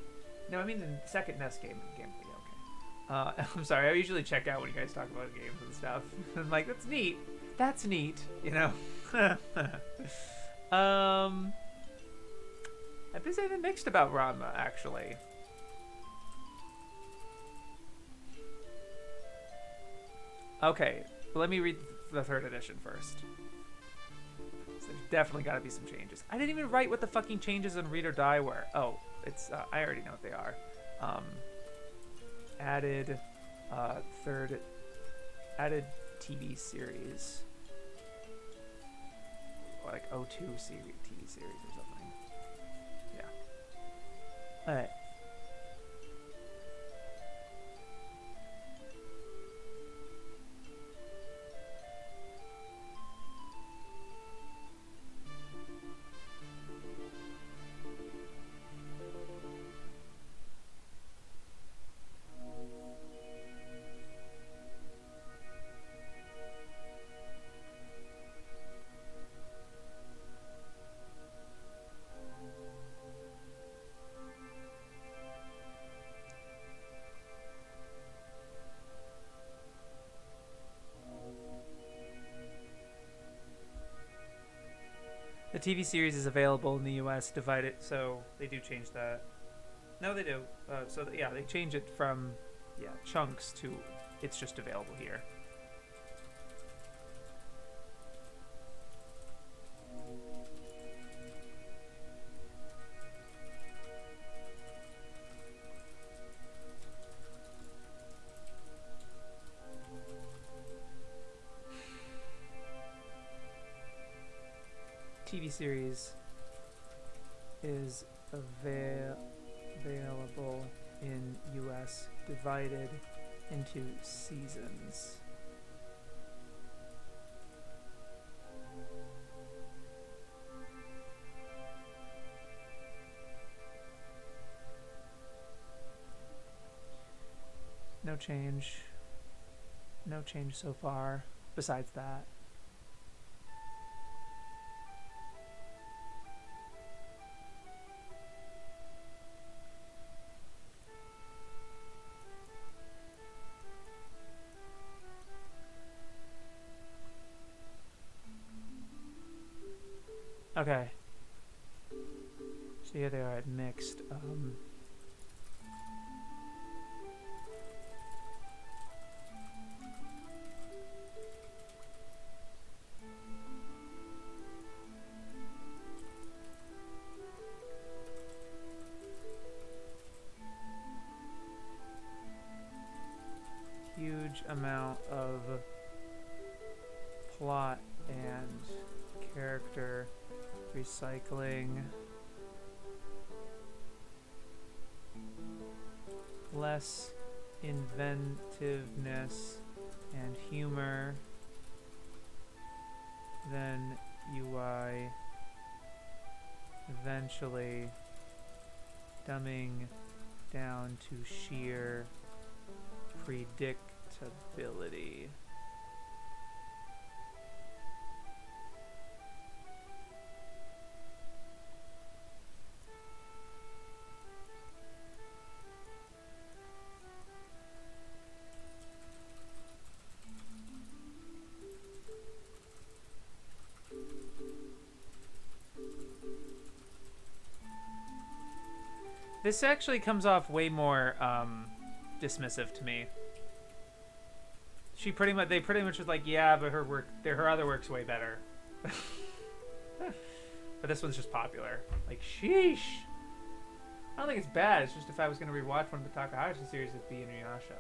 No, I mean the second NES game. Okay. I'm sorry, I usually check out when you guys talk about games and stuff. I'm like, that's neat. That's neat, you know? I've been saying mixed about Rama, actually. Okay, let me read the third edition first. So there's definitely got to be some changes. I didn't even write what the fucking changes in Read or Die were. Oh, it's I already know what they are. Added added TV series, or like O2 TV series or something. Yeah. All right. The TV series is available in the U.S. divided, so they do change that. No, they do. Yeah, they change it from chunks to it's just available here. TV series is available in US divided into seasons. No change. No change so far besides that. Okay. So here they are at mixed. Huge amount of plot and character recycling, less inventiveness and humor than UI, eventually dumbing down to sheer predictability. This actually comes off way more dismissive to me. They pretty much was like, yeah, but her other work's way better. But this one's just popular. Like, sheesh. I don't think it's bad. It's just if I was gonna rewatch one of the Takahashi series, it'd be Inuyasha.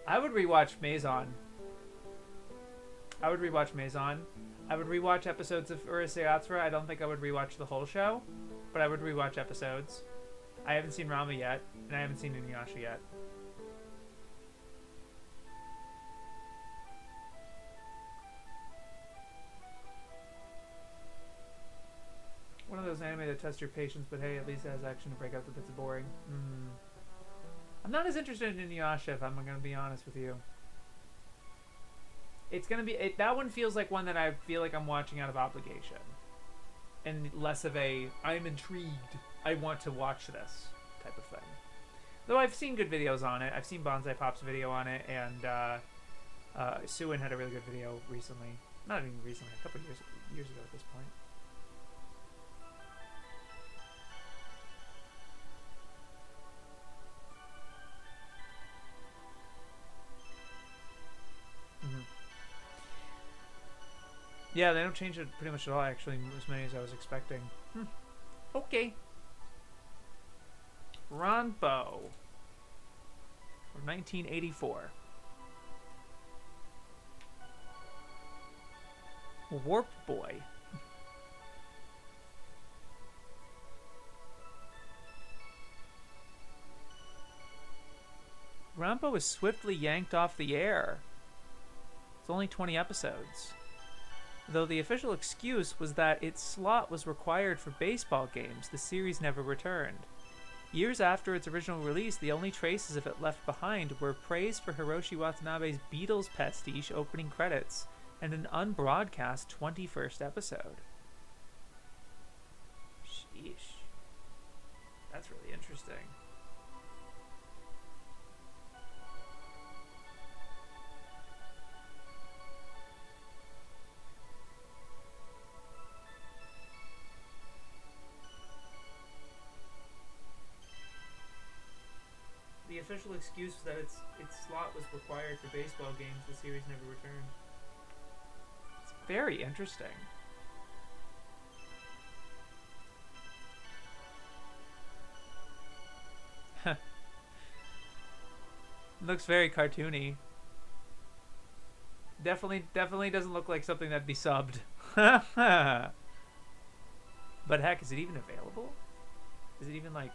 I would rewatch Maison. I would rewatch Maison. I would rewatch episodes of Urusei Yatsura. I don't think I would rewatch the whole show, but I would rewatch episodes. I haven't seen Rama yet, and I haven't seen Inuyasha yet. One of those anime that tests your patience, but hey, at least it has action to break up the bits of boring. I'm not as interested in Inuyasha, if I'm going to be honest with you. It's going to be... that one feels like one that I feel like I'm watching out of obligation. And less of a, I'm intrigued, I want to watch this type of thing. Though I've seen good videos on it. I've seen Bonsai Pop's video on it, and Suin had a really good video recently. Not even recently, a couple years ago at this point. Yeah, they don't change it pretty much at all, actually, as many as I was expecting. Okay. Ranpo. From 1984. Warp Boy. Ranpo was swiftly yanked off the air. It's only 20 episodes. Though the official excuse was that its slot was required for baseball games, the series never returned. Years after its original release, the only traces of it left behind were praise for Hiroshi Watanabe's Beatles pastiche opening credits and an unbroadcast 21st episode. Sheesh. That's really interesting. The official excuse was that its slot was required for baseball games. The series never returned. It's very interesting. Looks very cartoony. Definitely doesn't look like something that'd be subbed. But heck, is it even available? Is it even like...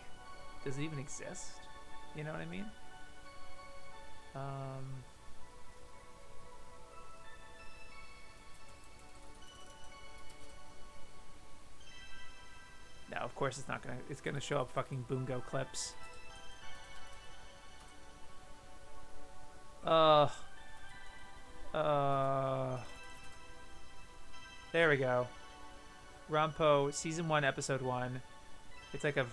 does it even exist? You know what I mean? No, of course it's not gonna... it's gonna show up fucking Bungo clips. There we go. Ranpo, Season 1, Episode 1. It's like a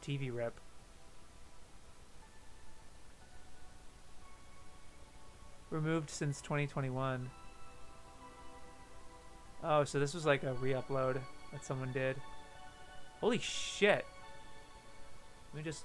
TV rip. Removed since 2021. Oh, so this was like a re-upload that someone did. Holy shit. Let me just...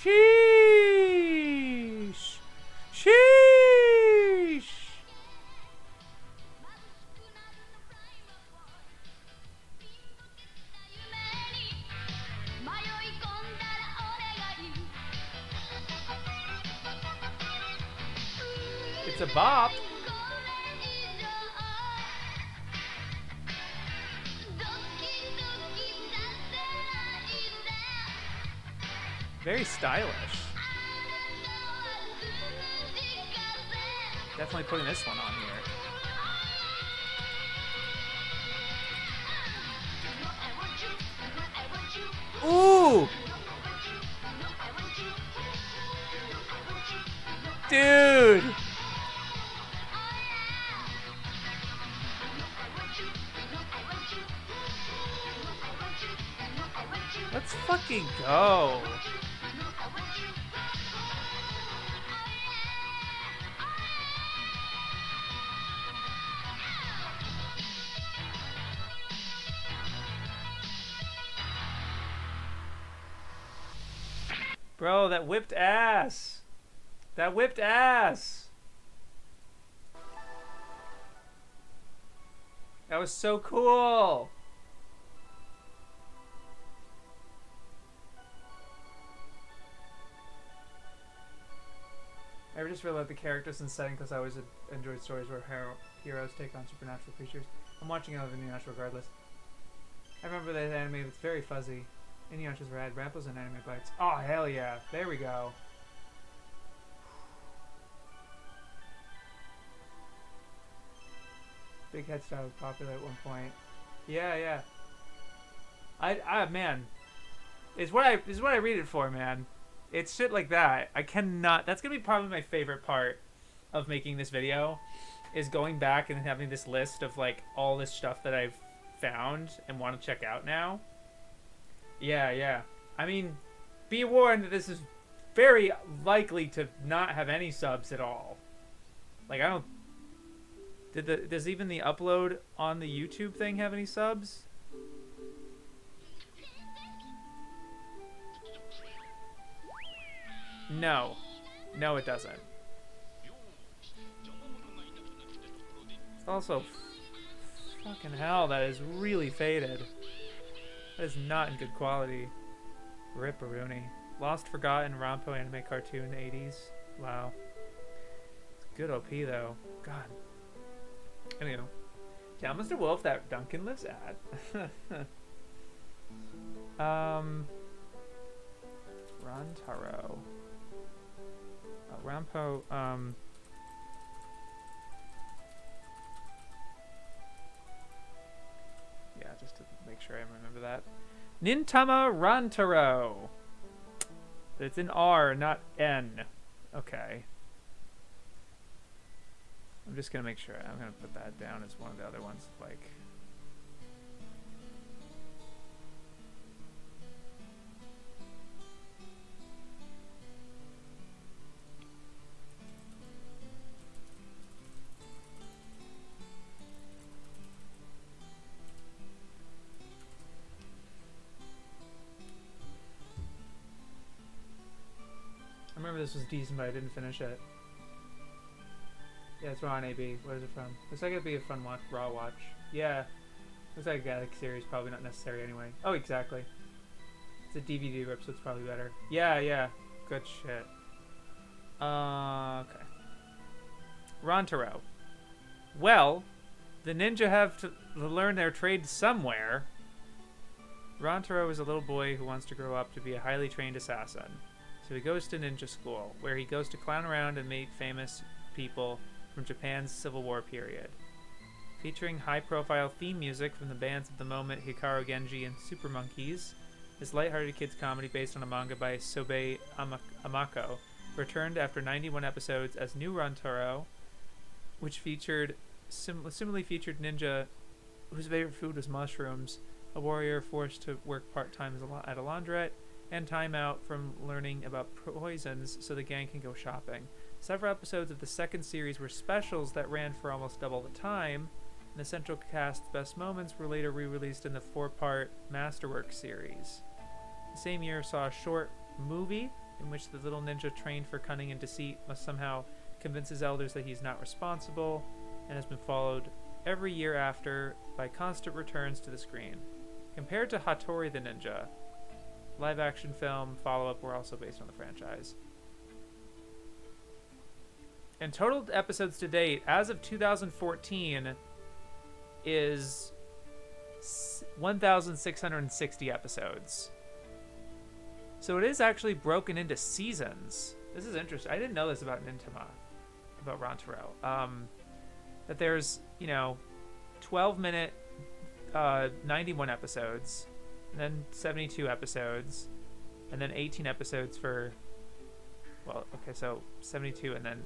Sheesh! Sheesh! It's a bop. Very stylish. Definitely putting this one on here. Ooh! Dude! Let's fucking go. Bro, that whipped ass. That whipped ass. That was so cool. I just really like the characters and setting because I always enjoyed stories where heroes take on supernatural creatures. I'm watching out of Inuyasha regardless. I remember that anime was very fuzzy. Inuyasha's rad. Rapples and anime bites. Oh, hell yeah. There we go. Big head style was popular at one point. Yeah, yeah. Man. It's what I read it for, man. It's shit like that. I cannot. That's gonna be probably my favorite part of making this video, is going back and having this list of like all this stuff that I've found and want to check out now. Yeah, yeah. I mean, be warned that this is very likely to not have any subs at all. Like, I don't. Does even the upload on the YouTube thing have any subs? No. No, it doesn't. It's also... Fucking hell, that is really faded. That is not in good quality. Ripperoonie. Lost, Forgotten, Rampo anime cartoon, 80s. Wow. It's good OP, though. God. Anywho. Tell Mr. Wolf that Duncan lives at. Rantaro. Rampo, yeah, just to make sure I remember that. Nintama Rantaro. It's an R, not N. Okay. I'm just gonna make sure. I'm gonna put that down as one of the other ones, like... I remember this was decent, but I didn't finish it. Yeah, it's Raw on AB. Where is it from? Looks like it'd be a fun watch, raw watch. Yeah. Looks like a Galaxy series, probably not necessary anyway. Oh, exactly. It's a DVD rip, so it's probably better. Yeah, yeah. Good shit. Okay. Rantaro. Well, the ninja have to learn their trade somewhere. Rantaro is a little boy who wants to grow up to be a highly trained assassin. So he goes to ninja school, where he goes to clown around and meet famous people from Japan's Civil War period. Featuring high-profile theme music from the bands of the moment Hikaru Genji and Super Monkeys, this lighthearted kids comedy based on a manga by Sobei Amako returned after 91 episodes as New Rantaro, which featured similarly featured ninja whose favorite food was mushrooms, a warrior forced to work part-time at a laundrette, and time out from learning about poisons so the gang can go shopping. Several episodes of the second series were specials that ran for almost double the time, and the central cast's best moments were later re-released in the 4-part Masterwork series. The same year saw a short movie in which the little ninja trained for cunning and deceit must somehow convince his elders that he's not responsible, and has been followed every year after by constant returns to the screen. Compared to Hattori the Ninja, live-action film follow-up were also based on the franchise. And total episodes to date, as of 2014, is 1,660 episodes. So it is actually broken into seasons. This is interesting. I didn't know this about Nintama, about Rantaro. That there's, 12-minute, 91 episodes, and then 72 episodes, and then 18 episodes for, well, okay, so 72, and then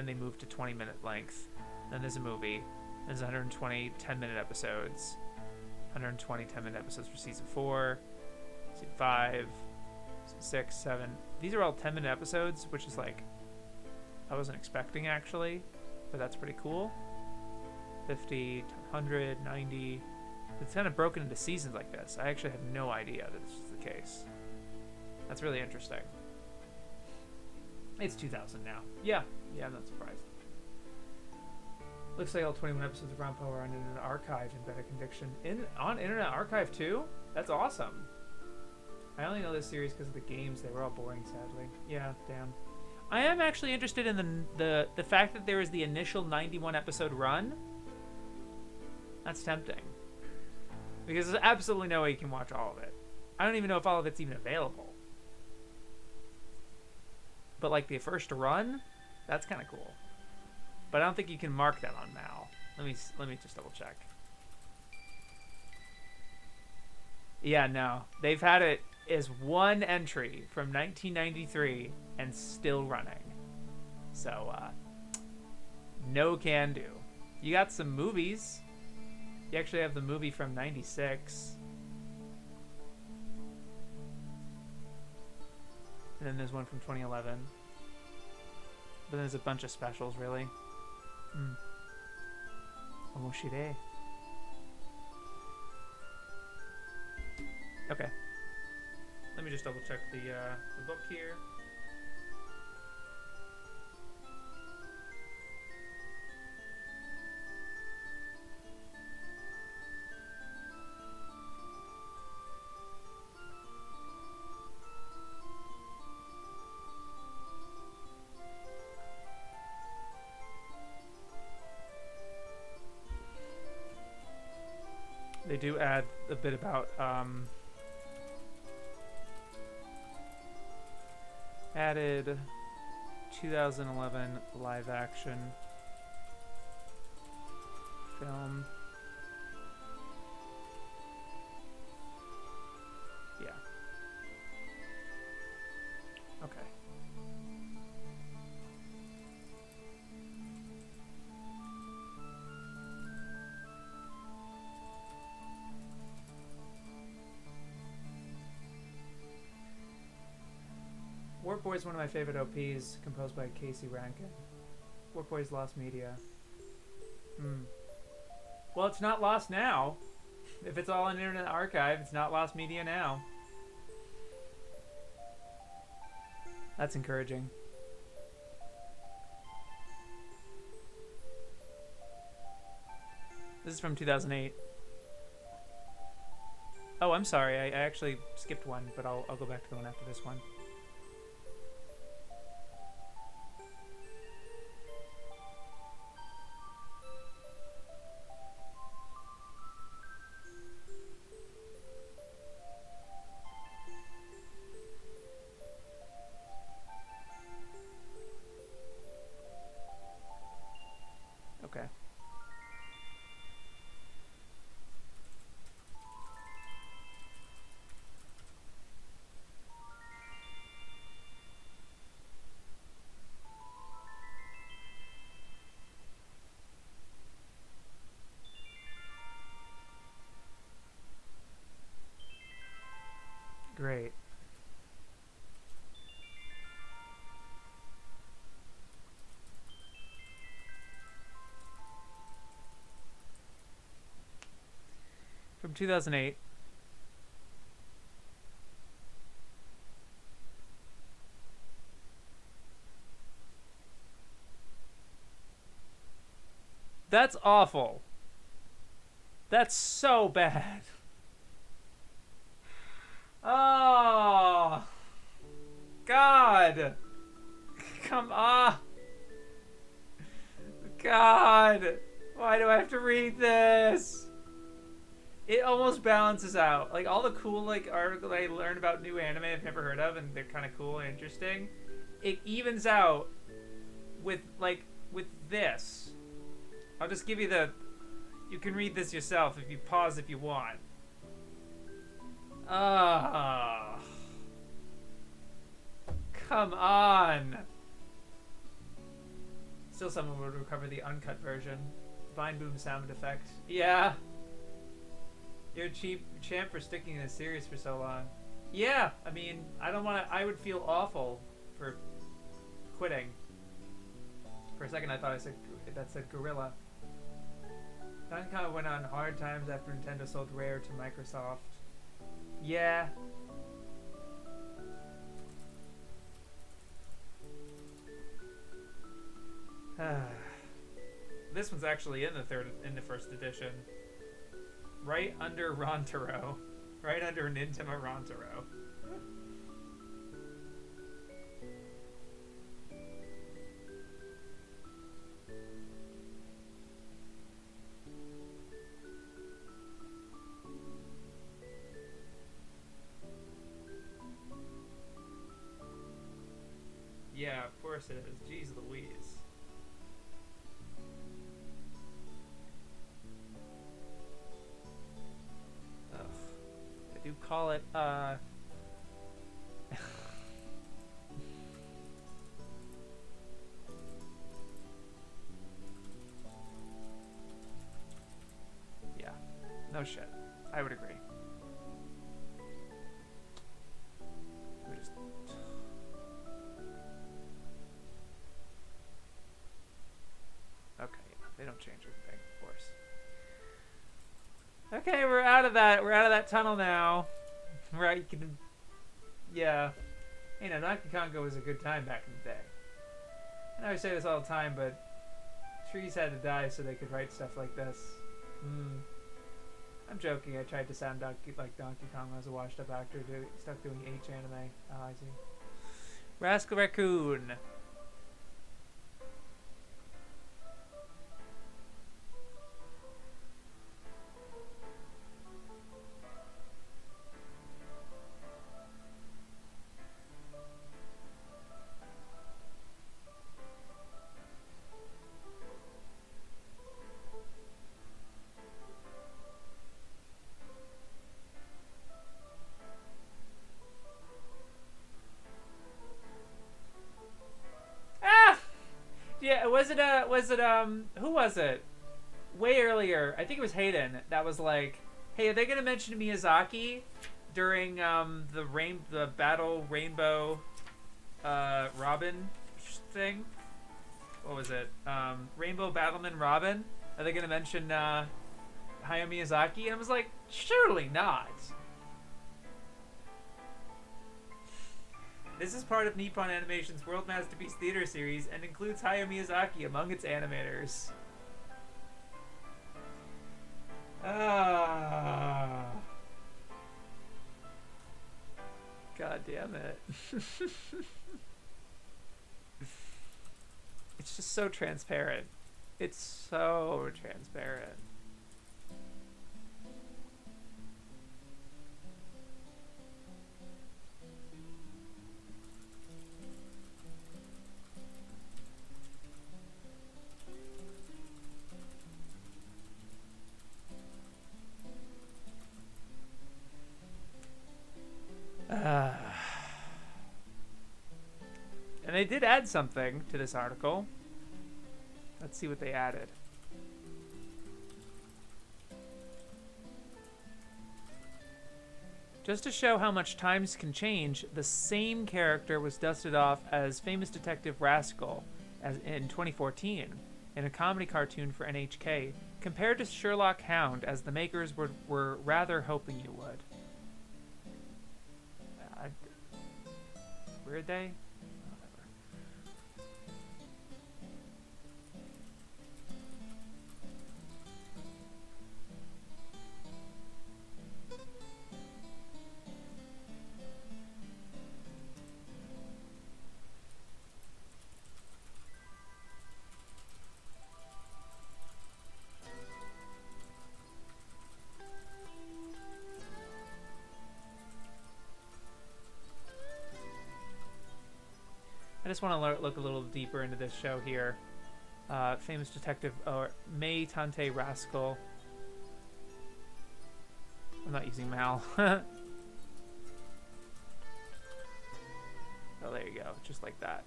they move to 20-minute length. Then there's a movie. There's 120 10-minute episodes, 120 10-minute episodes for season 4, season 5, season 6, 7. These are all 10-minute episodes, which is like, I wasn't expecting actually, but that's pretty cool. 50, 100, 90. It's kind of broken into seasons like this. I actually had no idea that this was the case. That's really interesting. It's 2000 now. Yeah, I'm not surprised. Looks like all 21 episodes of Rampo are on Internet Archive in Better Conviction. On Internet Archive too? That's awesome. I only know this series because of the games. They were all boring, sadly. Yeah, damn. I am actually interested in the fact that there is the initial 91 episode run. That's tempting. Because there's absolutely no way you can watch all of it. I don't even know if all of it's even available. But like the first run, that's kind of cool. But I don't think you can mark that on Mal. Let me just double check. Yeah, no. They've had it as one entry from 1993 and still running. So, no can do. You got some movies. You actually have the movie from 96. And then there's one from 2011. But then there's a bunch of specials, really. Omoshirei. Okay. Let me just double check the book here. They do add a bit about added 2011 live action film. Yeah. Okay. Warp Boy is one of my favorite OPs, composed by Casey Rankin. Warp Boy's Lost Media. Well, it's not lost now. If it's all in Internet Archive, it's not lost media now. That's encouraging. This is from 2008. Oh, I'm sorry. I actually skipped one, but I'll go back to the one after this one. Okay. Great. From 2008. That's awful. That's so bad. Oh, God. Come on. God. Why do I have to read this? It almost balances out. Like, all the cool, like, articles I learned about new anime I've never heard of, and they're kind of cool and interesting. It evens out with, like, with this. I'll just give you the... You can read this yourself if you pause if you want. Come on. Still someone would recover the uncut version. Vine boom sound effect. Yeah. You're a cheap champ for sticking in a series for so long. Yeah, I mean, I don't want to... I would feel awful for quitting. For a second I thought that said Gorilla. Famicom went on hard times after Nintendo sold Rare to Microsoft. Yeah. This one's actually in the first edition, right under Rontaro, right under Nintima Rontaro. Yeah, of course it is. Jeez Louise. Ugh. I do call it, yeah. No shit. I would agree. We just... Okay, they don't change anything, of course. Okay, we're out of that. We're out of that tunnel now. Right? You can, yeah. You know, Donkey Kongo was a good time back in the day. I know I say this all the time, but trees had to die so they could write stuff like this. I'm joking. I tried to sound like Donkey Kong. I was a washed-up actor stuck doing H anime. Oh, I see. Rascal Raccoon. Yeah, who was it? Way earlier, I think it was Hayden, that was like, hey, are they gonna mention Miyazaki during the Battle Rainbow Robin thing? What was it? Rainbow Battleman Robin? Are they gonna mention Hayao Miyazaki? And I was like, surely not. This is part of Nippon Animation's World Masterpiece Theater series and includes Hayao Miyazaki among its animators. God damn it. It's just so transparent. It's so transparent. And they did add something to this article. Let's see what they added. Just to show how much times can change, the same character was dusted off as famous detective Rascal in 2014 in a comedy cartoon for NHK, compared to Sherlock Hound, as the makers were rather hoping you would. Weird day? I just want to look a little deeper into this show here. Famous detective, or May Tante Rascal. I'm not using Mal. Oh, there you go. Just like that.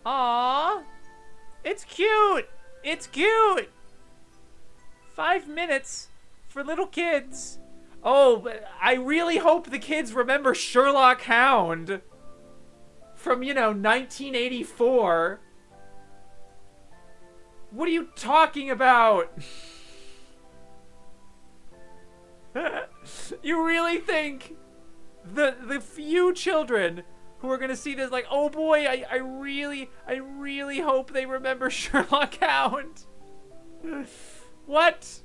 Aww! It's cute! It's cute! 5 minutes for little kids. Oh, but I really hope the kids remember Sherlock Hound. From, 1984. What are you talking about? You really think the few children who are gonna see this like, oh boy, I really hope they remember Sherlock Hound. What?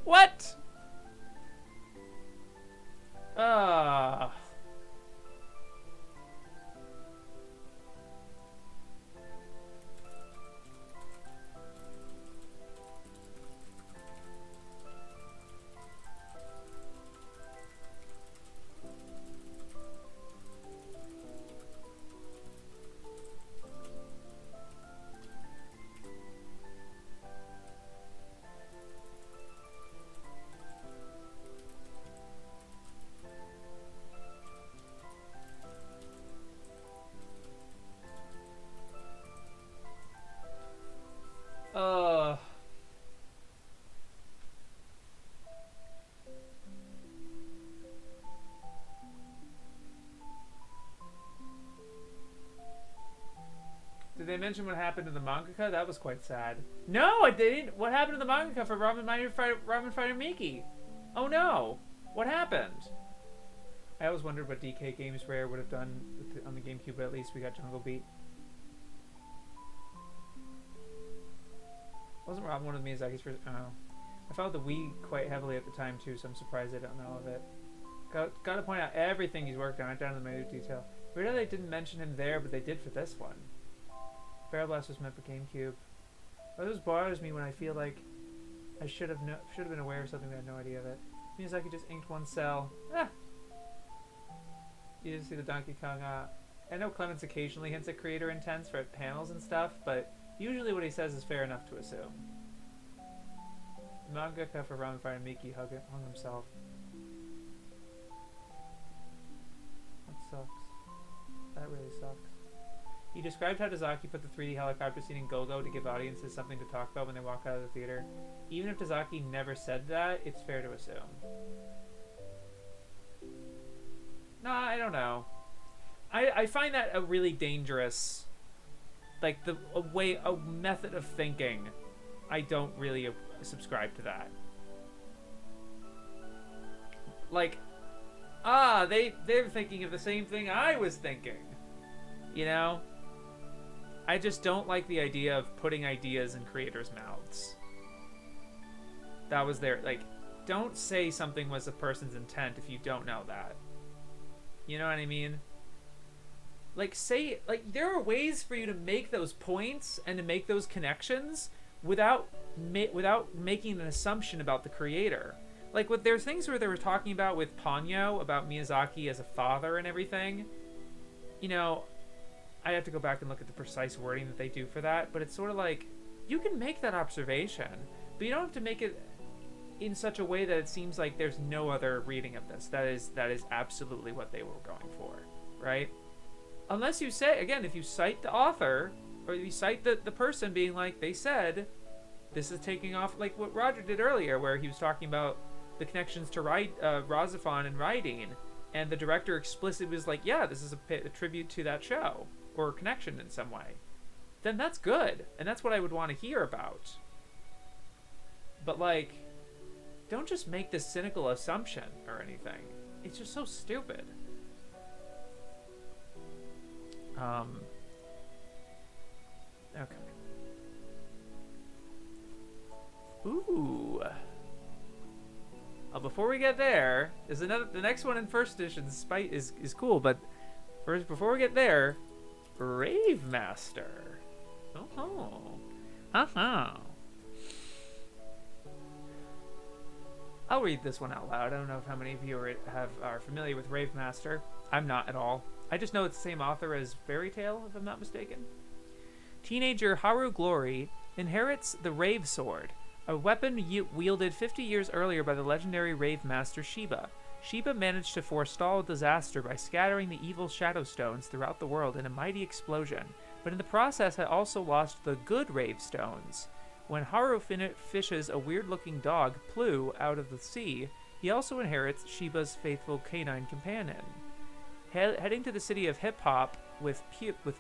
What? Did they mention what happened to the mangaka? That was quite sad. No, I didn't. What happened to the mangaka for Ramen Fighter Miki? Oh no. What happened? I always wondered what DK Games Rare would have done on the GameCube, but at least we got Jungle Beat. Wasn't Robin one of Miyazaki's first? Oh. I followed the Wii quite heavily at the time too, so I'm surprised I don't know of it. Got to point out everything he's worked on, right down to the minute detail. Weird they didn't mention him there, but they did for this one. Barrel Blast was meant for GameCube. Oh, this bothers me when I feel like I should have been aware of something but I had no idea of it. Miyazaki just inked one cell. Ah. You didn't see the Donkey Kong. I know Clements occasionally hints at creator intents for panels and stuff, but usually what he says is fair enough to assume. The mangaka for Ramen Fighter Miki hung himself. That sucks. That really sucks. He described how Tazaki put the 3D helicopter scene in Go-Go to give audiences something to talk about when they walk out of the theater. Even if Tazaki never said that, it's fair to assume. Nah, I don't know. I find that a really dangerous, like, a method of thinking. I don't really subscribe to that. Like, they're thinking of the same thing I was thinking. You know? I just don't like the idea of putting ideas in creators' mouths. That was their, like, don't say something was a person's intent if you don't know that. You know what I mean? Like, like, there are ways for you to make those points and to make those connections without making an assumption about the creator. Like, there's things where they were talking about with Ponyo, about Miyazaki as a father and everything. You know, I have to go back and look at the precise wording that they do for that, but it's sort of like, you can make that observation, but you don't have to make it in such a way that it seems like there's no other reading of this. That is absolutely what they were going for, right? Unless you say, again, if you cite the author, or you cite the person being like, they said, this is taking off, like what Roger did earlier, where he was talking about the connections to Razafon and writing, and the director explicitly was like, yeah, this is a tribute to that show, or a connection in some way, then that's good, and that's what I would want to hear about. But, like, don't just make this cynical assumption or anything. It's just so stupid. Okay. Ooh. Before we get there, the next one in first edition is cool, but first, before we get there, Rave Master. Oh. I'll read this one out loud. I don't know how many of you are familiar with Rave Master. I'm not at all. I just know it's the same author as Fairy Tail, if I'm not mistaken. Teenager Haru Glory inherits the Rave Sword, a weapon wielded 50 years earlier by the legendary Rave Master Shiba. Shiba managed to forestall disaster by scattering the evil Shadow Stones throughout the world in a mighty explosion, but in the process had also lost the good Rave Stones. When Haru fishes a weird-looking dog, Plu, out of the sea, he also inherits Shiba's faithful canine companion. Heading to the city of Hip-Hop with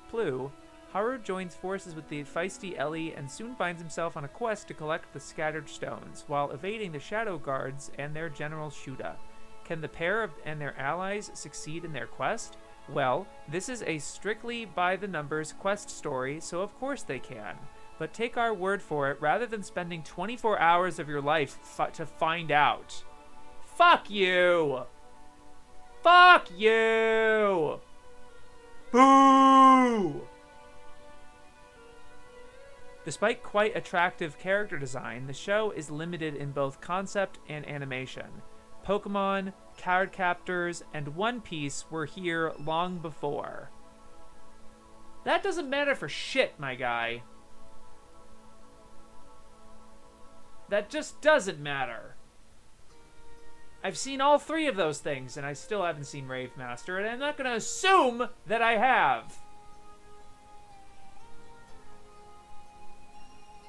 Plu, Haru joins forces with the feisty Ellie and soon finds himself on a quest to collect the scattered stones, while evading the Shadow Guards and their General Shuda. Can the pair and their allies succeed in their quest? Well, this is a strictly by-the-numbers quest story, so of course they can. But take our word for it, rather than spending 24 hours of your life to find out. Fuck you! Fuck you! Boo! Despite quite attractive character design, the show is limited in both concept and animation. Pokemon, Card Captors, and One Piece were here long before. That doesn't matter for shit, my guy. That just doesn't matter. I've seen all three of those things, and I still haven't seen Rave Master, and I'm not going to assume that I have.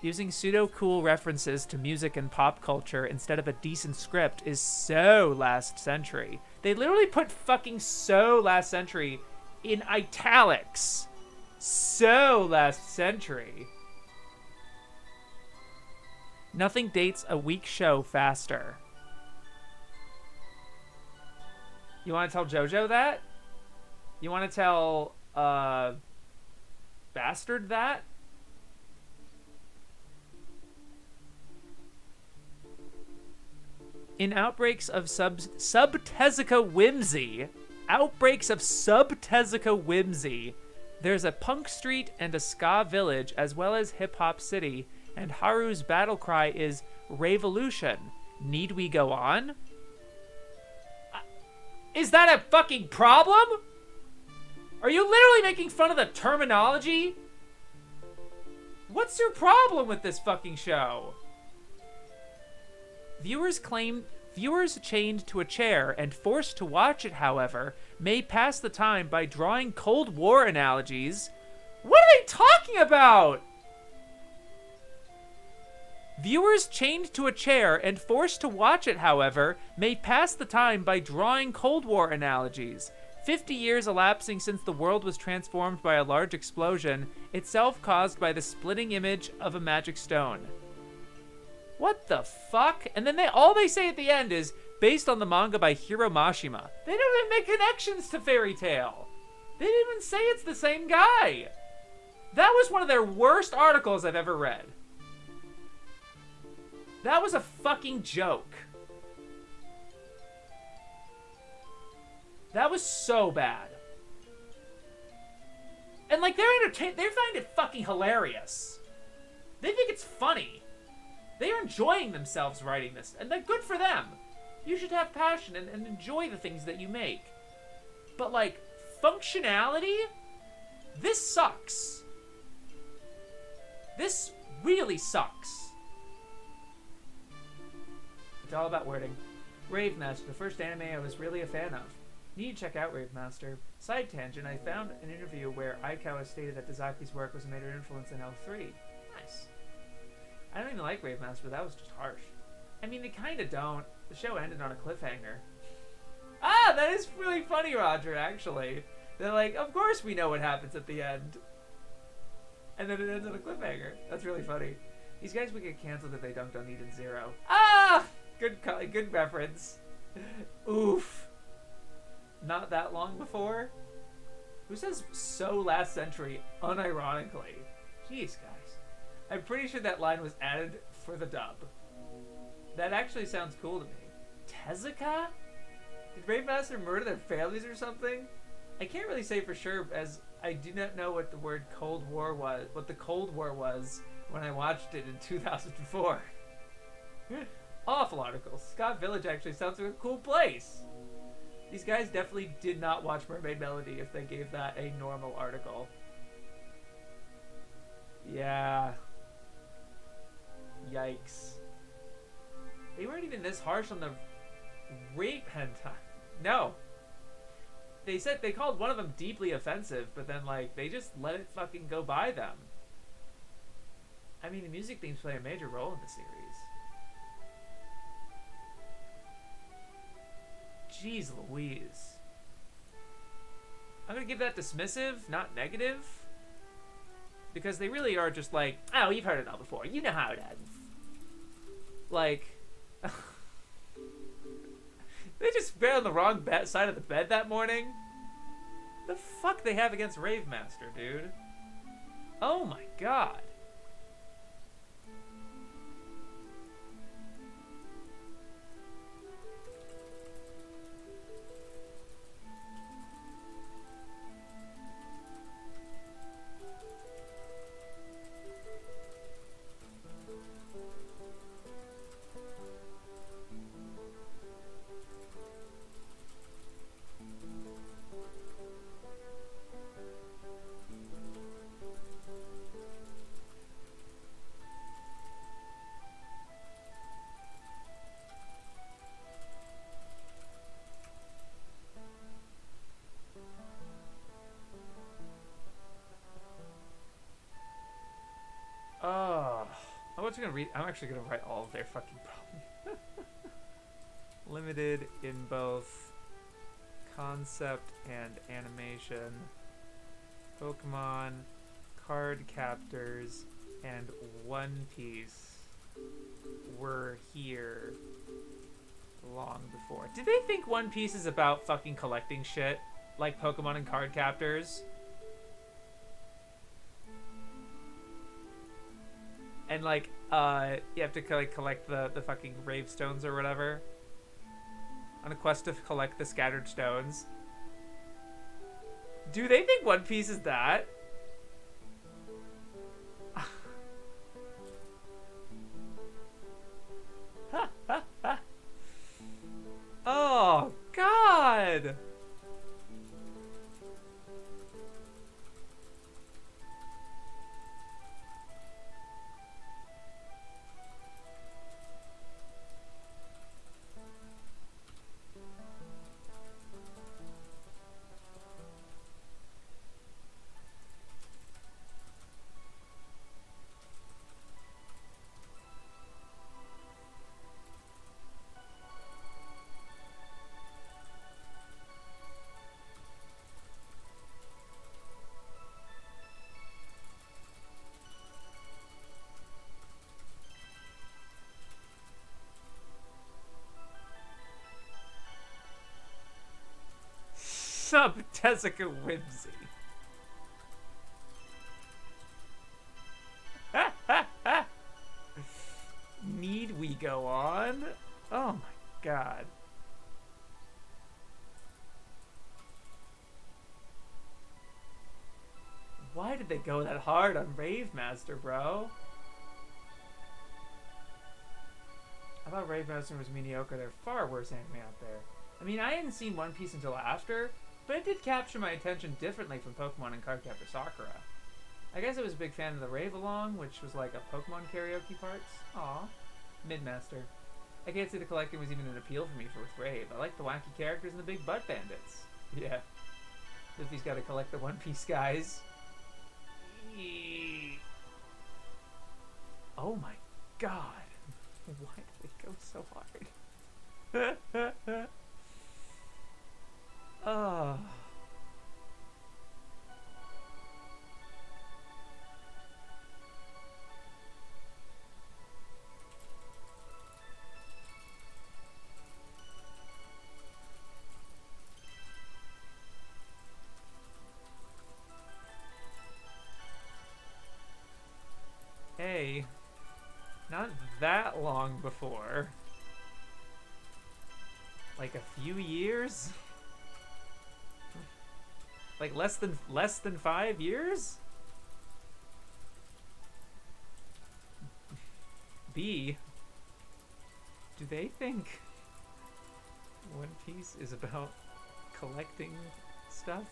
Using pseudo-cool references to music and pop culture instead of a decent script is so last century. They literally put fucking so last century in italics. So last century. Nothing dates a weak show faster. You want to tell JoJo that? You want to tell, Bastard that? In outbreaks of subtezica whimsy, there's a punk street and a ska village, as well as hip-hop city, and Haru's battle cry is Revolution. Need we go on? Is that a fucking problem? Are you literally making fun of the terminology? What's your problem with this fucking show? Viewers chained to a chair and forced to watch it, however, may pass the time by drawing Cold War analogies. What are they talking about? Viewers chained to a chair and forced to watch it, however, may pass the time by drawing Cold War analogies. 50 years elapsing since the world was transformed by a large explosion, itself caused by the splitting image of a magic stone. What the fuck? And then all they say at the end is, based on the manga by Hiro Mashima. They don't even make connections to Fairy Tail. They didn't even say it's the same guy. That was one of their worst articles I've ever read. That was a fucking joke. That was so bad. And like, they're entertained. They find it fucking hilarious. They think it's funny. They're enjoying themselves writing this, and they're good for them. You should have passion and enjoy the things that you make. But like, functionality? This sucks. This really sucks. It's all about wording. Rave Master, the first anime I was really a fan of. Need to check out Rave Master. Side tangent, I found an interview where Aikawa stated that Dazaki's work was a major influence in L3. Nice. I don't even like Rave Master, but that was just harsh. I mean, they kind of don't. The show ended on a cliffhanger. Ah, that is really funny, Roger, actually. They're like, of course we know what happens at the end. And then it ends on a cliffhanger. That's really funny. These guys would get canceled if they dunked on Eden Zero. Ah! Good reference. Oof. Not that long before? Who says so last century unironically? Jeez, guys. I'm pretty sure that line was added for the dub. That actually sounds cool to me. Tezuka? Did Rave Master murder their families or something? I can't really say for sure, as I do not know what the word Cold War was, what the Cold War was when I watched it in 2004. Awful article. Scott Village actually sounds like a cool place. These guys definitely did not watch Mermaid Melody if they gave that a normal article. Yeah. Yikes. They weren't even this harsh on the rape hentai. No. They said they called one of them deeply offensive, but then like they just let it fucking go by them. I mean, the music themes play a major role in the series. Jeez Louise. I'm gonna give that dismissive, not negative. Because they really are just like, oh, you've heard it all before. You know how it ends. Like, they just fell on the wrong side of the bed that morning. The fuck they have against Rave Master, dude? Oh my god. Oh, I'm actually gonna write all of their fucking problems. Limited in both concept and animation. Pokemon, card captors, and One Piece were here long before. Did they think One Piece is about fucking collecting shit like Pokemon and card captors? And like, you have to like collect the fucking rave stones or whatever. On a quest to collect the scattered stones. Do they think One Piece is that? Oh, God! Sub-Tezuka Whimsy. Need we go on? Oh my god. Why did they go that hard on Rave Master, bro? I thought Rave Master was mediocre. There are far worse anime out there. I mean, I hadn't seen One Piece until after, but it did capture my attention differently from Pokemon and Cardcaptor Sakura. I guess I was a big fan of the Rave Along, which was like a Pokemon karaoke parts. Aw. Midmaster. I can't say the collecting was even an appeal for me with Rave. I like the wacky characters and the big butt bandits. Yeah. Luffy's gotta collect the One Piece guys. Oh my god. Why did it go so hard? Oh. Hey, not that long before. Like a few years? Like less than 5 years? B, do they think One Piece is about collecting stuff?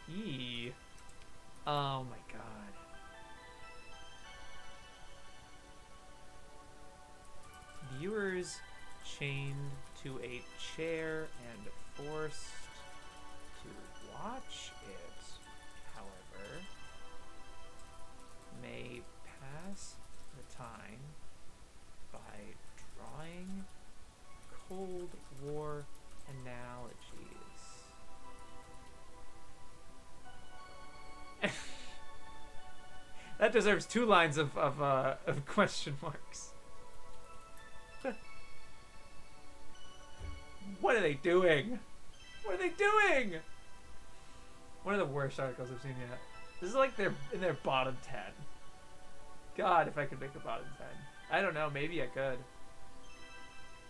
Eee. Oh my god. Viewers chained to a chair and forced to watch it, however, may pass the time by drawing Cold War analogies. That deserves 2 lines of question marks. What are they doing? What are they doing? One of the worst articles I've seen yet. This is like they're in their bottom 10. God, if I could make a bottom 10. I don't know, maybe I could.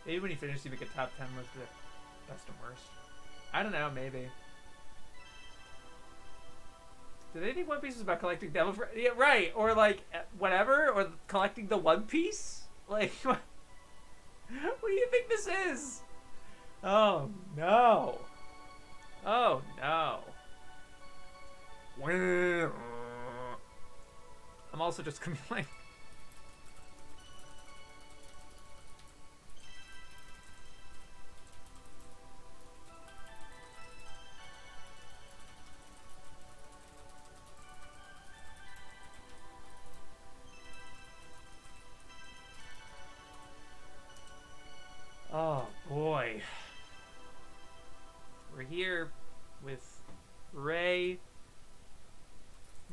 Maybe when you finish you make a top 10 list of best and worst. I don't know, maybe. Do they think One Piece is about collecting devil fruit? Yeah, right. Or like whatever, or collecting the One Piece? Like what do you think this is? Oh no. Oh no. I'm also just gonna be like, oh boy. We're here with Ray,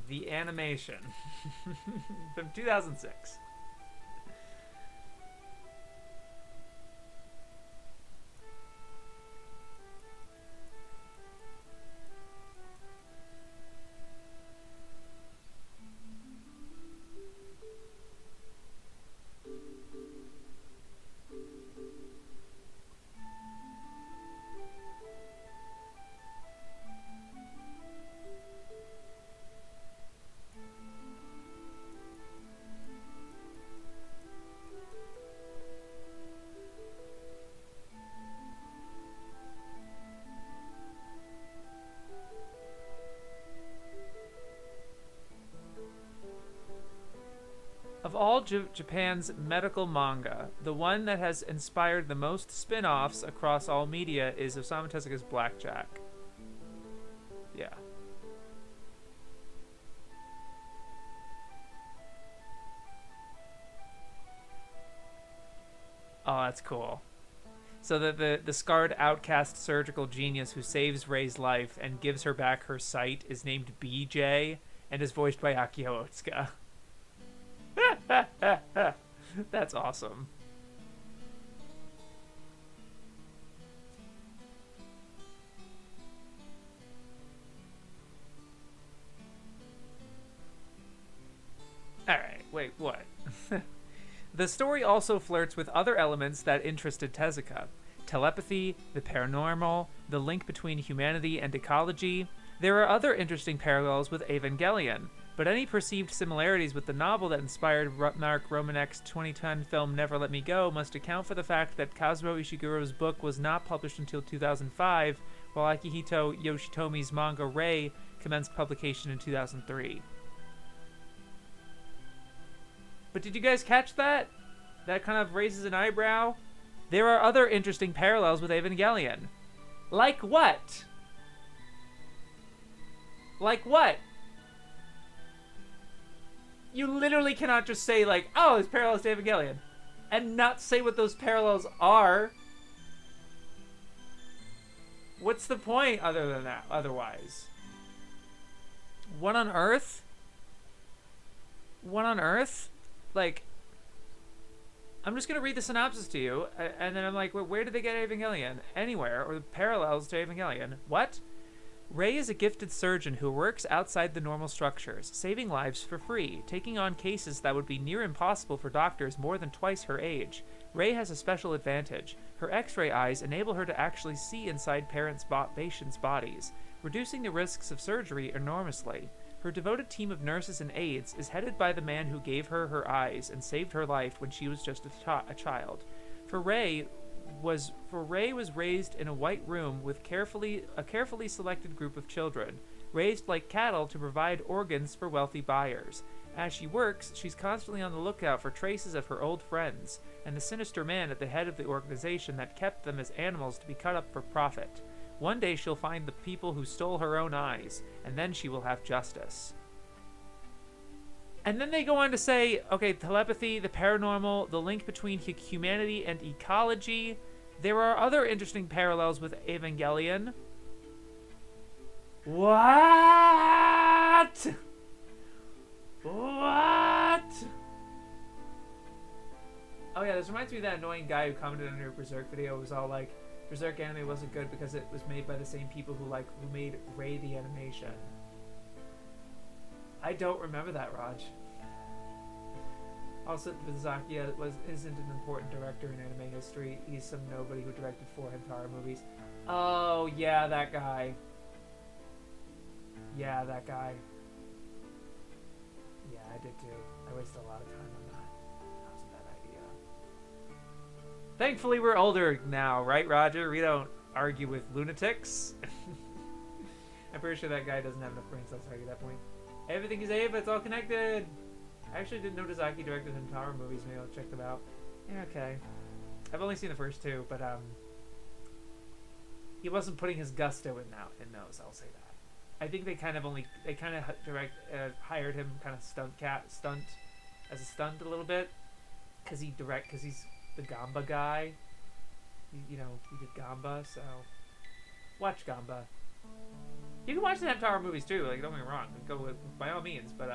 the animation from 2006. Of all Japan's medical manga, the one that has inspired the most spin-offs across all media is Osamu Tezuka's Blackjack. Yeah. Oh, that's cool. So the scarred outcast surgical genius who saves Ray's life and gives her back her sight is named BJ and is voiced by Akio Otsuka. That's awesome. Alright, wait, what? The story also flirts with other elements that interested Tezuka. Telepathy, the paranormal, the link between humanity and ecology. There are other interesting parallels with Evangelion, but any perceived similarities with the novel that inspired Mark Romanek's 2010 film Never Let Me Go must account for the fact that Kazuo Ishiguro's book was not published until 2005, while Akihito Yoshitomi's manga Ray commenced publication in 2003. But did you guys catch that? That kind of raises an eyebrow. There are other interesting parallels with Evangelion. Like what? Like what? You literally cannot just say, like, oh, there's parallels to Evangelion, and not say what those parallels are. What's the point other than that, otherwise? What on earth? What on earth? Like, I'm just going to read the synopsis to you, and then I'm like, where did they get Evangelion? Anywhere, or the parallels to Evangelion. What? Ray is a gifted surgeon who works outside the normal structures, saving lives for free, taking on cases that would be near impossible for doctors more than twice her age. Ray has a special advantage. Her X-ray eyes enable her to actually see inside patients' bodies, reducing the risks of surgery enormously. Her devoted team of nurses and aides is headed by the man who gave her her eyes and saved her life when she was just a child. Ray was raised in a white room with a carefully selected group of children, raised like cattle to provide organs for wealthy buyers. As she works, she's constantly on the lookout for traces of her old friends, and the sinister man at the head of the organization that kept them as animals to be cut up for profit. One day she'll find the people who stole her own eyes, and then she will have justice. And then they go on to say, okay, telepathy, the paranormal, the link between humanity and ecology. There are other interesting parallels with Evangelion. What? What? Oh yeah, this reminds me of that annoying guy who commented on your Berserk video. It was all like, Berserk anime wasn't good because it was made by the same people who made Ray the animation. I don't remember that, Raj. Also, Miyazaki isn't an important director in anime history. He's some nobody who directed 4 hentai movies. Oh yeah, that guy. Yeah, that guy. Yeah, I did too. I wasted a lot of time on that. That was a bad idea. Thankfully, we're older now, right, Roger? We don't argue with lunatics. I'm pretty sure that guy doesn't have enough brain cells to argue that point. Everything is Ava, it's all connected. I actually didn't know Miyazaki directed Hintaro movies. Maybe I'll check them out. Yeah, okay. I've only seen the first 2, but he wasn't putting his gusto in those. I'll say that. I think they kind of hired him kind of stunt as a stunt a little bit, because he's the Gamba guy. He did Gamba, so watch Gamba. You can watch the Hintaro movies too. Like, don't get me wrong, go with, by all means, but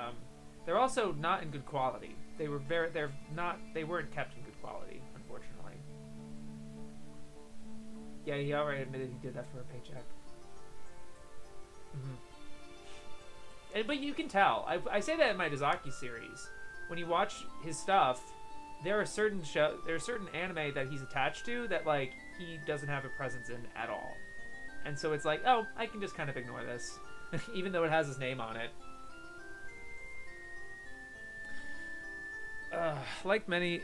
they're also not in good quality. They weren't kept in good quality, unfortunately. Yeah, he already admitted he did that for a paycheck. But you can tell. I say that in my Dazaki series. When you watch his stuff, there are certain anime that he's attached to that like he doesn't have a presence in at all. And so it's like, oh, I can just kind of ignore this, even though it has his name on it. Like many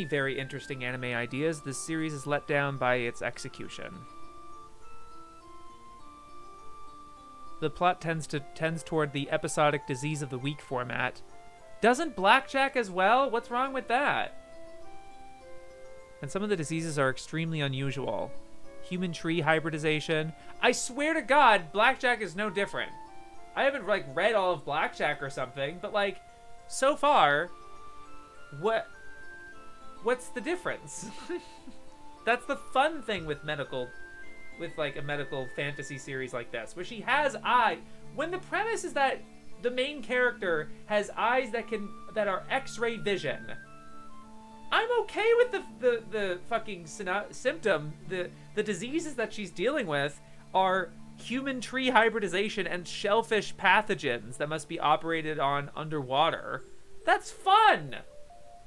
very interesting anime ideas, this series is let down by its execution. The plot tends toward the episodic disease of the week format. Doesn't Blackjack as well? What's wrong with that? And some of the diseases are extremely unusual. Human tree hybridization. I swear to God, Blackjack is no different. I haven't read all of Blackjack or something, but so far, what's the difference? That's the fun thing with a medical fantasy series like this, where she has eyes. When the premise is that the main character has eyes that are X-ray vision, I'm okay with the fucking symptom. The diseases that she's dealing with are human tree hybridization and shellfish pathogens that must be operated on underwater. That's fun.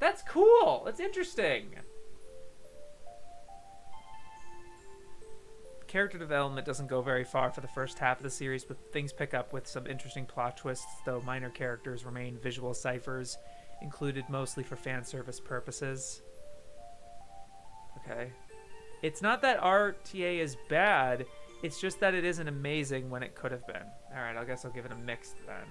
That's cool. That's interesting. Character development doesn't go very far for the first half of the series, but things pick up with some interesting plot twists, though minor characters remain visual ciphers, included mostly for fan service purposes. Okay. It's not that RTA is bad, it's just that it isn't amazing when it could have been. Alright, I guess I'll give it a mixed then.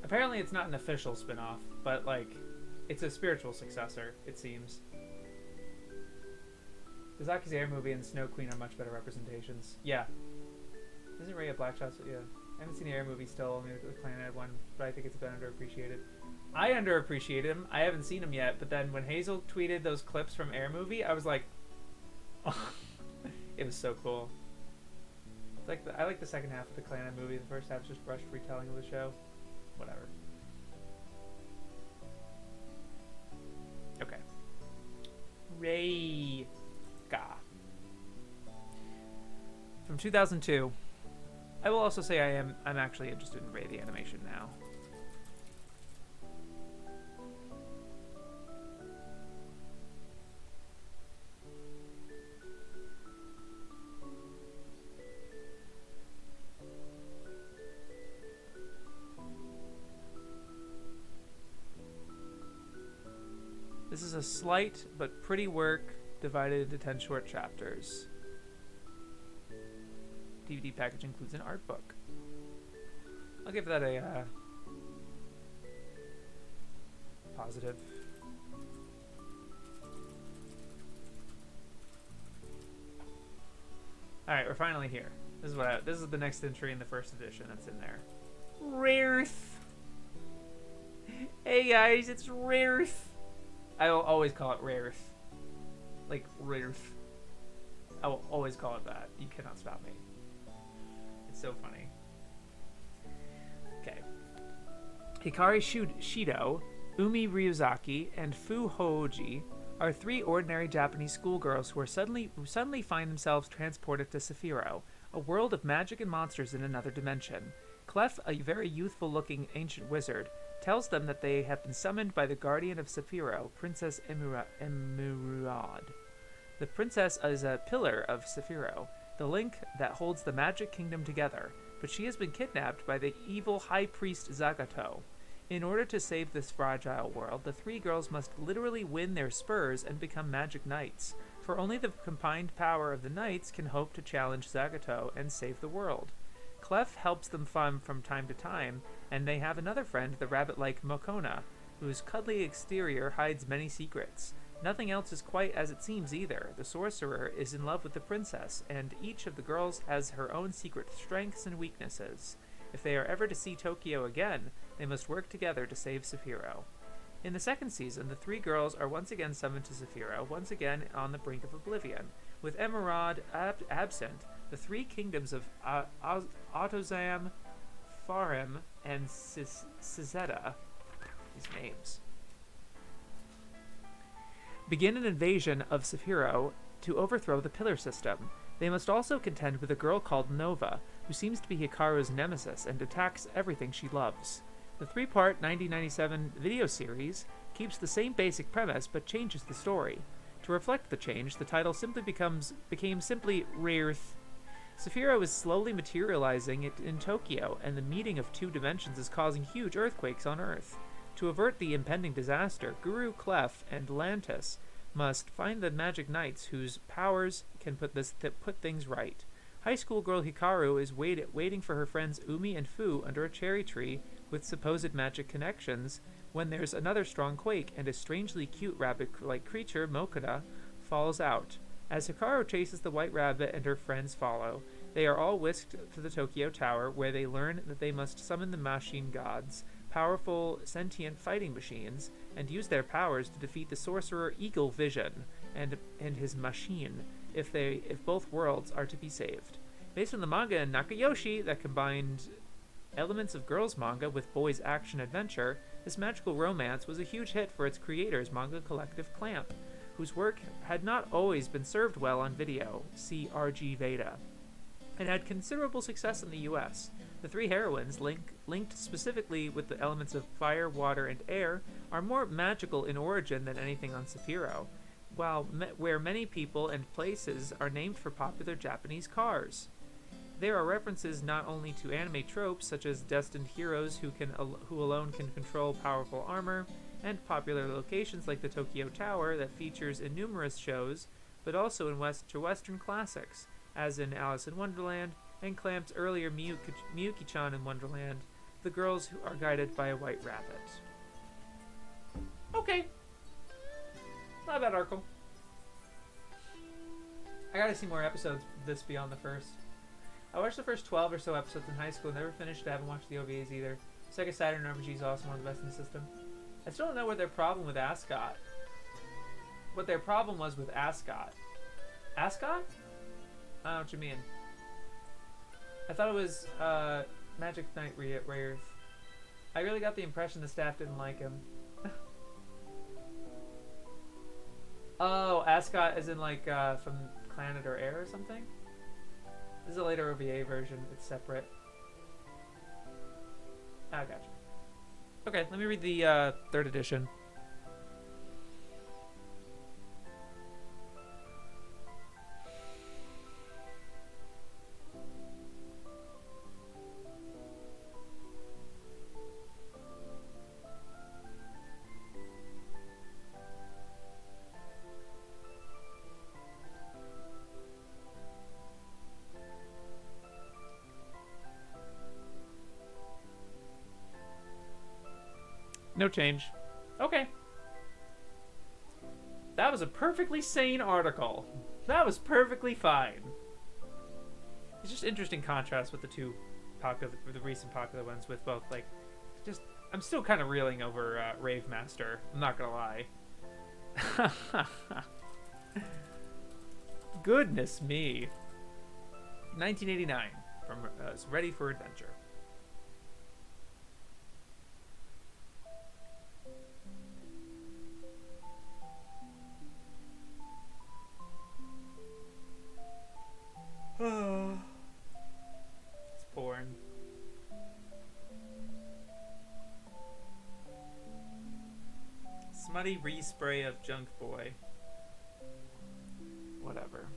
Apparently it's not an official spin-off, but it's a spiritual successor, it seems. Kazaki's Air movie and Snow Queen are much better representations. Yeah. Isn't Ray a Black Shot? Yeah. I haven't seen the Air movie still, only the Planet one, but I think it's been underappreciated. I underappreciate him. I haven't seen him yet, but then when Hazel tweeted those clips from Air movie, I was like, oh, it was so cool. I like the second half of the Clannad movie. The first half is just rushed retelling of the show. Whatever. Okay. Rhaegar. From 2002. I will also say I'm actually interested in Rey the animation now. This is a slight but pretty work divided into 10 short chapters. DVD package includes an art book. I'll give that a positive. All right, we're finally here. This is the next entry in the first edition that's in there. Rareth. Hey guys, it's Rareth. I will always call it Rareth. Like Rareth. I will always call it that. You cannot stop me. It's so funny. Okay. Hikari Shido, Umi Ryuzaki, and Fu Hooji are three ordinary Japanese schoolgirls who suddenly find themselves transported to Saphiro, a world of magic and monsters in another dimension. Clef, a very youthful-looking ancient wizard, tells them that they have been summoned by the guardian of Saphiro, Princess Emerald. The princess is a pillar of Saphiro, the link that holds the magic kingdom together, but she has been kidnapped by the evil high priest Zagato. In order to save this fragile world, the three girls must literally win their spurs and become magic knights, for only the combined power of the knights can hope to challenge Zagato and save the world. Clef helps them from time to time, and they have another friend, the rabbit-like Mokona, whose cuddly exterior hides many secrets. Nothing else is quite as it seems either. The sorcerer is in love with the princess, and each of the girls has her own secret strengths and weaknesses. If they are ever to see Tokyo again, they must work together to save Saphiro. In the second season, the three girls are once again summoned to Saphiro, once again on the brink of oblivion. With Emerald absent, the three kingdoms of Autozam, Farim, and Sizeta, these names, begin an invasion of Saphiro to overthrow the pillar system. They must also contend with a girl called Nova, who seems to be Hikaru's nemesis and attacks everything she loves. The three-part 1997 video series keeps the same basic premise but changes the story. To reflect the change, the title became simply Rareth. Saphiro is slowly materializing in Tokyo, and the meeting of two dimensions is causing huge earthquakes on Earth. To avert the impending disaster, Guru Clef and Lantis must find the magic knights whose powers can put things right. High school girl Hikaru is waiting for her friends Umi and Fu under a cherry tree with supposed magic connections when there's another strong quake and a strangely cute rabbit-like creature, Mokona, falls out. As Hikaru chases the white rabbit and her friends follow, they are all whisked to the Tokyo Tower, where they learn that they must summon the machine gods, powerful sentient fighting machines, and use their powers to defeat the sorcerer Eagle Vision and his machine, if both worlds are to be saved. Based on the manga in Nakayoshi that combined elements of girls' manga with boys' action-adventure, this magical romance was a huge hit for its creators, manga collective Clamp, whose work had not always been served well on video, see RG Veda, and had considerable success in the US. The three heroines, linked specifically with the elements of fire, water, and air, are more magical in origin than anything on Saphiro, where many people and places are named for popular Japanese cars. There are references not only to anime tropes such as destined heroes who alone can control powerful armor, and popular locations like the Tokyo Tower that features in numerous shows, but also in Western classics, as in Alice in Wonderland, and Clamp's earlier Miyuki-chan in Wonderland, the girls who are guided by a white rabbit. Okay. Not a bad article. I gotta see more episodes of this beyond the first. I watched the first 12 or so episodes in high school, never finished. I haven't watched the OVAs either. Sega Saturn RPG is also one of the best in the system. I still don't know what their problem with Ascot. What their problem was with Ascot. Ascot? I don't know what you mean. I thought it was Magic Knight Rares. I really got the impression the staff didn't like him. Oh, Ascot as in like from Planet or Air or something? This is a later OVA version. It's separate. Ah, gotcha. Okay, let me read the 3rd edition. No change. Okay. That was a perfectly sane article. That was perfectly fine. It's just interesting contrast with the two the recent popular ones with both, like, just, I'm still kind of reeling over Rave Master. I'm not gonna lie. Goodness me. 1989 from Ready for Adventure. It's porn. Smutty respray of Junk Boy. Whatever.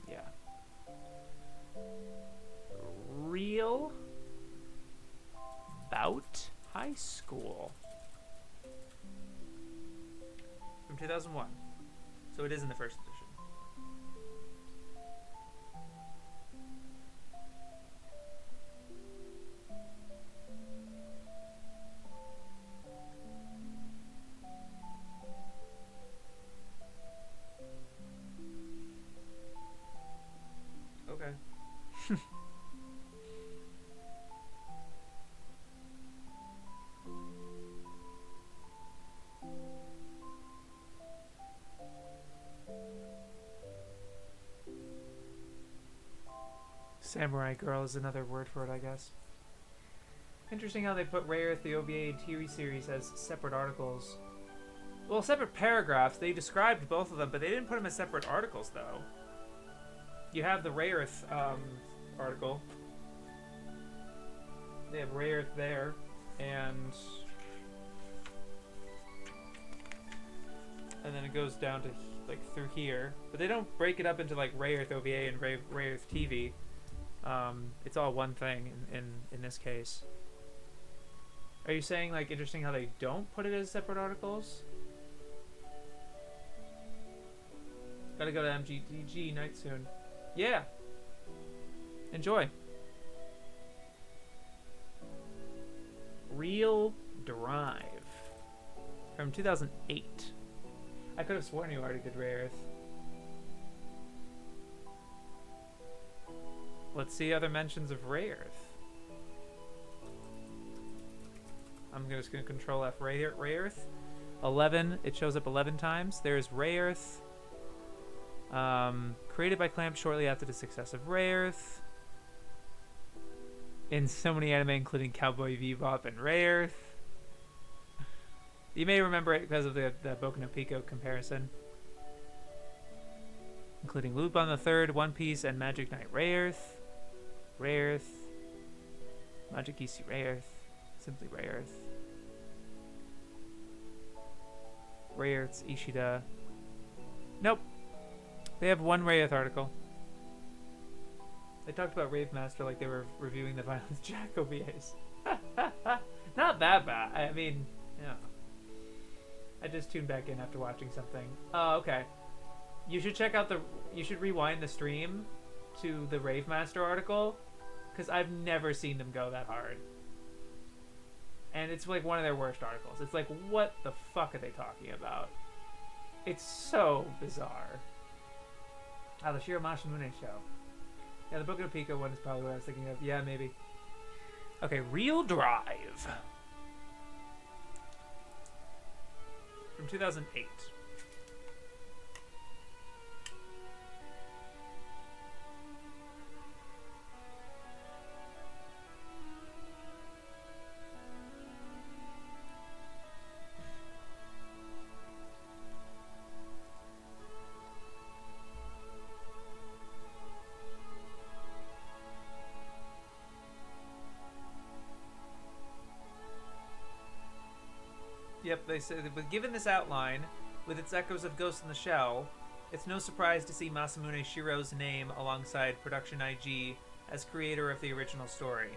Yeah. Real Bout High School from 2001. So it is in the 1st edition. Okay. Samurai Girl is another word for it, I guess. Interesting how they put Rayearth, the OVA, and TV series as separate articles. Well, separate paragraphs. They described both of them, but they didn't put them as separate articles, though. You have the Rayearth article. They have Rayearth there, and then it goes down to like through here. But they don't break it up into like Rayearth OVA and Rayearth TV. It's all one thing in this case. Are you saying, like, interesting how they don't put it as separate articles? Gotta go to MGDG night soon. Yeah. Enjoy. Real Drive from 2008. I could have sworn you already did Rayearth. Let's see other mentions of Rayearth. I'm just going to control F. Rayearth. 11. It shows up 11 times. There's Rayearth. Created by Clamp shortly after the success of Rayearth. In so many anime, including Cowboy Bebop and Rayearth. You may remember it because of the Boku no Pico comparison. Including Lupin the Third, One Piece, and Magic Knight Rayearth. Rayearth. Magic EC Rayearth. Simply Rayearth. Rayearth's Ishida. Nope. They have one Rayearth article. They talked about Rave Master like they were reviewing the Violence Jack OVAs. Not that bad. I mean, yeah. I just tuned back in after watching something. Oh, okay. You should check out you should rewind the stream to the Rave Master article, because I've never seen them go that hard. And it's like one of their worst articles. It's like, what the fuck are they talking about? It's so bizarre. Ah, the Shiro Masamune show. Yeah, the Boku no Pico one is probably what I was thinking of. Yeah, maybe. Okay, Real Drive. from 2008. Yep, they said, but given this outline, with its echoes of Ghost in the Shell, it's no surprise to see Masamune Shirow's name alongside Production IG as creator of the original story.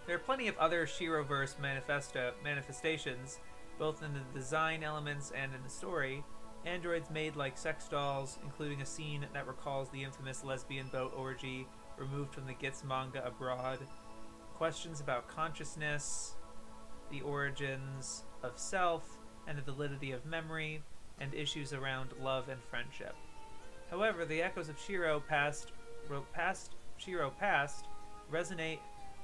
There are plenty of other Shiroverse manifestations, both in the design elements and in the story. Androids made like sex dolls, including a scene that recalls the infamous lesbian boat orgy removed from the Gits manga abroad. Questions about consciousness, the origins of self, and the validity of memory, and issues around love and friendship. However, the echoes of Shiro Past resonate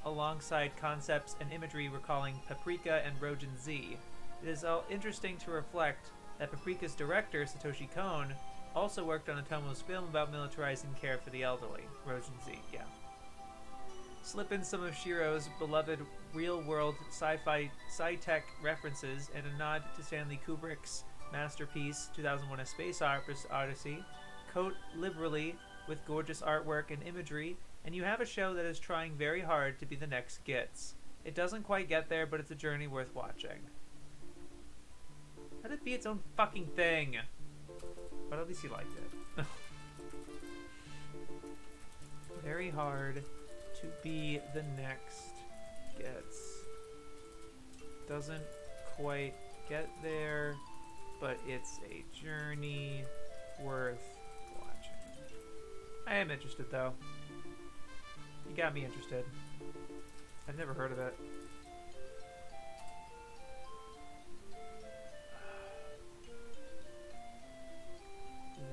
alongside concepts and imagery recalling Paprika and Rojin Z. It is interesting to reflect that Paprika's director, Satoshi Kon, also worked on Otomo's film about militarizing care for the elderly. Rojin Z, yeah. Slip in some of Shiro's beloved real-world sci-fi sci-tech references and a nod to Stanley Kubrick's masterpiece 2001: A Space Odyssey. Coat liberally with gorgeous artwork and imagery, and you have a show that is trying very hard to be the next Gits. It doesn't quite get there, but it's a journey worth watching. Let it be its own fucking thing. But at least you liked it. Very hard to be the next Gits. Doesn't quite get there, but it's a journey worth watching. I am interested, though. You got me interested. I've never heard of it.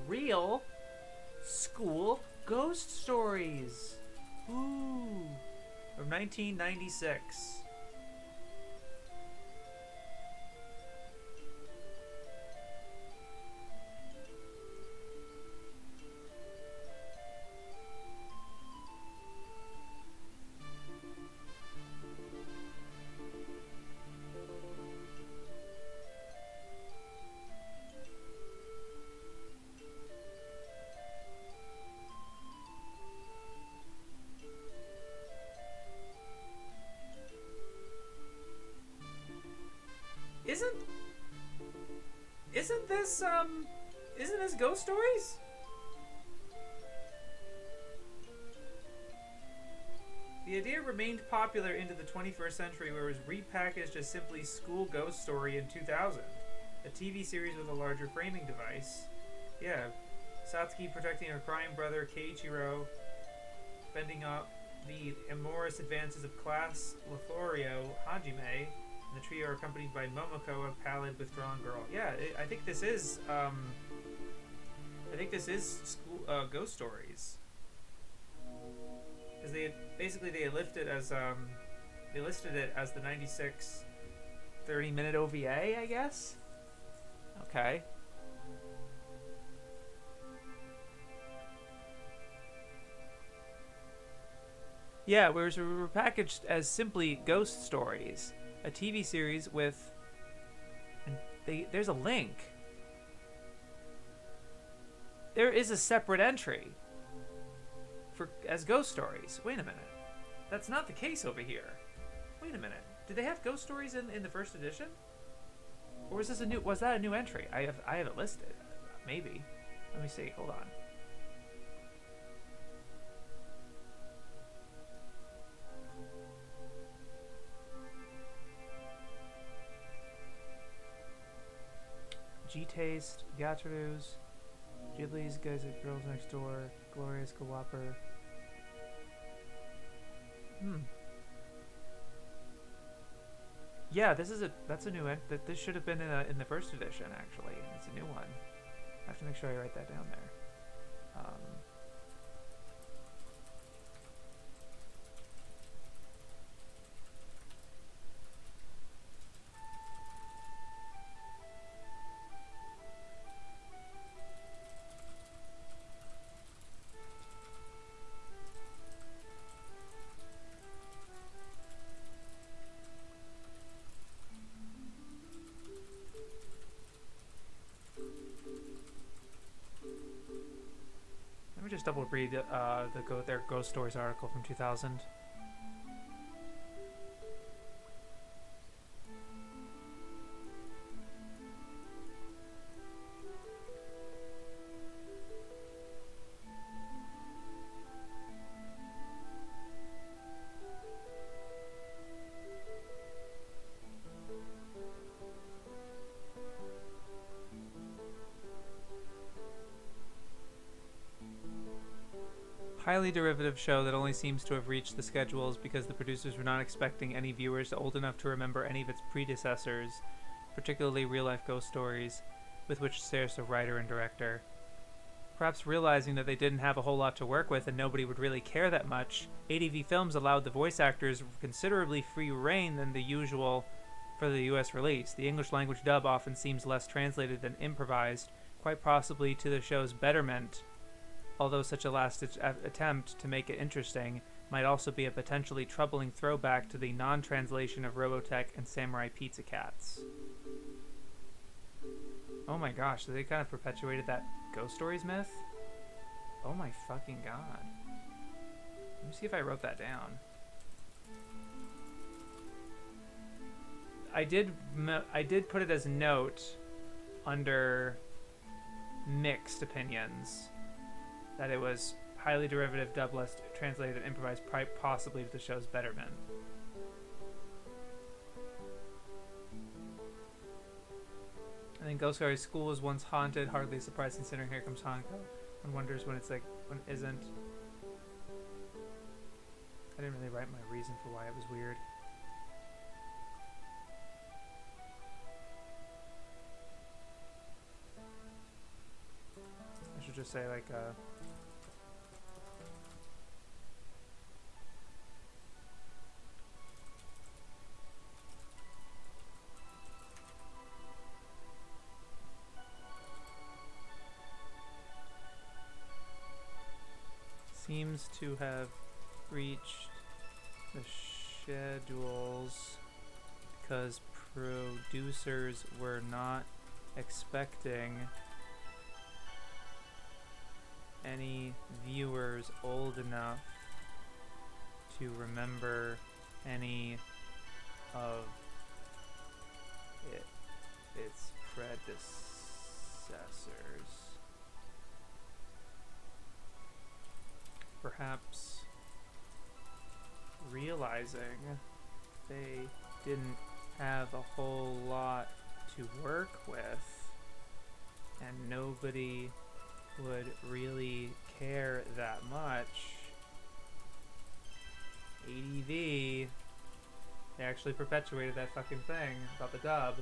Real school ghost stories. Ooh. From 1996. Isn't this Ghost Stories? The idea remained popular into the 21st century, where it was repackaged as simply School Ghost Story in 2000, a TV series with a larger framing device. Yeah, Satsuki protecting her crime brother Keiichiro, fending up the amorous advances of Class Lothario Hajime, and the trio are accompanied by Momoko, a pallid, withdrawn girl. Yeah, I think this is school Ghost Stories, because they listed it as the 96 30-minute OVA, I guess. Okay. Yeah, whereas we were packaged as simply Ghost Stories, a TV series with, and there's a link. There is a separate entry as Ghost Stories. Wait a minute. That's not the case over here. Wait a minute. Did they have Ghost Stories in the first edition? Or was that a new entry? I have it listed. Maybe. Let me see. Hold on. G-Taste, Gatorus, Ghibli's Guys at Girls Next Door, Glorious Gawapper. Yeah, that's a new this should have been in the first edition, actually. It's a new one. I have to make sure I write that down there. me just double read their Ghost Stories article from 2000. Highly derivative show that only seems to have reached the schedules because the producers were not expecting any viewers old enough to remember any of its predecessors, particularly real-life ghost stories, with which shares the writer and director. Perhaps realizing that they didn't have a whole lot to work with and nobody would really care that much, ADV Films allowed the voice actors considerably free rein than the usual for the US release. The English language dub often seems less translated than improvised, quite possibly to the show's betterment, although such a last attempt to make it interesting might also be a potentially troubling throwback to the non-translation of Robotech and Samurai Pizza Cats. Oh my gosh, they kind of perpetuated that Ghost Stories myth? Oh my fucking god. Let me see if I wrote that down. I did put it as a note under mixed opinions that it was highly derivative, dubless, translated, and improvised, possibly to the show's betterment. I think Ghost Stories School was once haunted, hardly surprised considering Here Comes Hanako. One wonders when it's like, when it isn't. I didn't really write my reason for why it was weird. I should just say like, seems to have reached the schedules because producers were not expecting any viewers old enough to remember any of its predecessors. Perhaps realizing they didn't have a whole lot to work with and nobody would really care that much. ADV, they actually perpetuated that fucking thing about the dub.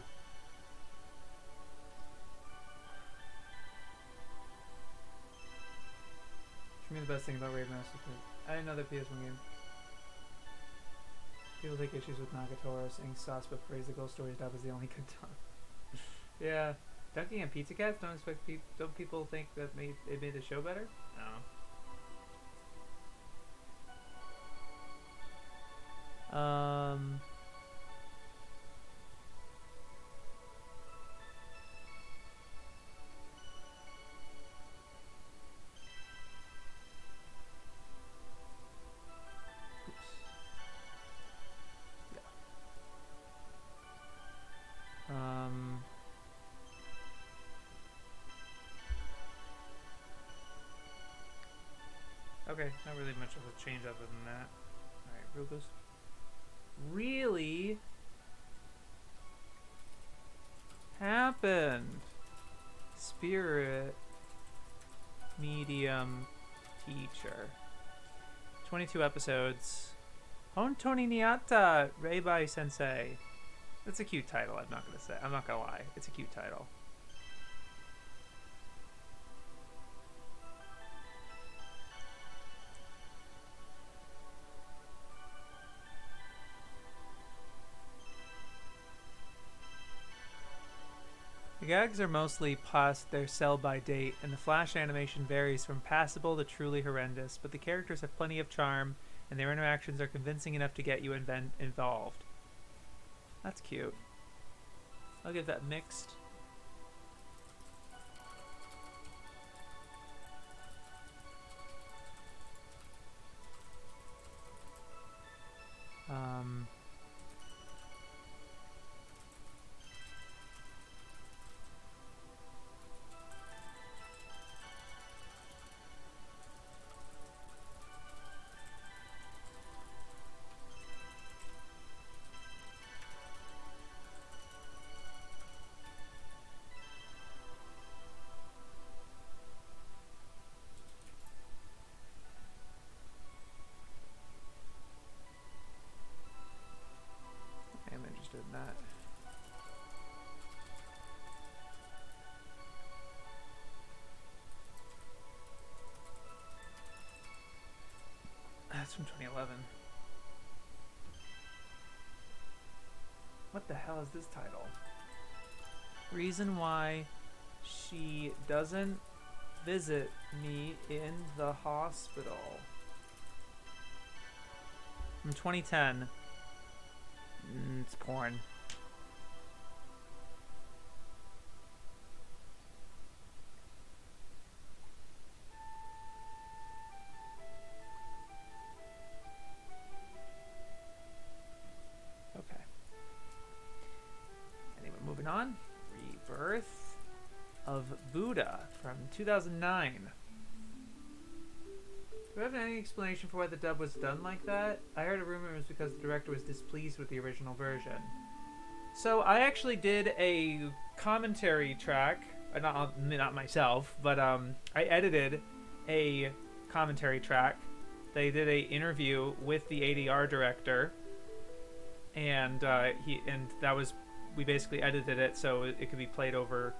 For me, the best thing about Raid Master is I didn't know that PS1 game. People take issues with Nagatoro saying sauce, but praise the Ghost Stories dub is the only good dub. Yeah, Dunking and Pizza Cats don't people think that it made the show better? No. Okay, not really much of a change other than that. Alright, real ghost. Really happened. Spirit medium teacher. 22 episodes. Hontoni Niata Reibai Sensei. That's a cute title, I'm not gonna lie. It's a cute title. The gags are mostly past their sell-by date, and the flash animation varies from passable to truly horrendous, but the characters have plenty of charm, and their interactions are convincing enough to get you involved. That's cute. I'll give that mixed. from 2011. What the hell is this title? Reason why she doesn't visit me in the hospital. From 2010. It's porn. Okay. Anyway, moving on. Rebirth of Buddha from 2009. Do we have any explanation for why the dub was done like that? I heard a rumor it was because the director was displeased with the original version. So I actually did a commentary track, not myself, but I edited a commentary track. They did a interview with the ADR director, and we basically edited it so it could be played over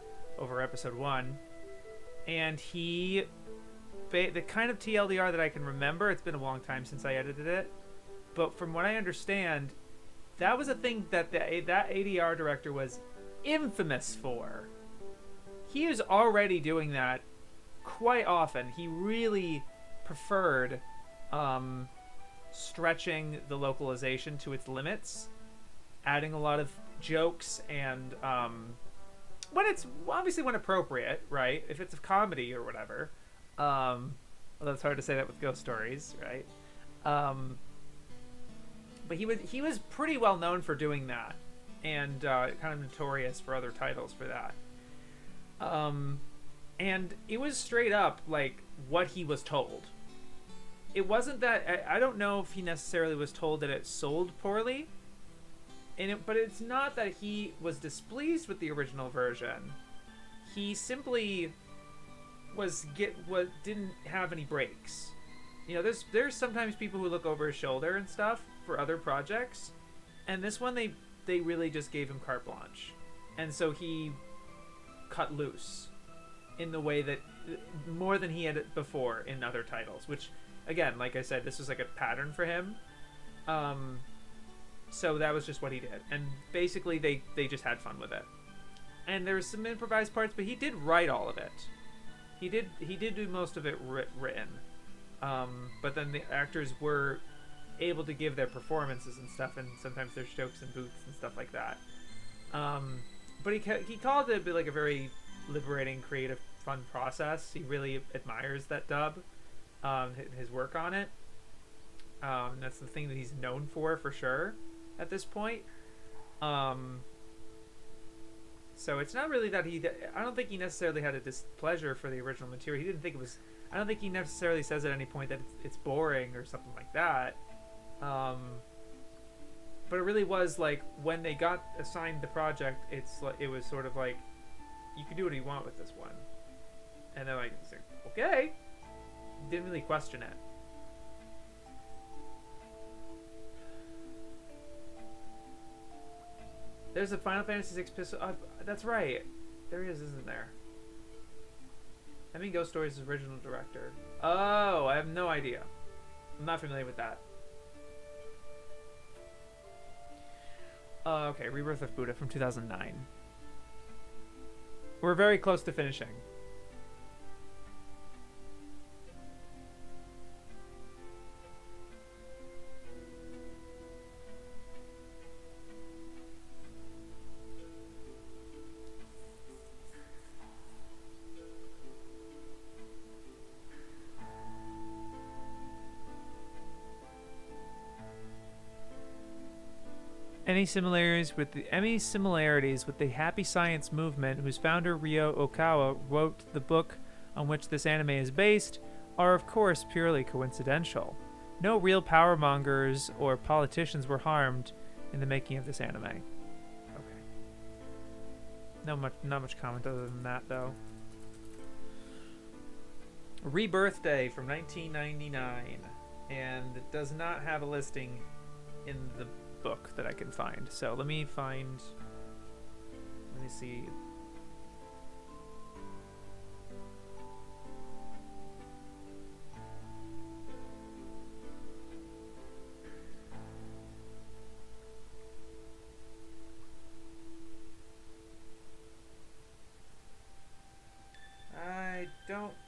episode 1, and the kind of TLDR that I can remember, it's been a long time since I edited it, but from what I understand, that was a thing that that ADR director was infamous for. He was already doing that quite often. He really preferred stretching the localization to its limits, adding a lot of jokes, and when appropriate, right? If it's a comedy or whatever. Although it's hard to say that with ghost stories, right? But he was pretty well known for doing that, and kind of notorious for other titles for that. And it was straight up like what he was told. It wasn't that I don't know if he necessarily was told that it sold poorly, but it's not that he was displeased with the original version. He simply didn't have any breaks. You know, there's sometimes people who look over his shoulder and stuff for other projects, and this one they really just gave him carte blanche, and so he cut loose in the way that more than he had before in other titles, which again, like I said, this was like a pattern for him. So that was just what he did, and basically they just had fun with it. And there was some improvised parts, but he did write all of it. He did do most of it written, but then the actors were able to give their performances and stuff, and sometimes there's jokes and booths and stuff like that. But he called it like a very liberating, creative, fun process. He really admires that dub, his work on it. That's the thing that he's known for sure at this point. So it's not really that I don't think he necessarily had a displeasure for the original material. He didn't think it was. I don't think he necessarily says at any point that it's boring or something like that. But it really was like when they got assigned the project, it was sort of like, you can do what you want with this one, and they're like, okay. Didn't really question it. There's a Final Fantasy VI pistol. That's right. There he is, isn't there? I mean, Ghost Stories' original director. Oh, I have no idea. I'm not familiar with that. Okay, Rebirth of Buddha from 2009. We're very close to finishing. Any similarities with the happy science movement, whose founder Ryo Okawa wrote the book on which this anime is based, are of course purely coincidental. No real power mongers or politicians were harmed in the making of this anime. Okay. Not much comment other than that, though. Rebirth Day from 1999, and it does not have a listing in the book that I can find. So let me see.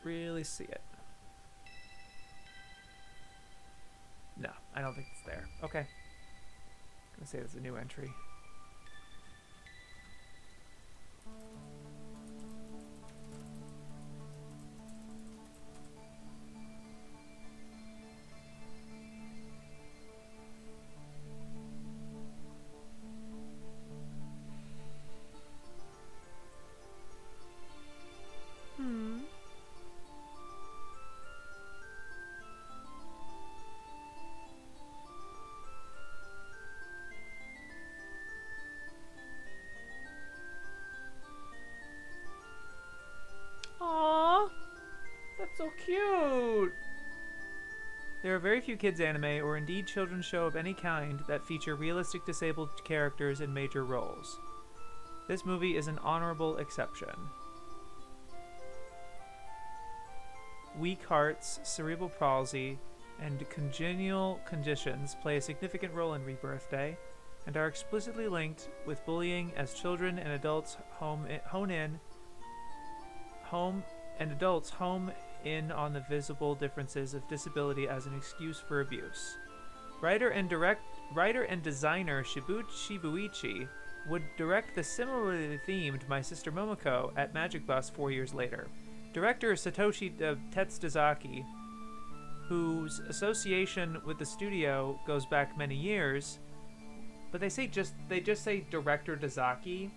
really see it. No, I don't think it's there. Okay. I'm gonna say it's a new entry. Aww, that's so cute. There are very few kids anime, or indeed children's show of any kind, that feature realistic disabled characters in major roles. This movie is an honorable exception. Weak hearts, cerebral palsy, and congenital conditions play a significant role in Rebirth Day, and are explicitly linked with bullying as children and adults home in on the visible differences of disability as an excuse for abuse. Writer and designer Shibuichi would direct the similarly themed My Sister Momoko at Magic Bus 4 years later. Director Satoshi Tetsuzaki, whose association with the studio goes back many years, but they just say Director Dazaki,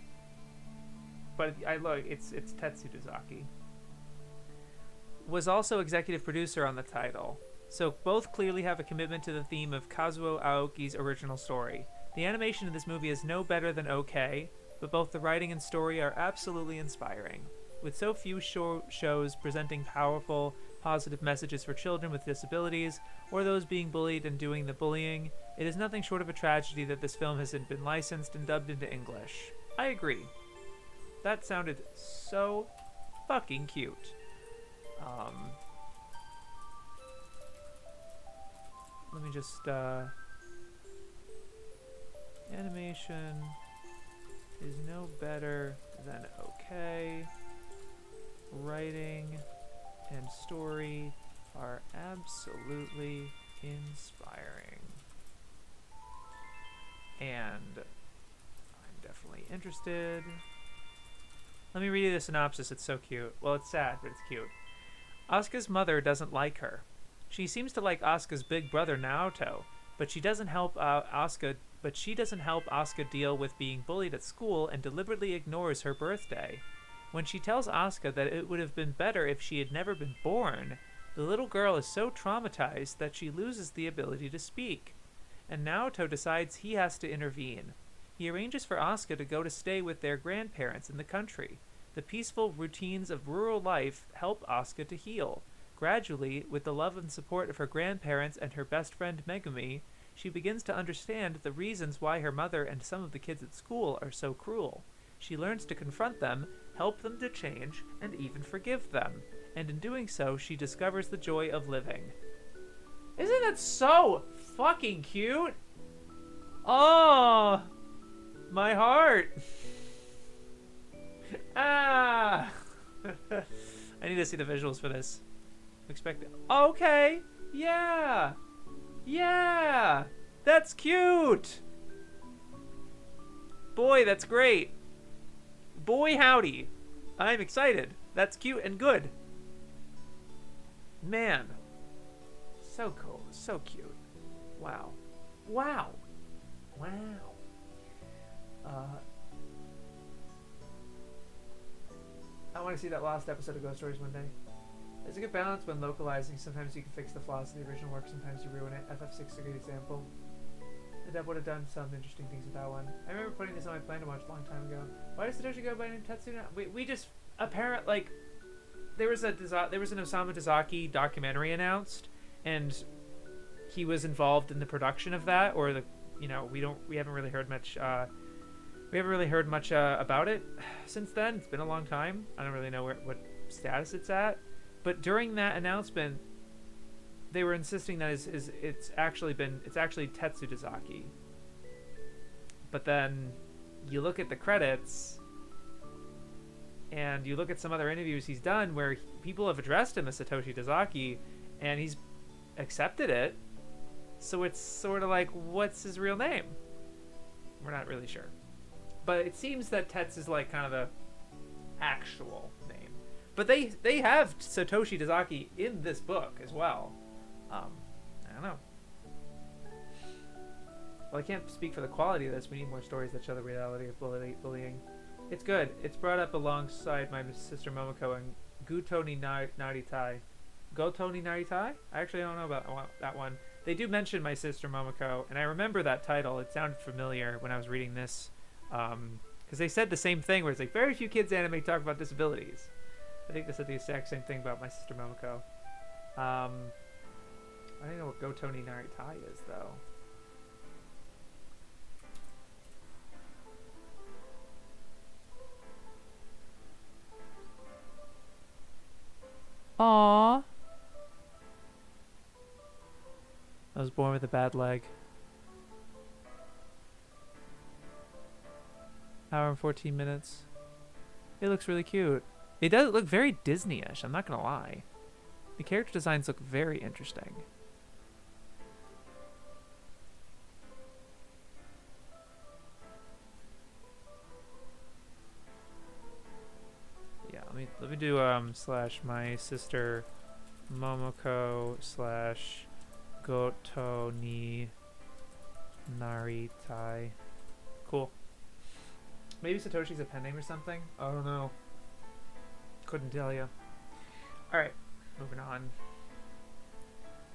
but it's Tetsuzaki, was also executive producer on the title. So both clearly have a commitment to the theme of Kazuo Aoki's original story. The animation in this movie is no better than okay, but both the writing and story are absolutely inspiring. With so few shows presenting powerful, positive messages for children with disabilities, or those being bullied and doing the bullying, it is nothing short of a tragedy that this film hasn't been licensed and dubbed into English. I agree. That sounded so fucking cute. Let me just, animation is no better than okay. Writing and story are absolutely inspiring. And I'm definitely interested. Let me read you the synopsis, it's so cute. Well, it's sad, but it's cute. Asuka's mother doesn't like her. She seems to like Asuka's big brother Naoto, but she doesn't help Asuka deal with being bullied at school and deliberately ignores her birthday. When she tells Asuka that it would have been better if she had never been born, the little girl is so traumatized that she loses the ability to speak. And Naoto decides he has to intervene. He arranges for Asuka to go to stay with their grandparents in the country. The peaceful routines of rural life help Asuka to heal. Gradually, with the love and support of her grandparents and her best friend Megumi, she begins to understand the reasons why her mother and some of the kids at school are so cruel. She learns to confront them, help them to change, and even forgive them. And in doing so, she discovers the joy of living. Isn't it so fucking cute? Oh, my heart. Ah. I need to see the visuals for this. Expect it. Okay. Yeah. Yeah. That's cute. Boy, that's great. Boy, howdy. I'm excited. That's cute and good. Man. So cool. So cute. Wow. Wow. Wow. I want to see that last episode of Ghost Stories one day. There's a good balance when localizing. Sometimes you can fix the flaws of the original work, sometimes you ruin it. FF6 is a good example. The dev would have done some interesting things with that one. I remember putting this on my plan to watch a long time ago. Why does Satoshi go by name Tetsu now? We just apparent like there was an Osamu Dezaki documentary announced, and he was involved in the production of that. Or we haven't really heard much. About it since then. It's been a long time. I don't really know what status it's at. But during that announcement, they were insisting that it's actually Tetsu Dezaki. But then you look at the credits, And you look at some other interviews he's done where people have addressed him as Satoshi Dazaki, and he's accepted it. So it's sort of like, what's his real name? We're not really sure. But it seems that Tetz is like kind of the actual name. But they have Satoshi Dazaki in this book as well. I don't know. Well, I can't speak for the quality of this. We need more stories that show the reality of bullying. It's good. It's brought up alongside my sister Momoko and Guto ni Naritai. Goto ni Naritai? I actually don't know about that one. They do mention my sister Momoko, and I remember that title. It sounded familiar when I was reading this. Because they said the same thing where it's like, very few kids anime talk about disabilities. I think they said the exact same thing about my sister Momoko. I don't know what Goto ni Naritai is, though. Aww. I was born with a bad leg. Hour and 14 minutes. It looks really cute. It does look very Disney-ish, I'm not gonna lie. The character designs look very interesting. Yeah, let me do slash my sister Momoko slash Goto ni Naritai. Cool. Maybe Satoshi's a pen name or something? I don't know. Couldn't tell you. Alright, moving on.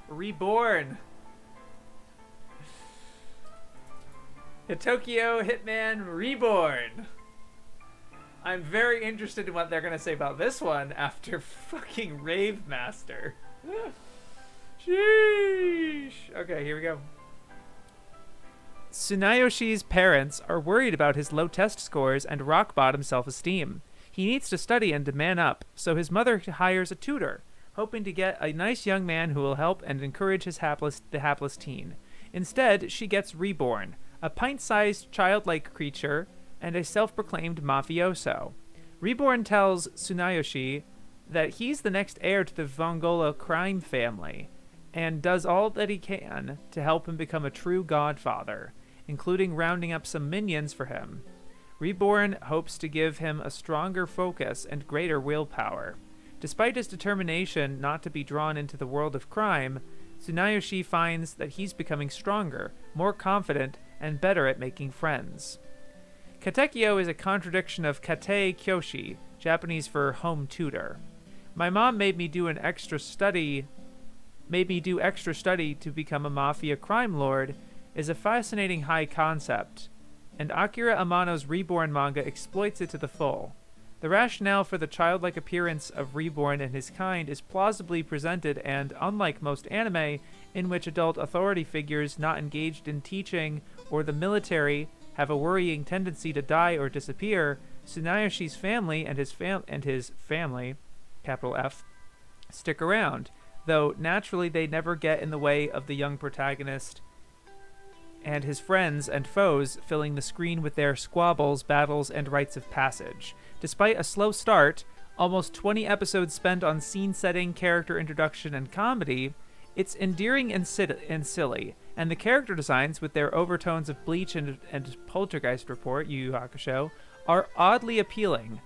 Reborn! The Tokyo Hitman Reborn! I'm very interested in what they're gonna say about this one after fucking Rave Master. Sheesh! Okay, here we go. Tsunayoshi's parents are worried about his low test scores and rock-bottom self-esteem. He needs to study and to man up, so his mother hires a tutor, hoping to get a nice young man who will help and encourage the hapless teen. Instead, she gets Reborn, a pint-sized childlike creature and a self-proclaimed mafioso. Reborn tells Tsunayoshi that he's the next heir to the Vongola crime family, and does all that he can to help him become a true godfather, including rounding up some minions for him. Reborn hopes to give him a stronger focus and greater willpower. Despite his determination not to be drawn into the world of crime, Tsunayoshi finds that he's becoming stronger, more confident, and better at making friends. Katekyo is a contradiction of kate kyoshi, Japanese for home tutor. My mom made me do extra study to become a mafia crime lord is a fascinating high concept, and Akira Amano's Reborn manga exploits it to the full. The rationale for the childlike appearance of Reborn and his kind is plausibly presented, and unlike most anime, in which adult authority figures not engaged in teaching or the military have a worrying tendency to die or disappear, Tsunayoshi's family and his family, capital F, stick around, though naturally they never get in the way of the young protagonist and his friends and foes filling the screen with their squabbles, battles, and rites of passage. Despite a slow start, almost 20 episodes spent on scene setting, character introduction, and comedy, it's endearing and silly, and the character designs, with their overtones of Bleach and Poltergeist Report, Yu Yu Hakusho, are oddly appealing.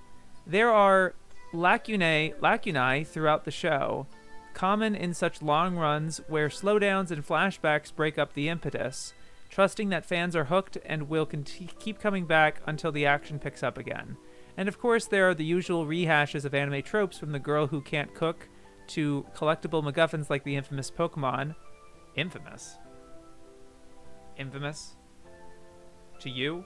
There are lacunae throughout the show, common in such long runs where slowdowns and flashbacks break up the impetus, trusting that fans are hooked and will keep coming back until the action picks up again. And of course, there are the usual rehashes of anime tropes, from the girl who can't cook to collectible MacGuffins like the infamous Pokemon. Infamous? To you?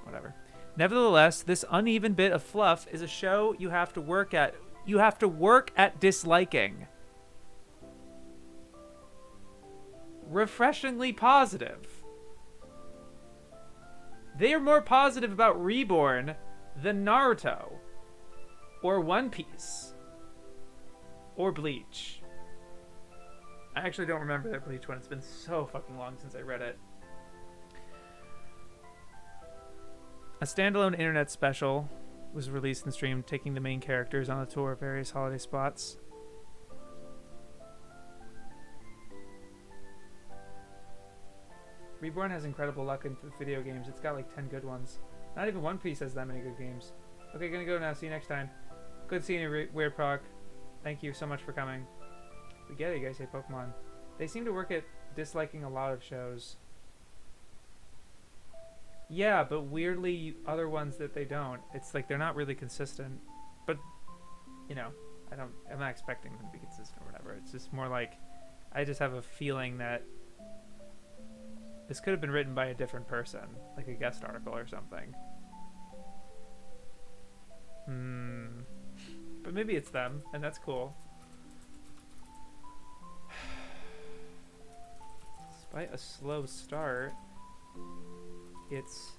Whatever. Nevertheless, this uneven bit of fluff is a show you have to work at. You have to work at disliking. Refreshingly positive. They are more positive about Reborn than Naruto, or One Piece, or Bleach. I actually don't remember that Bleach one. It's been so fucking long since I read it. A standalone internet special. was released and streamed, taking the main characters on a tour of various holiday spots. Reborn has incredible luck in video games. It's got like 10 good ones. Not even One Piece has that many good games. Okay, gonna go now. See you next time. Good seeing you, Weird Proc. Thank you so much for coming. We get it, you guys hate Pokemon. They seem to work at disliking a lot of shows. Yeah, but weirdly, other ones that they don't. It's like they're not really consistent. But, you know, I'm not expecting them to be consistent or whatever. It's just more like, I just have a feeling that this could have been written by a different person, like a guest article or something. But maybe it's them, and that's cool. Despite a slow start, it's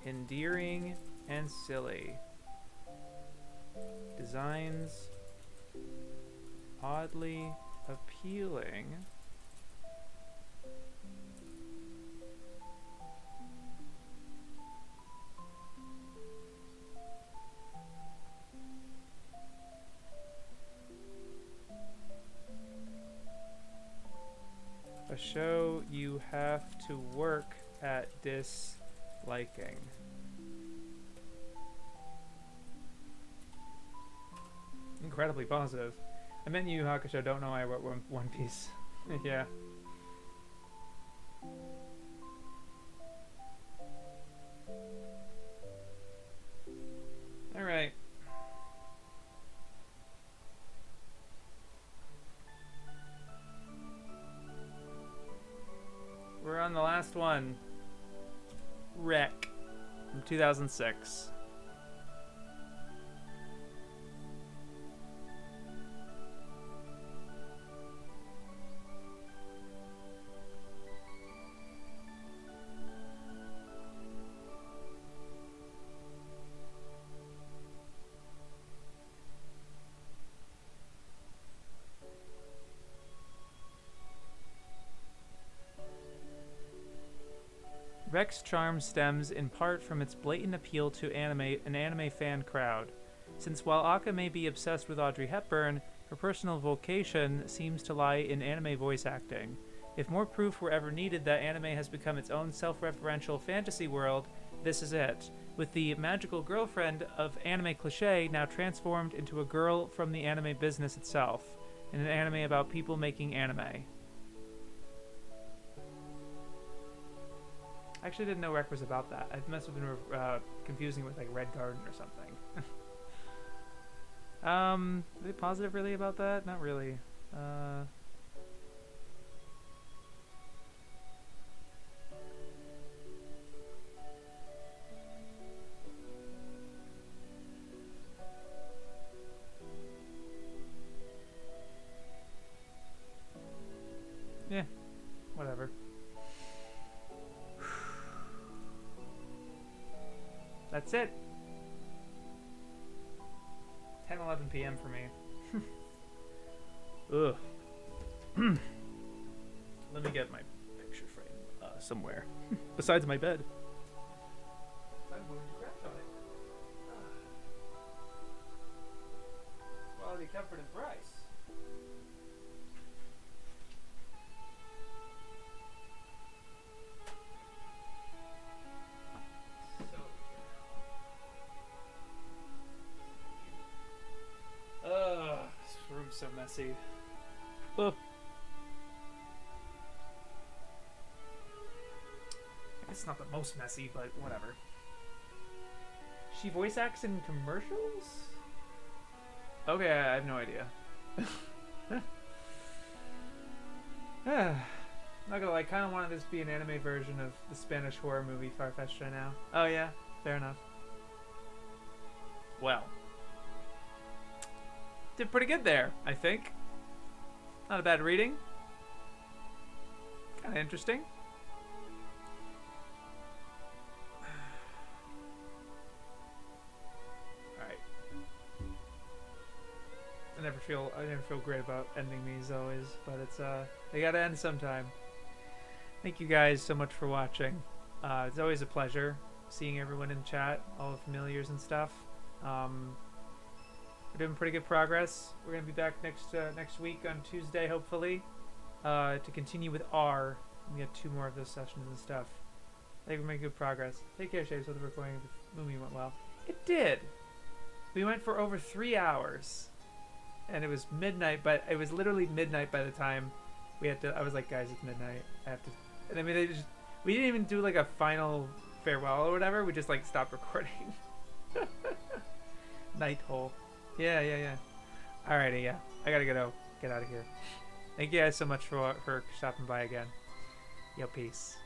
endearing and silly. Designs oddly appealing. A show you have to work at disliking. Incredibly positive. I meant Yu Yu Hakusho, don't know why I wrote One Piece. Yeah. Alright. We're on the last one. Wreck from 2006. Rek's charm stems in part from its blatant appeal to an anime fan crowd, since while Aka may be obsessed with Audrey Hepburn, her personal vocation seems to lie in anime voice acting. If more proof were ever needed that anime has become its own self-referential fantasy world, this is it, with the magical girlfriend of anime cliché now transformed into a girl from the anime business itself, in an anime about people making anime. I actually didn't know Rec was about that. I must have been confusing it with like Red Garden or something. Are they positive really about that? Not really. Yeah, whatever. That's it. 10:11 p.m. for me. Ugh. Let me get my picture frame somewhere besides my bed. I'm going to crash on it. Quality, comfort, and price. This room's so messy. Ugh. It's not the most messy, but whatever. She voice acts in commercials? Okay, I have no idea. Not gonna lie, I kind of wanted this to be an anime version of the Spanish horror movie Farfetch'd right now. Oh yeah, fair enough. Well. Did pretty good there, I think. Not a bad reading. Kind of interesting. Alright. I never feel great about ending these always, but it's they gotta end sometime. Thank you guys so much for watching. It's always a pleasure seeing everyone in chat, all the familiars and stuff. We're doing pretty good progress. We're gonna be back next week on Tuesday, hopefully, to continue with R. We got 2 more of those sessions and stuff. I think we're making good progress. Take care, Shades. Hope the recording of the movie went well. It did. We went for over 3 hours, and it was midnight. But it was literally midnight by the time we had to. I was like, guys, it's midnight. I have to. And I mean, we didn't even do like a final farewell or whatever. We just like stopped recording. Night hole. Yeah. Alrighty, yeah. I gotta get out of here. Thank you guys so much for stopping by again. Yo, peace.